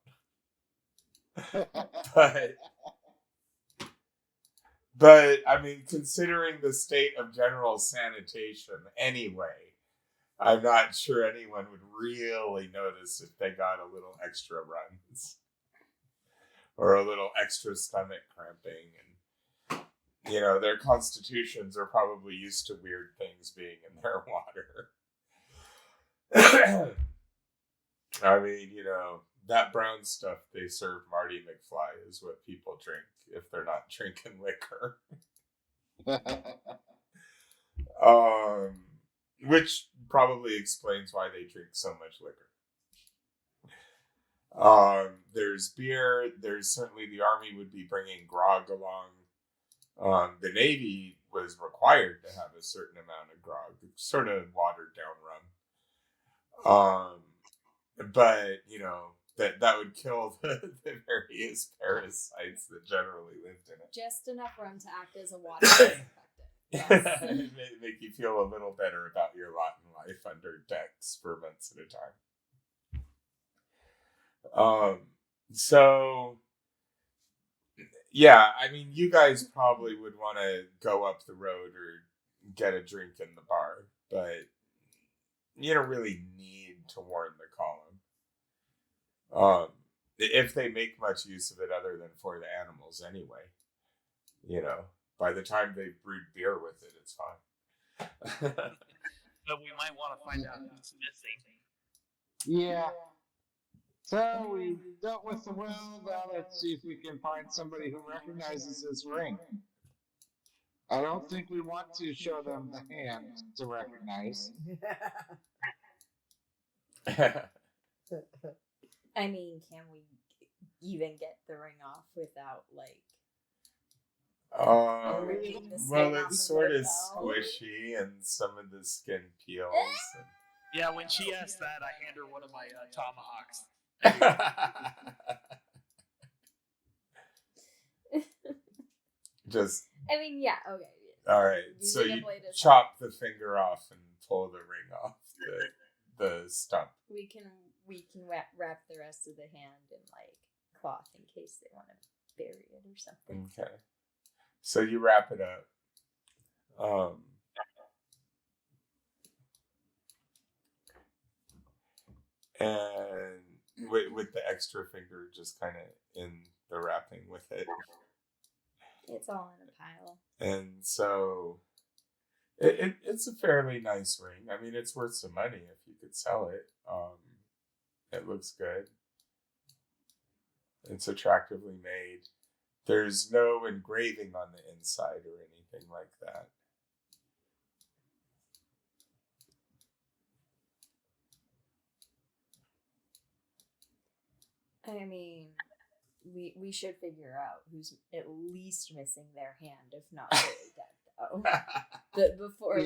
But I mean, considering the state of general sanitation anyway, I'm not sure anyone would really notice if they got a little extra runs or a little extra stomach cramping. And, you know, their constitutions are probably used to weird things being in their water. I mean, you know, that brown stuff they serve Marty McFly is what people drink if they're not drinking liquor. which probably explains why they drink so much liquor. There's beer. There's certainly the army would be bringing grog along. The Navy was required to have a certain amount of grog, sort of watered down rum. But that would kill the various parasites that generally lived in it. Just enough rum to act as a water disinfectant. Yes. Make you feel a little better about your lot in life under decks for months at a time. So yeah, I mean, you guys probably would want to go up the road or get a drink in the bar, but you don't really need to warn the column. If they make much use of it other than for the animals anyway, by the time they've brewed beer with it, it's fine. But we might want to find out who's missing. Yeah. So we dealt with the well. Now let's see if we can find somebody who recognizes this ring. I don't think we want to show them the hand to recognize. I mean, can we even get the ring off without ripping the skin well, off it's of sort the of bell? squishy and some of the skin peels. Yeah, when she asked that, I hand her one of my tomahawks. Just I mean, yeah, okay. all right. Using So a you blade is chop the finger off and pull the ring off the stump. We can wrap the rest of the hand in cloth in case they want to bury it or something. Okay. So you wrap it up. And with the extra finger just kind of in the wrapping with it. It's all in a pile. And so it's a fairly nice ring. I mean, it's worth some money if you could sell it. It looks good. It's attractively made. There's no engraving on the inside or anything like that. I mean, we should figure out who's at least missing their hand, if not really dead, though. But before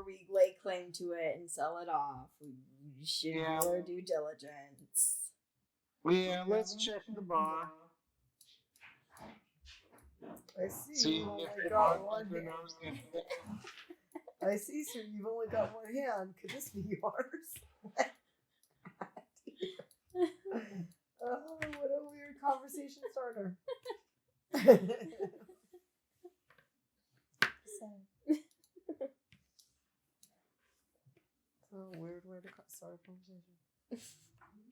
we lay claim to it and sell it off, we should do our due diligence. Yeah, let's check the bar. I see. See You've only if the got one bartender hand. knows anything. I see, sir. You've only got one hand. Could this be yours? Oh, what a weird conversation starter. So weird way to start a conversation.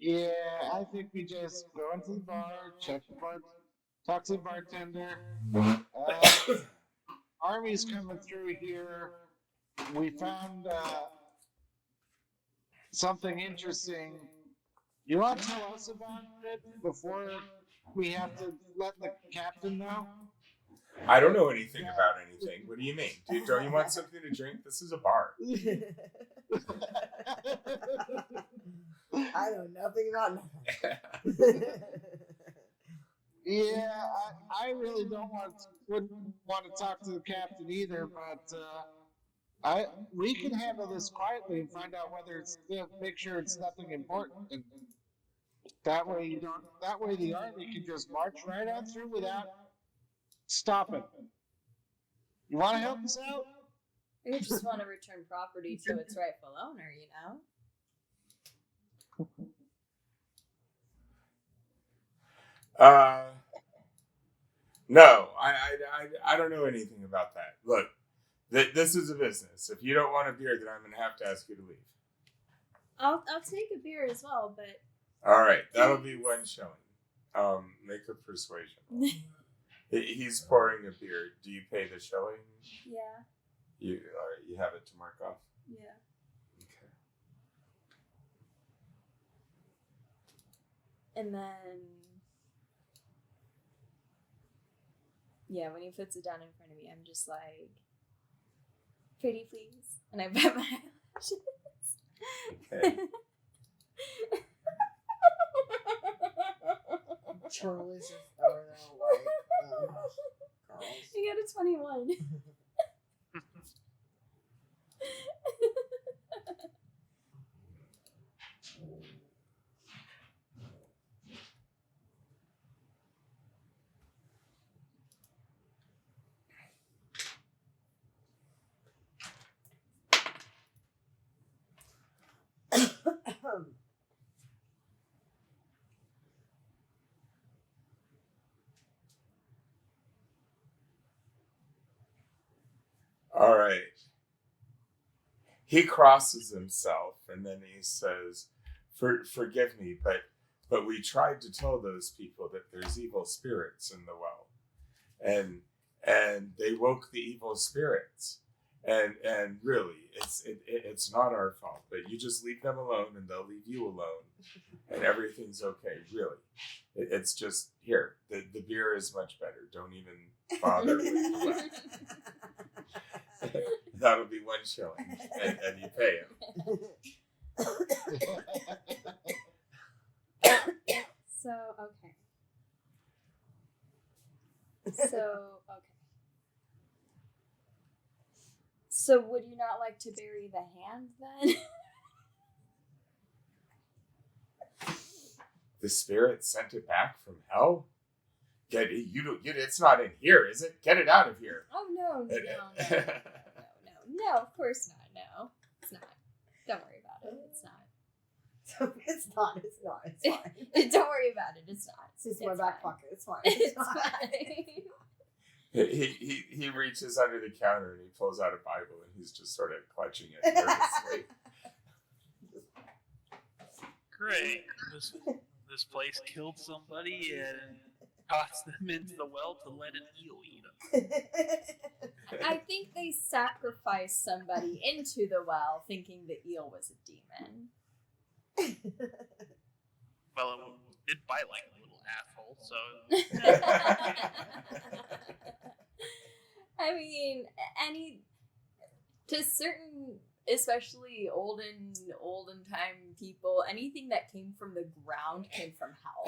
Yeah, I think we just go into the bar, check the bar, talk to the bartender. Army's coming through here. We found something interesting. You want to tell us about it before we have to let the captain know? I don't know anything about anything. What do you mean? Don't you want something to drink? This is a bar. I know nothing about nothing. Yeah, I really wouldn't want to talk to the captain either, but we can handle this quietly and find out whether make sure it's nothing important, and that way the army can just march right on through without stopping. You want to help us out? We just want to return property to its rightful owner, No, I don't know anything about that. Look, this is a business. If you don't want a beer, then I'm going to have to ask you to leave. I'll take a beer as well, but All right, that'll be one showing. Make a persuasion roll. He's pouring a beer. Do you pay the showing? yeah. You have it to mark off. Yeah. Okay. And then, when he puts it down in front of me, I'm just like, Pretty please. And I bet my eyelashes. Okay. Charlie's just over there like, girls. You got a 21. All right. He crosses himself and then he says, forgive me, but we tried to tell those people that there's evil spirits in the well. And they woke the evil spirits. And really, it's not our fault, but you just leave them alone and they'll leave you alone. And everything's okay, really. It's just, here, the beer is much better. Don't even bother with the well. That'll be 1 shilling, and you pay him. So, okay. So, would you not like to bury the hand then? The spirit sent it back from hell? Get it, it's not in here, is it? Get it out of here. Oh, no, of course not. No, it's not. Don't worry about it. It's not. It's fine. Don't worry about it. It's not. It's just my back pocket. It's fine. It's fine. He reaches under the counter and he pulls out a Bible and he's just sort of clutching it nervously. Great. This place killed somebody and tossed them into the well to let an eel eat them. I think they sacrificed somebody into the well thinking the eel was a demon. Well, it did bite like a little asshole, so... I mean, to certain, especially olden time people, anything that came from the ground came from hell.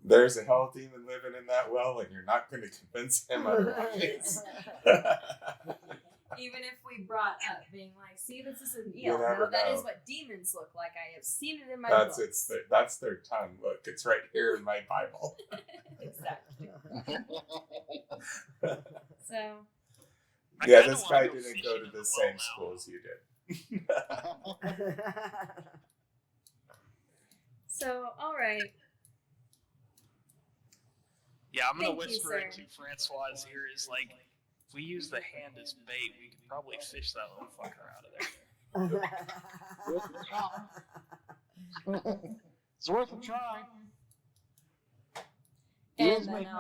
There's a hell demon living in that well, and you're not going to convince him otherwise. Even if we brought up being like, see, this is an You eel. never No, that know. is what demons look like. I have seen it in my That's books. that's their tongue. Look, it's right here in my Bible. Exactly. So. I Yeah, kinda this wanna guy go didn't fishing go to in the well same now. school as you did. So, all right. Yeah, I'm gonna Thank you, whisper sir. into Francois' ear is like, if we use the hand as bait, we could probably fish that little fucker out of there. It's worth a try. And Yes, then my buddy.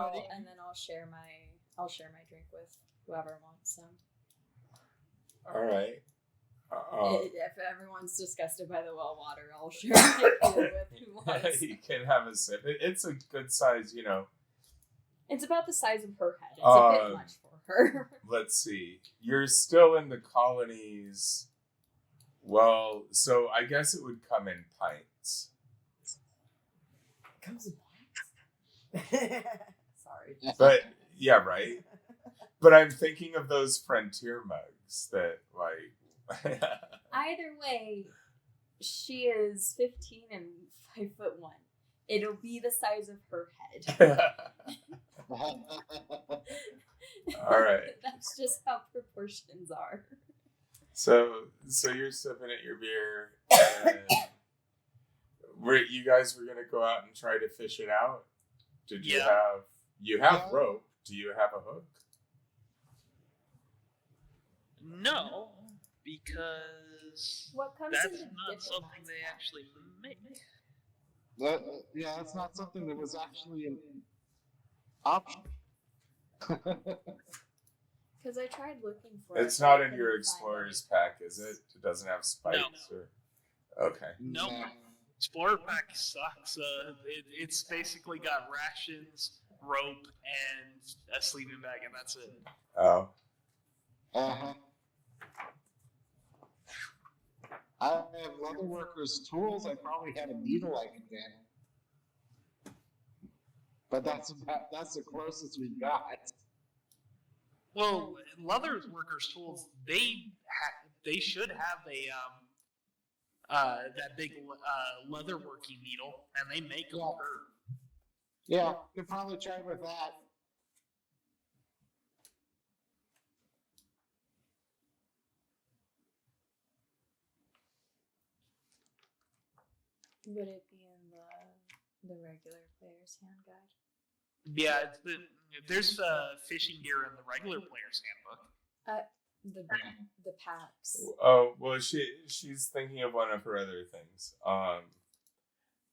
I'll share my drink with whoever wants some. All right. If everyone's disgusted by the well water, I'll share my beer with who wants. You can have a sip. It's a good size, It's about the size of her head. It's a bit much for her. Let's see. You're still in the colonies. Well, so I guess it would come in pints. Comes in pints. Sorry. But, yeah, right? But I'm thinking of those frontier mugs that, like... Either way, she is 15 and 5'1". It'll be the size of her head. All right. That's just how proportions are. So you're sipping at your beer, and you guys were gonna go out and try to fish it out. Did you Yeah. have rope? Do you have a hook? No, because What comes that's in the not diplomat's something they pack? actually make. That's not something that was actually an option. Because I tried looking for it. It's but not I in your couldn't explorer's find pack, is it? It doesn't have spikes or. Okay. Nope. Explorer pack sucks. It's basically got rations, rope, and a sleeping bag, and that's it. Oh. Uh-huh. I have leather workers' tools. I probably have a needle I can get. But that's the closest we've got. Well, leather workers' tools, they should have a that big leather working needle, and they make them hurt. Yeah, could probably try with that. Would it be in the regular player's hand guide? Yeah, there's fishing gear in the regular player's handbook. The packs. Oh, well, she's thinking of one of her other things.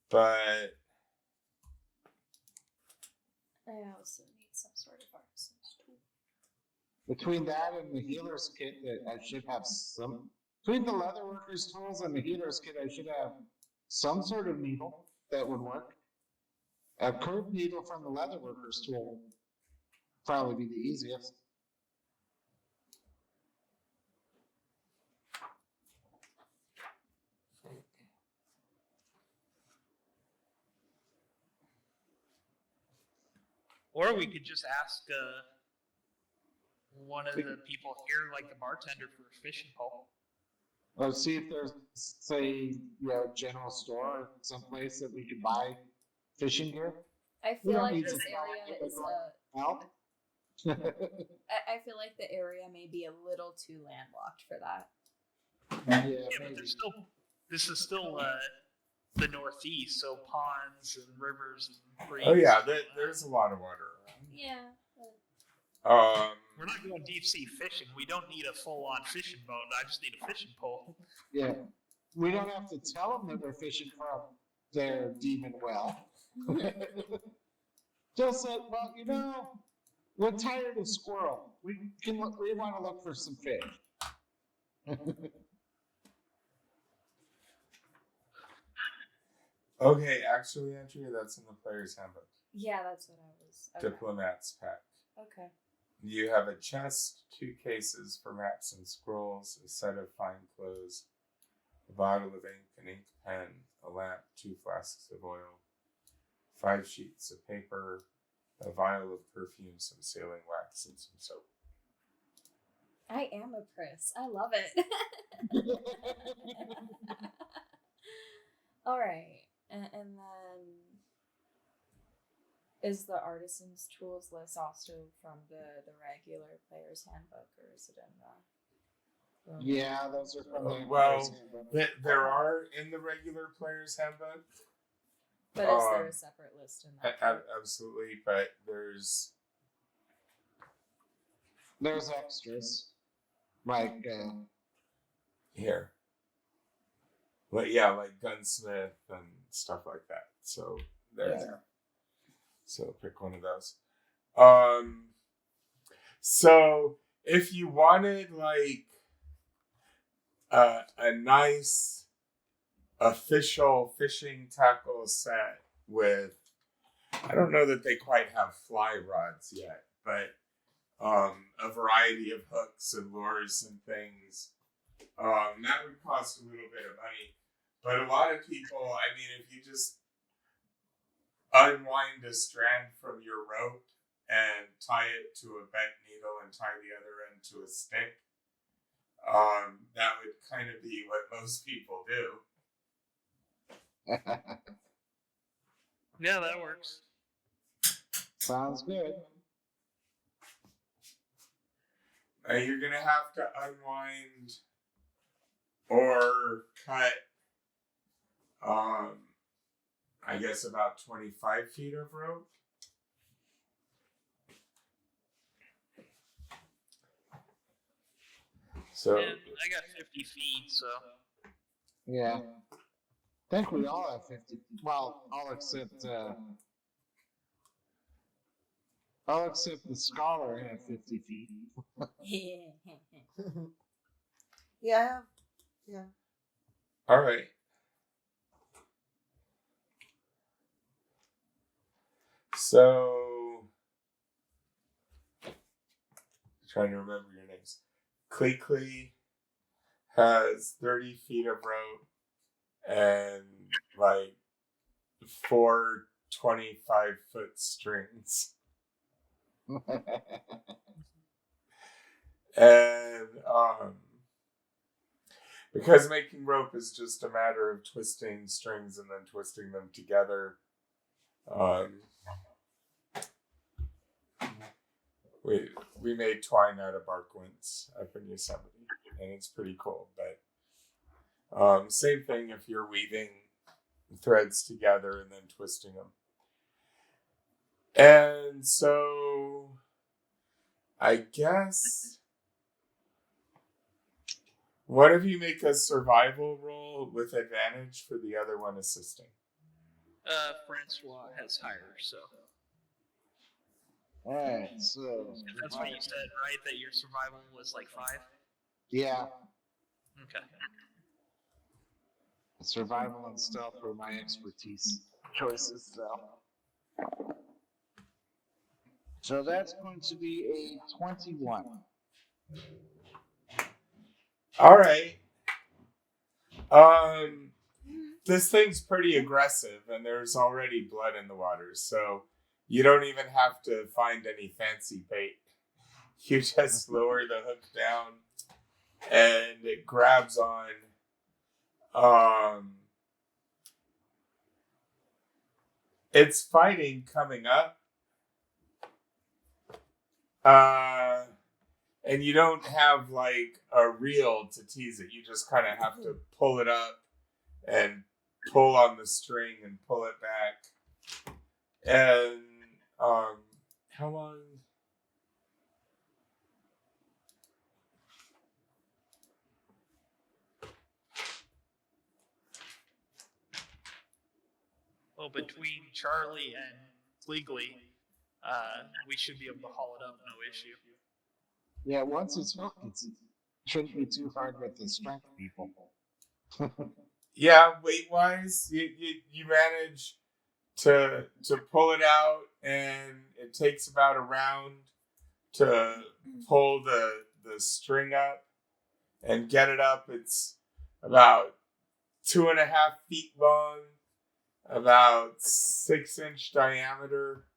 But I also need some sort of artisan's tool. Between that and the healer's kit, I should have some. Between the leather workers' tools and the healer's kit, I should have some sort of needle that would work. A curved needle from the leather workers' tool would probably be the easiest. Or we could just ask one of the people here, like the bartender, for a fishing pole. Or see if there's, say, general store or someplace that we could buy fishing gear. I We feel don't like need this to area is Out. I feel like the area may be a little too landlocked for that. Yeah, But this is still the Northeast, so ponds and rivers and creeks. oh yeah, there's a lot of water around. Yeah. We're not going deep sea fishing. We don't need a full on fishing boat. I just need a fishing pole. Yeah. We don't have to tell them that we're fishing from their demon well. Just say, well, we're tired of squirrel. We want to look for some fish. Okay, actually, Andrea, that's in the player's handbook. Yeah, that's what I was. Okay. Diplomat's pack. Okay. You have a chest, 2 cases for maps and scrolls, a set of fine clothes, a bottle of ink, an ink pen, a lamp, 2 flasks of oil, 5 sheets of paper, a vial of perfume, some sealing wax, and some soap. I am a priss. I love it. All right. And then is the artisan's tools list also from the regular player's handbook, or is it in the? Yeah, those are from the. Well, there are in the regular player's handbook. But is there a separate list in that? Absolutely, but there's extras, like here. But yeah, like gunsmith and stuff like that. So there's So pick one of those. So if you wanted like a nice official fishing tackle set with, I don't know that they quite have fly rods yet, but a variety of hooks and lures and things, that would cost a little bit of money. But a lot of people, I mean, if you just unwind a strand from your rope and tie it to a bent needle and tie the other end to a stick, that would kind of be what most people do. Yeah, that works. Sounds good. Now you're going to have to unwind or cut, I guess about 25 feet of rope. So Yeah, I got 50 feet, so. Yeah. I think we all have 50. Well, all except the scholar have 50 feet. Yeah. all right. So trying to remember your names. Klikli has 30 feet of rope and like 4 25-foot strings. And because making rope is just a matter of twisting strings and then twisting them together, we made twine out of bark winds up in Yosemite, and it's pretty cool. But same thing if you're weaving threads together and then twisting them. And so I guess, what if you make a survival roll with advantage for the other one assisting? Francois has higher, so. Alright, so. That's what you said, right? That your survival was like 5? Yeah. Okay. Survival and stealth were my expertise choices, so that's going to be a 21. All right. This thing's pretty aggressive, and there's already blood in the water, so you don't even have to find any fancy bait. You just lower the hook down, and it grabs on. It's fighting coming up. And you don't have like a reel to tease it. You just kind of have to pull it up and pull on the string and pull it back. And how long? Well, between Charlie and Klikli, we should be able to haul it up, no issue. Yeah, once it's hooked, it shouldn't be too hard with the strength people. Yeah, weight-wise, you manage to pull it out, and it takes about a round to pull the string up and get it up. It's about 2.5 feet long, about 6-inch diameter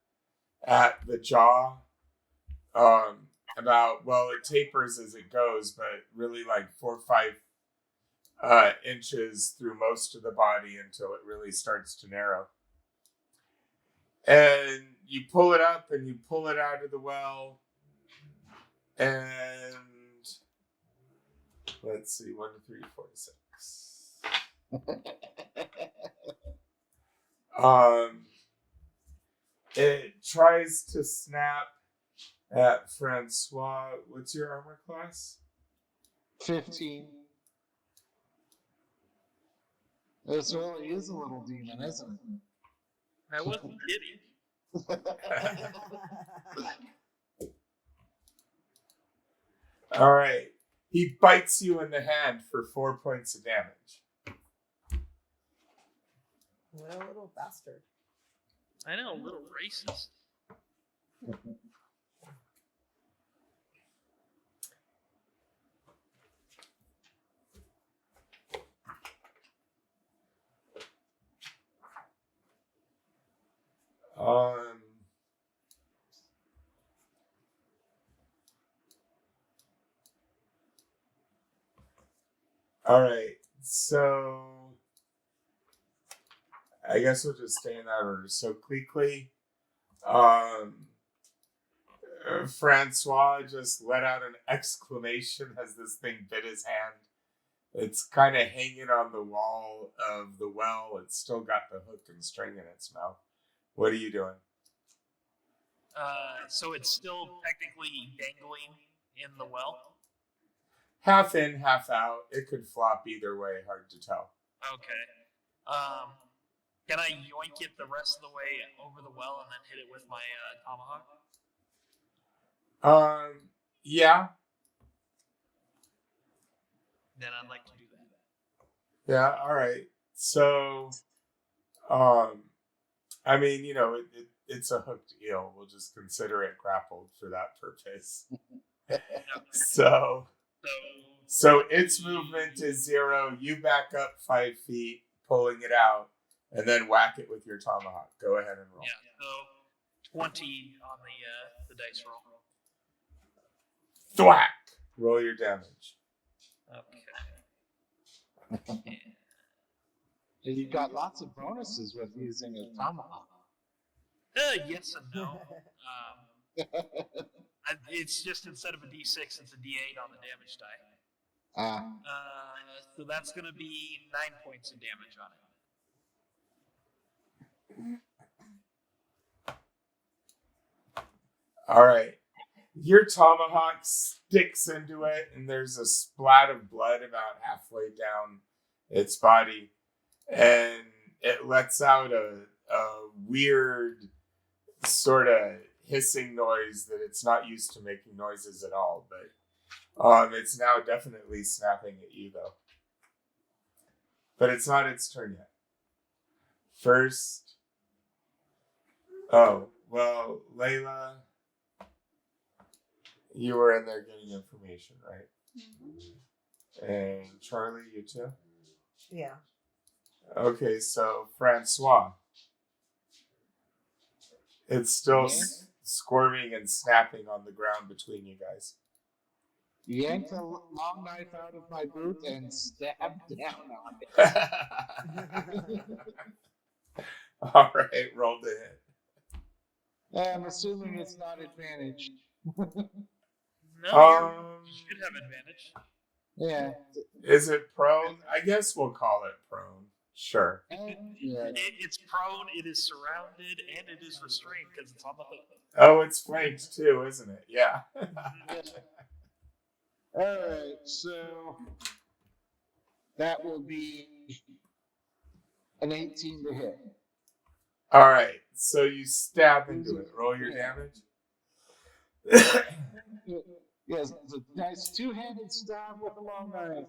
at the jaw. It tapers as it goes, but really like 4 or 5 inches through most of the body until it really starts to narrow. And you pull it up and you pull it out of the well. And let's see, 1 to 3 to 4 to 6. It tries to snap at Francois. What's your armor class? 15. This really is a little demon, isn't it? I wasn't kidding. All right. He bites you in the hand for 4 points of damage. What a little bastard. I know, a little racist. All right, so I guess we'll just stay in that order. So Klikli, Francois just let out an exclamation as this thing bit his hand. It's kind of hanging on the wall of the well. It's still got the hook and string in its mouth. What are you doing? So it's still technically dangling in the well? Half in, half out. It could flop either way. Hard to tell. Okay. Can I yoink it the rest of the way over the well and then hit it with my tomahawk? Yeah. Then I'd like to do that. Yeah, all right. So, I mean, you know, it's a hooked eel. We'll just consider it grappled for that purpose. So So its movement is 0. You back up 5 feet, pulling it out, and then whack it with your tomahawk. Go ahead and roll. yeah, so 20 on the dice roll. Thwack! Roll your damage. Okay. And you've got lots of bonuses with using a tomahawk. Yes and no. It's just instead of a D6, it's a D8 on the damage die. So that's going to be 9 points of damage on it. All right. Your tomahawk sticks into it, and there's a splat of blood about halfway down its body, and it lets out a weird sort of hissing noise that it's not used to making noises at all, but it's now definitely snapping at you, though. But it's not its turn yet. First... Oh, well, Layla... You were in there getting information, right? Mm-hmm. And Charlie, you too? Yeah. Okay, so Francois. It's still squirming and snapping on the ground between you guys. Yanked a long knife out of my boot and stabbed down on it. All right, roll to hit. I'm assuming it's not advantage. No, you should have advantage. Yeah. Is it prone? I guess we'll call it prone. Sure. Yeah. It's prone, it is surrounded, and it is restrained because it's on the hook. Oh, it's flanked too, isn't it? Yeah. Alright, so that will be an 18 to hit. All right, so you stab into it. Roll your damage. Yes, it's a nice two-handed stab with a long knife.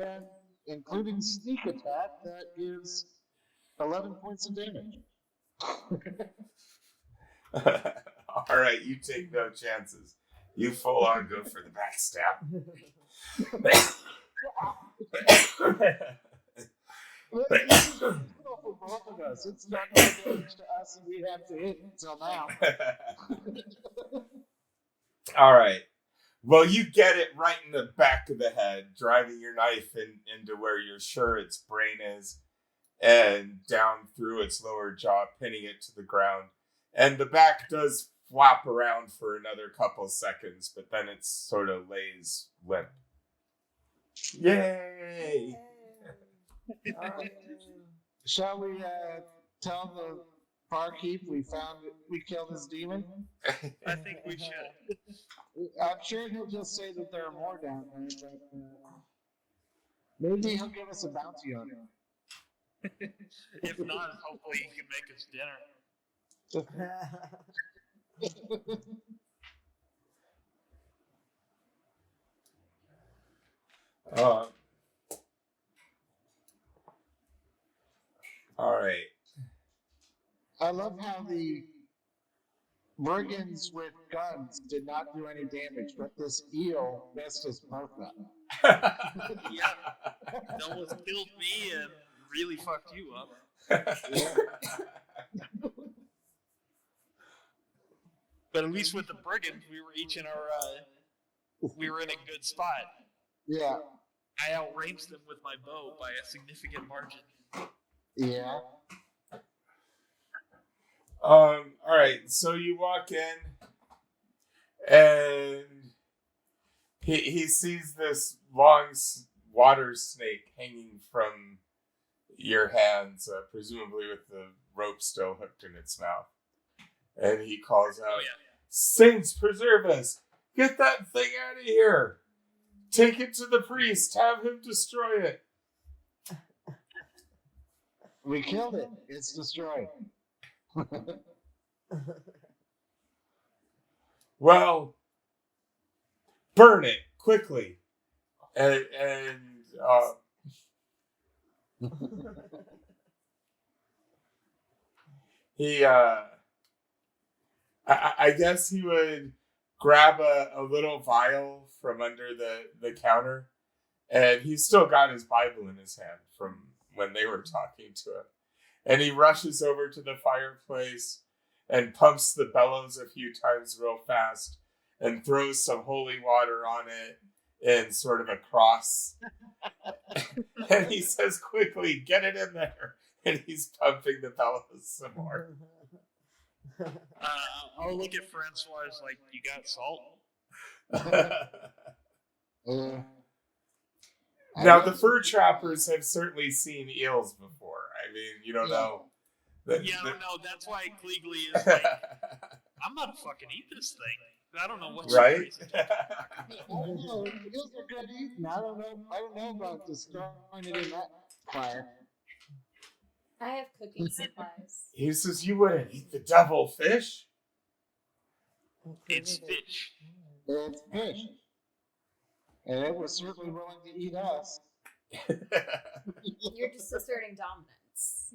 And including sneak attack, that gives 11 points of damage. All right, you take no chances. You full on go for the backstab. This is difficult for both of us. It's not no damage to us, and we have to hit until now. All right. Well, you get it right in the back of the head, driving your knife into where you're sure its brain is, and down through its lower jaw, pinning it to the ground. And the back does flop around for another couple seconds, but then it sort of lays limp. Yay! Shall we tell the barkeep we killed his demon? I think we should. I'm sure he'll just say that there are more down there, but maybe he'll give us a bounty on it. If not, hopefully he can make us dinner. All right. I love how the brigands with guns did not do any damage, but this eel messed us both up. Yeah, it almost killed me and really fucked you up. But at least with the brigands, we were each in our, we were in a good spot. Yeah. I outranged them with my bow by a significant margin. Yeah. All right, so you walk in, and he sees this long water snake hanging from your hands, presumably with the rope still hooked in its mouth. And he calls out, Oh, yeah. "Saints preserve us! Get that thing out of here! Take it to the priest! Have him destroy it!" We killed it. It's destroyed. Well, burn it quickly. And he I guess he would grab a little vial from under the counter, and he's still got his Bible in his hand from when they were talking to him. And he rushes over to the fireplace and pumps the bellows a few times real fast and throws some holy water on it in sort of a cross. And he says quickly, "Get it in there." And he's pumping the bellows some more. I'll look at Francois like, you got salt? Now, the fur trappers have certainly seen eels before. I mean, you don't know. No, that's why Klikli is like, I'm gonna fucking eat this thing. I don't know what right? crazy. Eels are good eating. I don't know about destroying it in that fire. I have cooking supplies. He says, "You wouldn't eat the devil fish?" It's fish. It's fish. And it was certainly willing to eat us. You're just asserting dominance.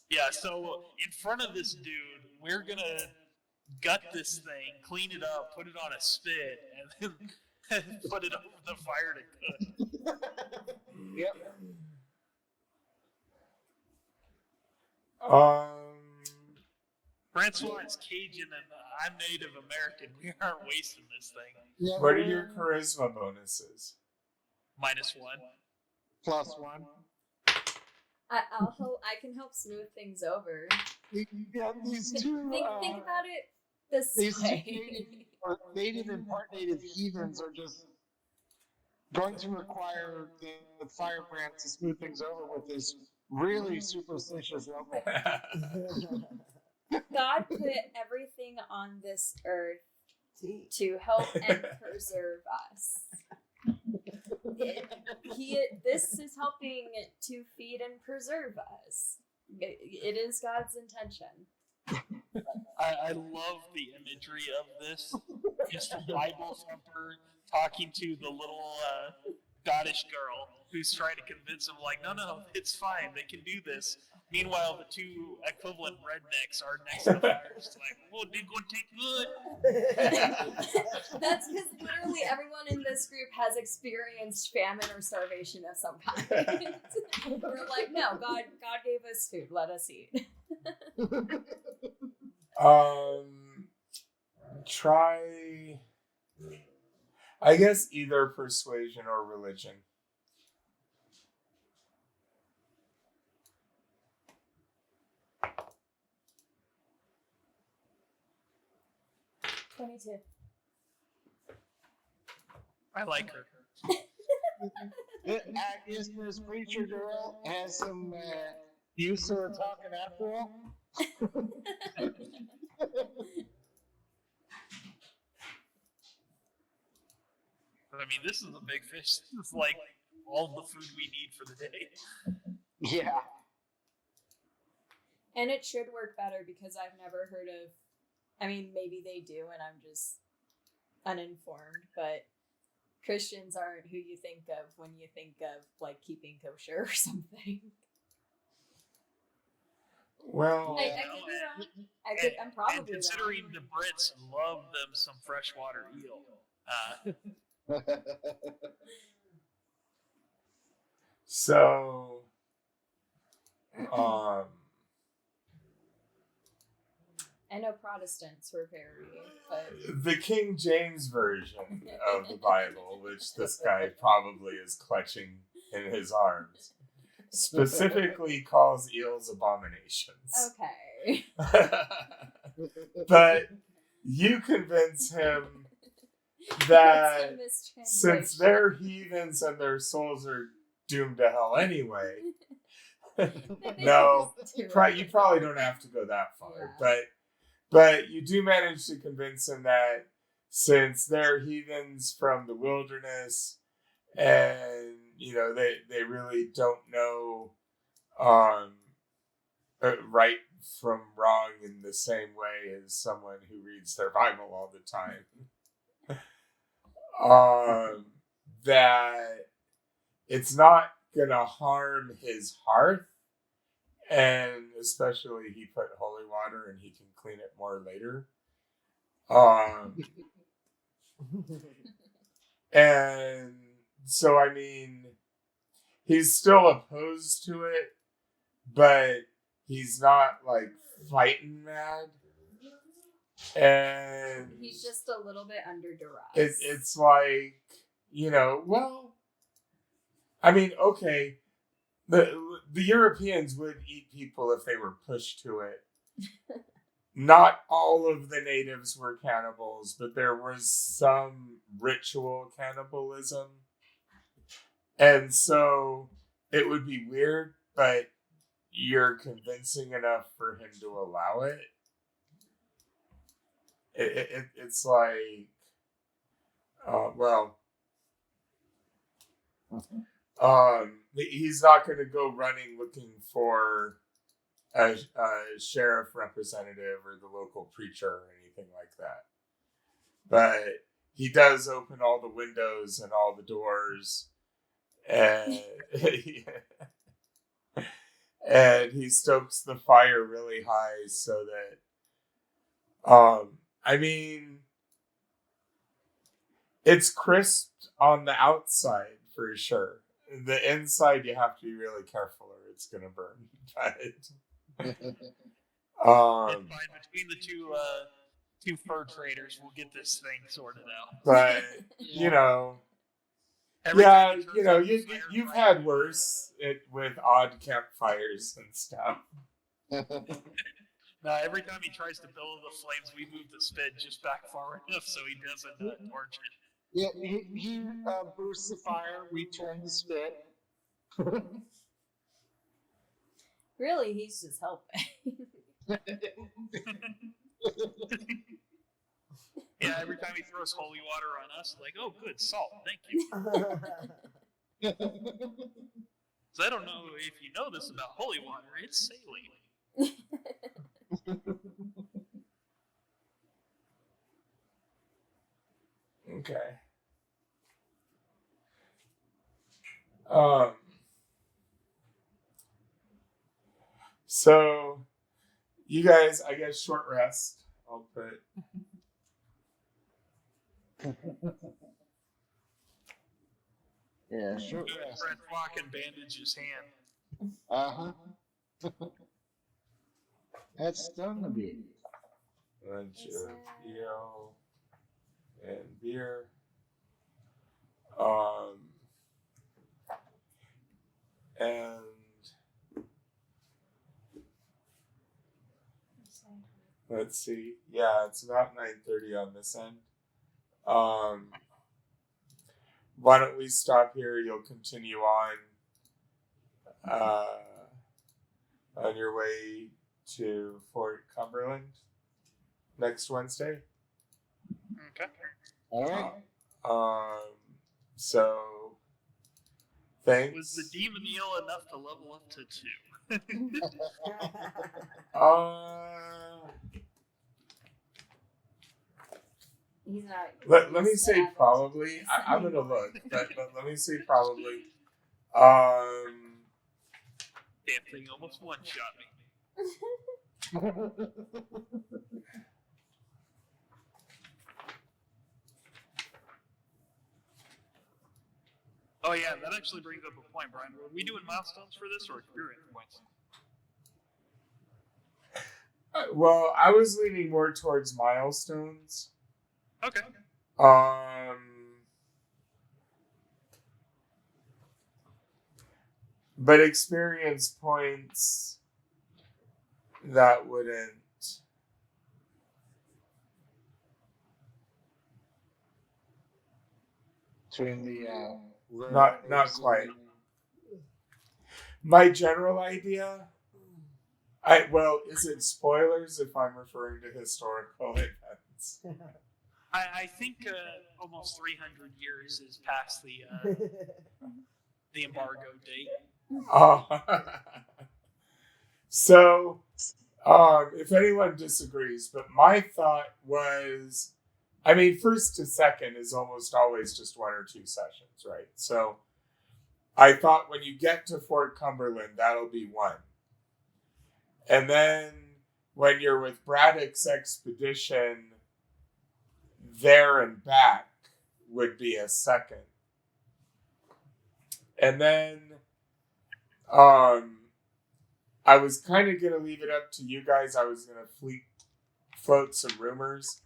Yeah, so in front of this dude, we're gonna gut this thing, clean it up, put it on a spit, and then put it over the fire to cook. Yep. Francois is Cajun and I'm Native American. We aren't wasting this thing. Yeah, What are your charisma bonuses? -1. +1. I'll help. I can help smooth things over. Yeah, these two. Think about it this These way. native and part native heathens are just going to require the Firebrand to smooth things over with this really superstitious local. God put everything on this earth to help and preserve us. This is helping to feed and preserve us. It is God's intention. I love the imagery of this. Just a Bible thumper talking to the little Scottish girl who's trying to convince him, like, no, it's fine, they can do this. Meanwhile, the two equivalent rednecks are next to the fire, just like, "Oh, they gonna take good." That's because literally everyone in this group has experienced famine or starvation of some kind. We're like, no, God gave us food. Let us eat. Try, I guess, either persuasion or religion. 22. I like her. Agnes, this preacher girl, has some use of talking after all. I mean, this is a big fish. This is like all the food we need for the day. Yeah. And it should work better because I've never heard of, I mean, maybe they do and I'm just uninformed, but Christians aren't who you think of when you think of, like, keeping kosher or something. Well, I could be wrong. I'm probably and considering wrong. the Brits love them some freshwater eel. So, I know Protestants were very, but the King James version of the Bible, which this guy probably is clutching in his arms, specifically calls eels abominations. okay. But you convince him that since they're heathens and their souls are doomed to hell anyway, no, you probably don't have to go that far. Yeah. But you do manage to convince him that since they're heathens from the wilderness and, you know, they really don't know right from wrong in the same way as someone who reads their Bible all the time, that it's not gonna harm his hearth, and especially he put holy water and he can clean it more later. Um, and so, I mean, he's still opposed to it, but he's not like fighting mad. And He's just a little bit under duress. it's like, well, I mean, okay, the Europeans would eat people if they were pushed to it. Not all of the natives were cannibals, but there was some ritual cannibalism. And so it would be weird, but you're convincing enough for him to allow it. It's like, he's not going to go running looking for a sheriff representative or the local preacher or anything like that. But he does open all the windows and all the doors, and and he stokes the fire really high so that, I mean, it's crisped on the outside for sure. The inside you have to be really careful or it's gonna burn. It's fine. Between the two fur traders, we'll get this thing sorted out. But Every time he turns on the fire, you've had worse with odd campfires and stuff. No, every time he tries to billow the flames, we move the spit just back far enough so he doesn't torch it. Yeah, he boosts the fire, we turn the spit. Really, he's just helping. Yeah, every time he throws holy water on us, like, oh, good, salt, thank you. So I don't know if you know this about holy water, it's saline. Okay. So you guys, I guess, short rest. I'll put. Yeah, short rest. Francois can bandage his hand. That's done to be. Bunch of ale and beer. And let's see. Yeah, it's about 9:30 on this end. Why don't we stop here? You'll continue on your way to Fort Cumberland next Wednesday. Okay. All right. So thanks. Was the demon eel enough to level up to 2? He's not. Let me say probably. I'm gonna look, but let me say probably. Damn thing almost one-shot me. Oh yeah, that actually brings up a point, Brian. Were we doing milestones for this or experience points? Well, I was leaning more towards milestones. Okay. But experience points, that wouldn't. Between the Not quite. My general idea. Is it spoilers if I'm referring to historical events? I think almost 300 years is past the embargo date. So, if anyone disagrees, but my thought was, I mean, first to second is almost always just 1 or 2 sessions, right? So, I thought when you get to Fort Cumberland, that'll be 1. And then when you're with Braddock's expedition, there and back would be a second. And then I was kind of going to leave it up to you guys. I was going to float some rumors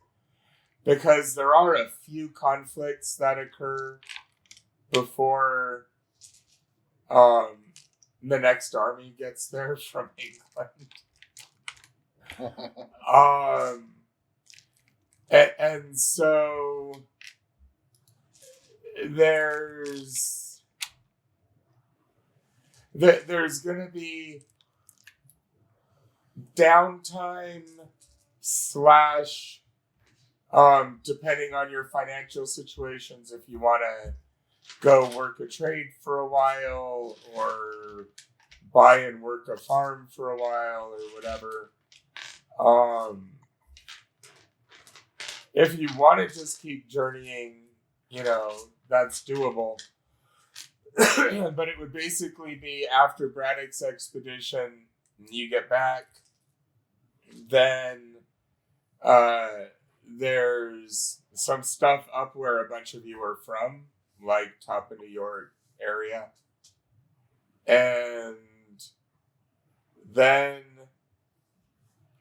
because there are a few conflicts that occur before the next army gets there from England. And so there's going to be downtime / depending on your financial situations, if you want to go work a trade for a while or buy and work a farm for a while or whatever. If you want to just keep journeying, that's doable. But it would basically be after Braddock's expedition, you get back, then there's some stuff up where a bunch of you are from, like top of New York area. And then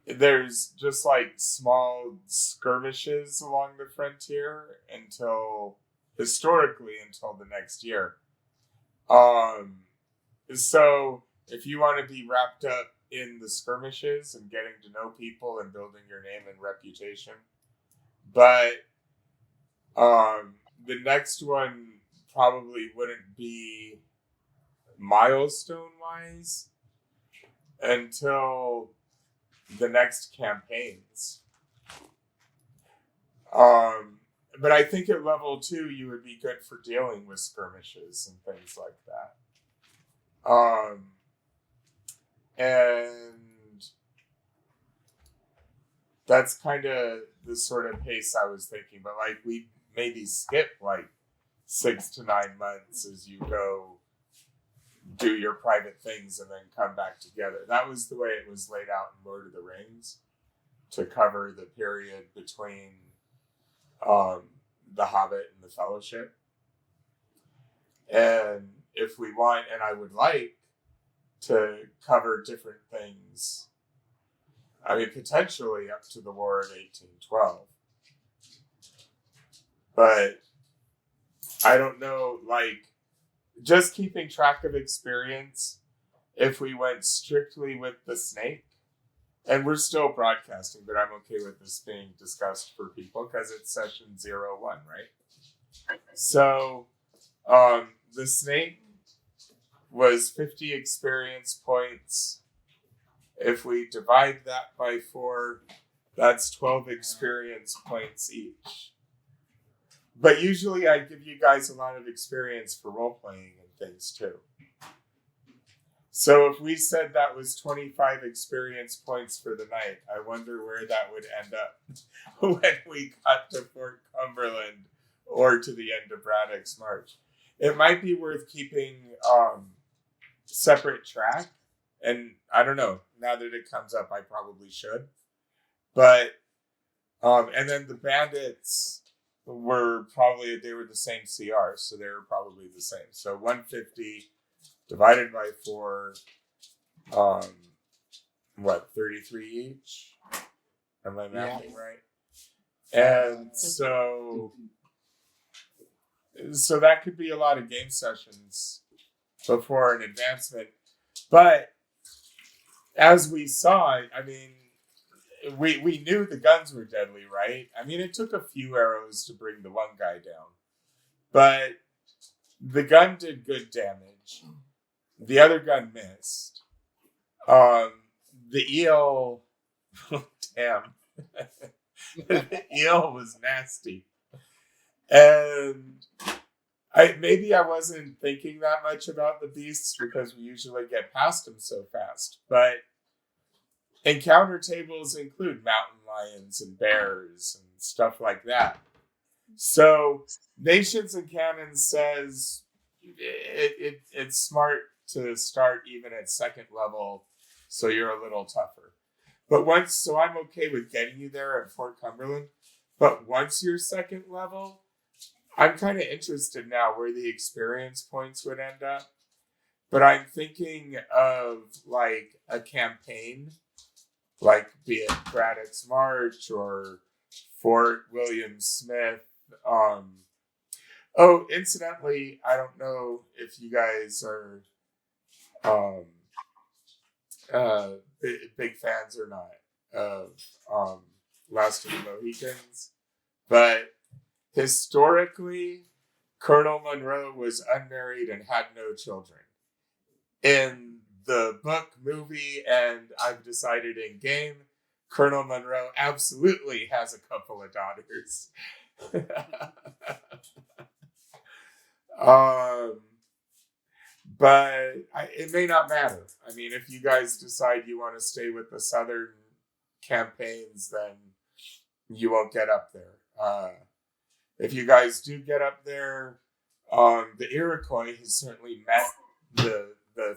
there's just like small skirmishes along the frontier until the next year. So if you want to be wrapped up in the skirmishes and getting to know people and building your name and reputation, but the next one probably wouldn't be milestone wise until the next campaigns. But I think at level 2 you would be good for dealing with skirmishes and things like that. And that's kind of the sort of pace I was thinking. But like we maybe skip like 6 to 9 months as you go do your private things and then come back together. That was the way it was laid out in Lord of the Rings, to cover the period between the Hobbit and the Fellowship. And if we want, and I would like to cover different things, I mean, potentially up to the War of 1812. But I don't know, like, just keeping track of experience, if we went strictly with the snake, and we're still broadcasting, but I'm okay with this being discussed for people because it's session 01, right? So, the snake was 50 experience points. If we divide that by 4, that's 12 experience points each. But usually I give you guys a lot of experience for role-playing and things too. So if we said that was 25 experience points for the night, I wonder where that would end up when we got to Fort Cumberland or to the end of Braddock's march. It might be worth keeping separate track. And I don't know, now that it comes up, I probably should. But, and then the bandits were the same CR, so they were probably the same. So 150 divided by 4, 33 each? Am I mathing right? And so that could be a lot of game sessions before an advancement. But as we saw, I mean, we knew the guns were deadly, right? I mean, it took a few arrows to bring the one guy down. But the gun did good damage. The other gun missed. The eel, damn. The eel was nasty. And maybe I wasn't thinking that much about the beasts because we usually get past them so fast. But encounter tables include mountain lions and bears and stuff like that. So Nations and Canon says it's smart to start even at 2nd level so you're a little tougher. But so I'm okay with getting you there at Fort Cumberland. But once you're second level, I'm kind of interested now where the experience points would end up. But I'm thinking of like a campaign, like be it Braddock's March or Fort William Smith. Oh, incidentally, I don't know if you guys are big fans or not of Last of the Mohicans, but historically, Colonel Monroe was unmarried and had no children. In the book, movie, and I've decided in game, Colonel Monroe absolutely has a couple of daughters. But it may not matter. I mean, if you guys decide you want to stay with the Southern campaigns, then you won't get up there. If you guys do get up there, the Iroquois has certainly met the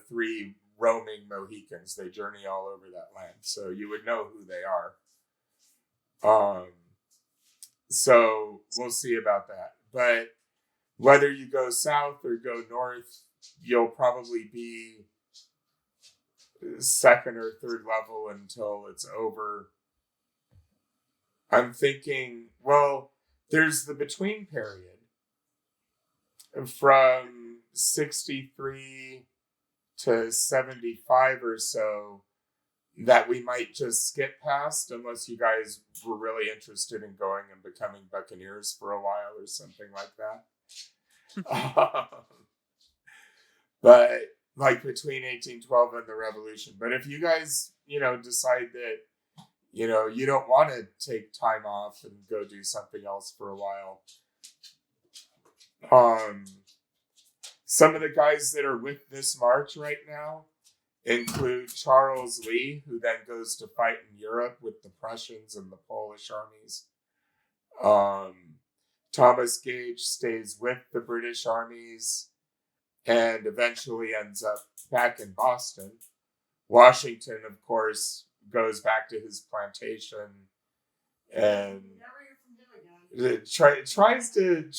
three roaming Mohicans. They journey all over that land, so you would know who they are. So we'll see about that. But whether you go south or go north, you'll probably be second or third level until it's over. I'm thinking, well, there's the between period from 63 to 75 or so that we might just skip past unless you guys were really interested in going and becoming buccaneers for a while or something like that. But like between 1812 and the Revolution. But if you guys, decide that, you don't want to take time off and go do something else for a while. Some of the guys that are with this march right now include Charles Lee, who then goes to fight in Europe with the Prussians and the Polish armies. Thomas Gage stays with the British armies and eventually ends up back in Boston. Washington, of course, goes back to his plantation and tries to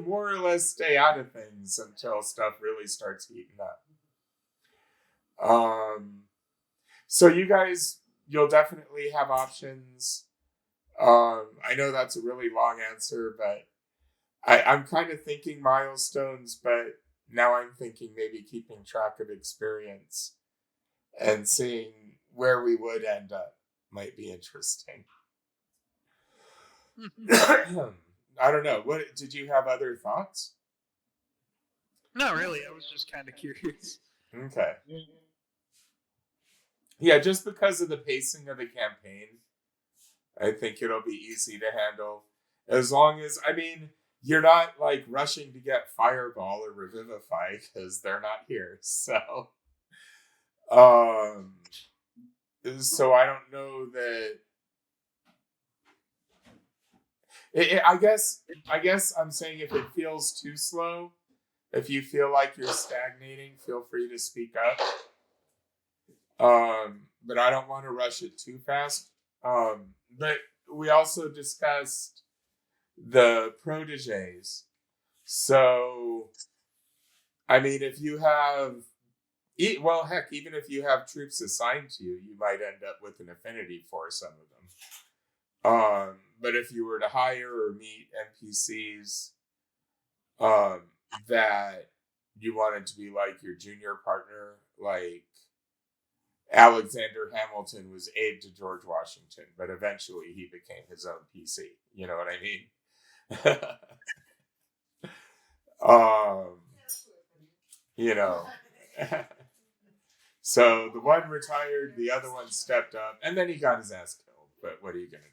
more or less stay out of things until stuff really starts heating up. So you guys, you'll definitely have options. I know that's a really long answer, but I'm kind of thinking milestones, but now I'm thinking maybe keeping track of experience and seeing where we would end up might be interesting. I don't know. What did you have other thoughts? No, really. I was just kind of curious. Okay. Yeah, just because of the pacing of the campaign, I think it'll be easy to handle. As long as, you're not like rushing to get Fireball or Revivify because they're not here. So, so I don't know that. I guess I'm saying if it feels too slow, if you feel like you're stagnating, feel free to speak up. But I don't want to rush it too fast. But we also discussed the proteges. So, if you have, even if you have troops assigned to you, you might end up with an affinity for some of them. But if you were to hire or meet NPCs that you wanted to be like your junior partner, like Alexander Hamilton was aide to George Washington, but eventually he became his own PC. You know what I mean? So the one retired, the other one stepped up, and then he got his ass killed. But what are you gonna do?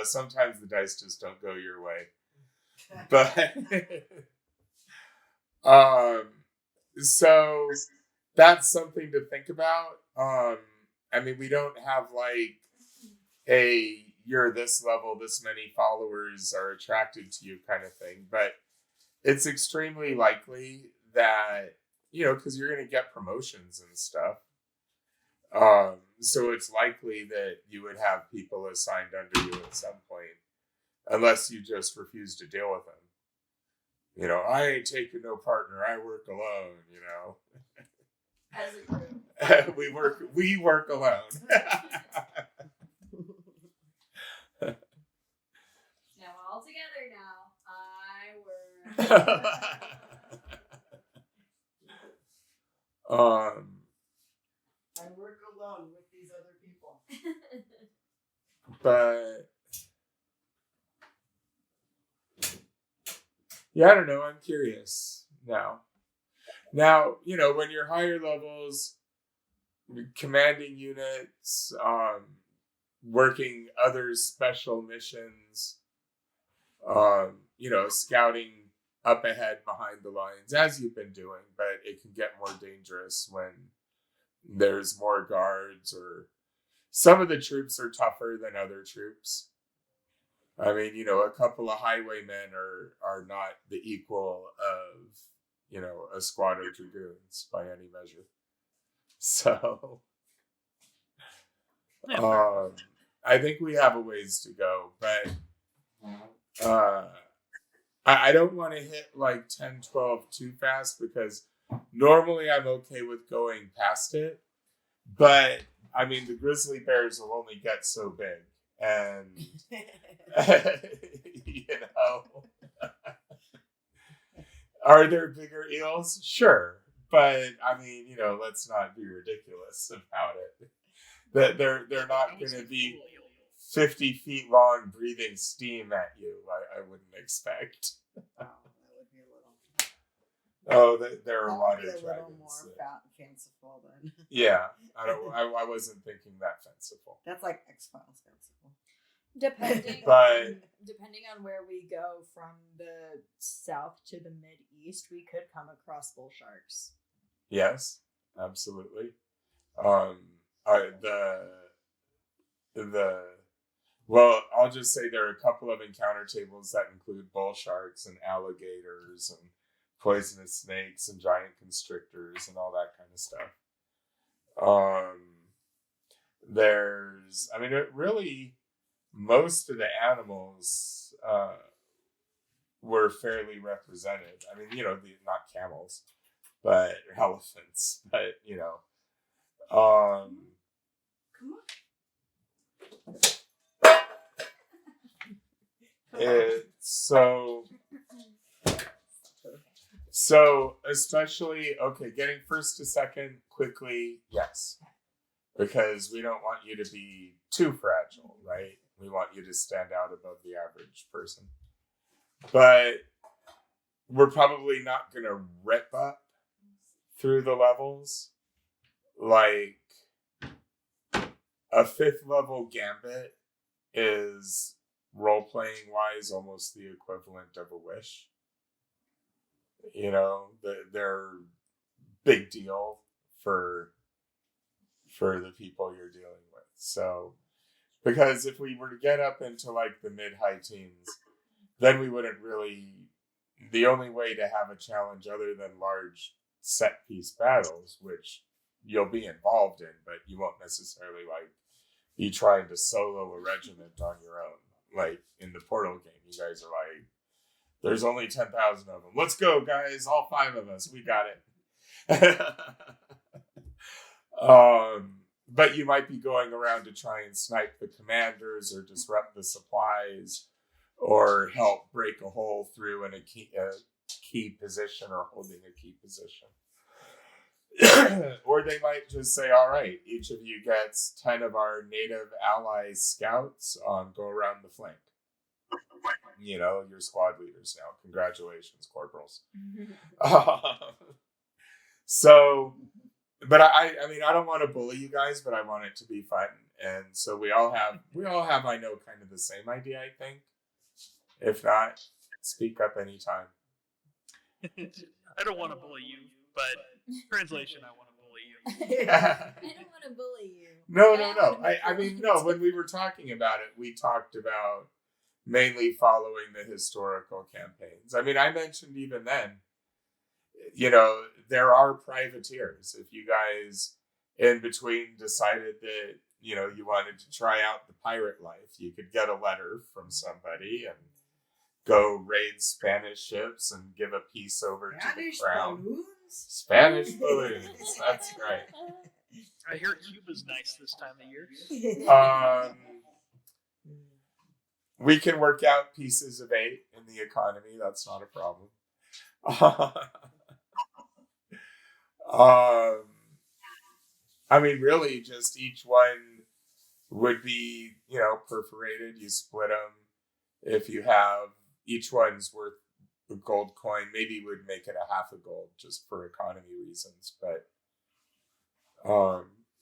Sometimes the dice just don't go your way. But so that's something to think about. We don't have like you're this level, this many followers are attracted to you kind of thing, but it's extremely likely that, because you're going to get promotions and stuff. So it's likely that you would have people assigned under you at some point, unless you just refuse to deal with them. You know, I ain't taking no partner. I work alone. You know, As a group. we work alone. Now all together now. I work. I work alone with these other people. But yeah, I don't know. I'm curious now. Now, you know, when you're higher levels, commanding units, working other special missions, you know, scouting up ahead behind the lines, as you've been doing, but it can get more dangerous when there's more guards, or some of the troops are tougher than other troops. I mean, you know, a couple of highwaymen are not the equal of, you know, a squad of dragoons by any measure. So, I think we have a ways to go, but I don't want to hit like 10, 12 too fast, because normally I'm okay with going past it. But, I mean, the grizzly bears will only get so big. And, you know, are there bigger eels? Sure. But, I mean, you know, let's not be ridiculous about it. That they're not going to be 50 feet long breathing steam at you. I wouldn't expect. Oh, that would be a little. Oh, there are That a lot would be of a little dragons. more fanciful then. Yeah, I wasn't thinking that fanciful. That's like X-Files fanciful. Depending on where we go from the south to the mid-east, we could come across bull sharks. Yes, absolutely. Well, I'll just say there are a couple of encounter tables that include bull sharks and alligators and poisonous snakes and giant constrictors and all that kind of stuff. Really, most of the animals were fairly represented. I mean, you know, not camels, but elephants. But, you know, Come on. So especially, okay, getting first to second quickly, yes. Because we don't want you to be too fragile, right? We want you to stand out above the average person. But we're probably not going to rip up through the levels. Like, a 5th level gambit is, role-playing wise, almost the equivalent of a wish. You know, they're big deal for the people you're dealing with. So, because if we were to get up into like the mid-high teens, then we wouldn't really, the only way to have a challenge other than large set-piece battles, which you'll be involved in, but you won't necessarily like be trying to solo a regiment on your own. Like in the Portal game, you guys are like, there's only 10,000 of them. Let's go, guys. All 5 of us. We got it. But you might be going around to try and snipe the commanders or disrupt the supplies or help break a hole through in a key position or holding a key position. Or they might just say, all right, each of you gets 10 of our native ally scouts go around the flank. You know, you're squad leaders now. Congratulations, corporals. So, but I mean, I don't want to bully you guys, but I want it to be fun. And so we all have, I know, kind of the same idea, I think. If not, speak up anytime. I don't want to bully you, but translation, I want to bully you. I don't want to bully you. No. I mean, no, when we were talking about it, we talked about mainly following the historical campaigns. I mean, I mentioned even then, you know, there are privateers. If you guys in between decided that, you know, you wanted to try out the pirate life, you could get a letter from somebody and go raid Spanish ships and give a piece over to the crown. Balloons? Spanish balloons. That's right. I hear Cuba's nice this time of year. We can work out pieces of 8 in the economy. That's not a problem. I mean, really, just each one would be, you know, perforated. You split them. If you have, each one's worth a gold coin. Maybe you would make it a half a gold just for economy reasons. But,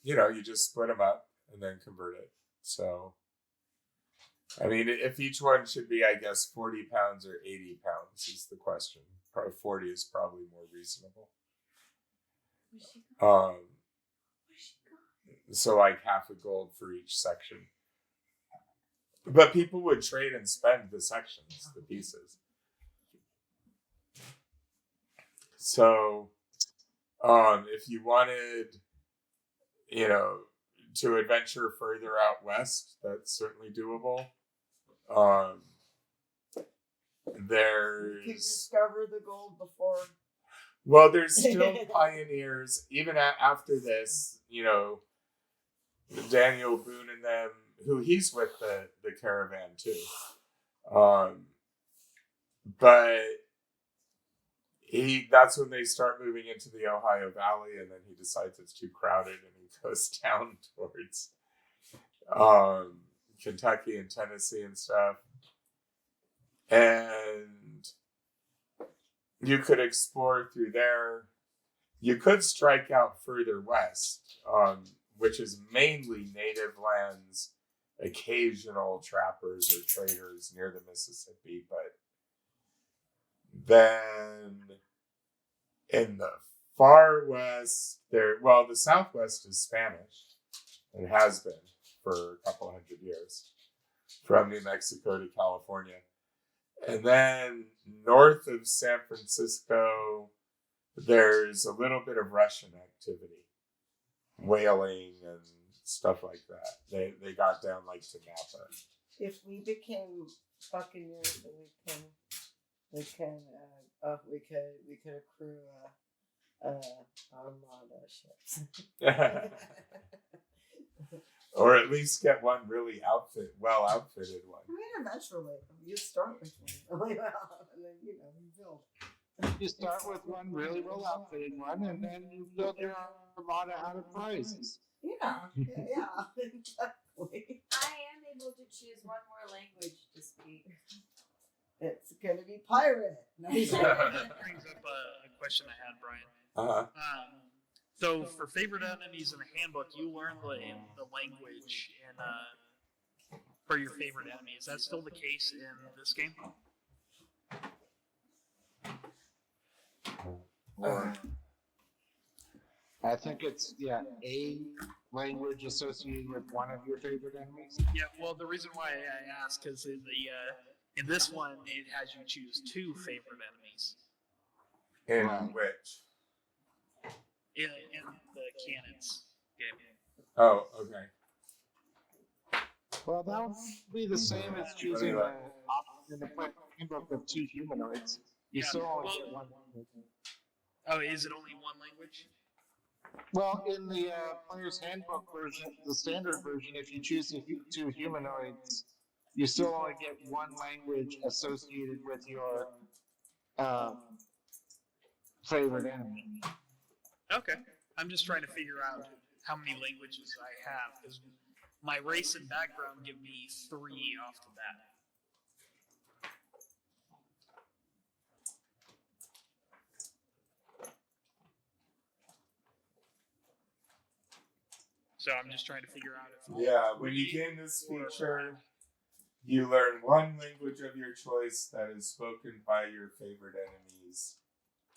you know, you just split them up and then convert it. So, I mean, if each one should be, I guess, 40 pounds or 80 pounds is the question. Probably 40 is probably more reasonable. So like half a gold for each section. But people would trade and spend the sections, the pieces. So, if you wanted, you know, to adventure further out west, that's certainly doable. You could There's discover the gold before. Well, there's still pioneers, even after this, you know, Daniel Boone and them, who he's with the caravan too. But that's when they start moving into the Ohio Valley, and then he decides it's too crowded and he goes down towards Kentucky and Tennessee and stuff. And you could explore through there. You could strike out further west, which is mainly native lands, occasional trappers or traders near the Mississippi. But then in the far west, the Southwest is Spanish. It has been for a couple hundred years, from New Mexico to California. And then north of San Francisco, there's a little bit of Russian activity, whaling and stuff like that. They got down like to Napa. If we became buccaneers, then we could accrue armada ships. Or at least get one really well outfitted one. I mean, eventually, you start with one, and then you build. You start with one really well outfitted one, and then you build your armada out of prizes. Yeah, exactly. I am able to choose one more language to speak. It's gonna be pirate. That brings up a question I had, Brian. So for favorite enemies in the handbook, you learn the language and for your favorite enemy. Is that still the case in this game? I think it's a language associated with one of your favorite enemies. Yeah. Well, the reason why I ask is in this one it has you choose 2 favorite enemies. In which? In the cannons game. Oh, okay. Well, that would be the same as choosing an option in the handbook of 2 humanoids. You still only get one. Oh, is it only one language? Well, in the player's handbook version, the standard version, if you choose 2 humanoids, you still only get one language associated with your favorite enemy. Okay. I'm just trying to figure out how many languages I have, because my race and background give me 3 off the bat. So I'm just trying to figure out if when you gain this feature, you learn one language of your choice that is spoken by your favorite enemies,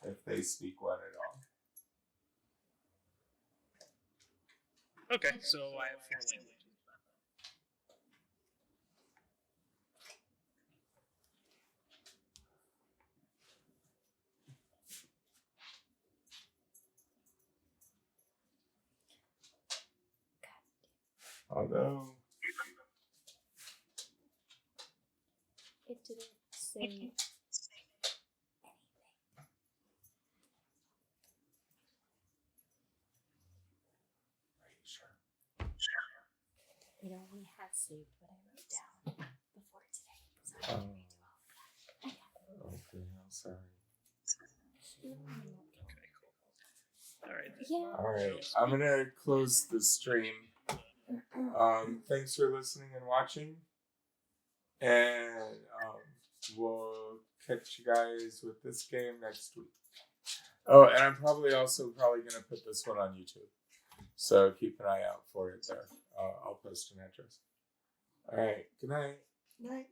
if they speak one at all. Okay, so I have 4 languages. Although, It didn't say anything. It only has saved what I wrote down before today, so I didn't redo all of that. okay, I'm sorry. Okay, cool. All right. Yeah. All right, I'm gonna close the stream. Thanks for listening and watching, and we'll catch you guys with this game next week. Oh, and I'm probably gonna put this one on YouTube, so keep an eye out for it there. I'll post an address. All right, good night. Night.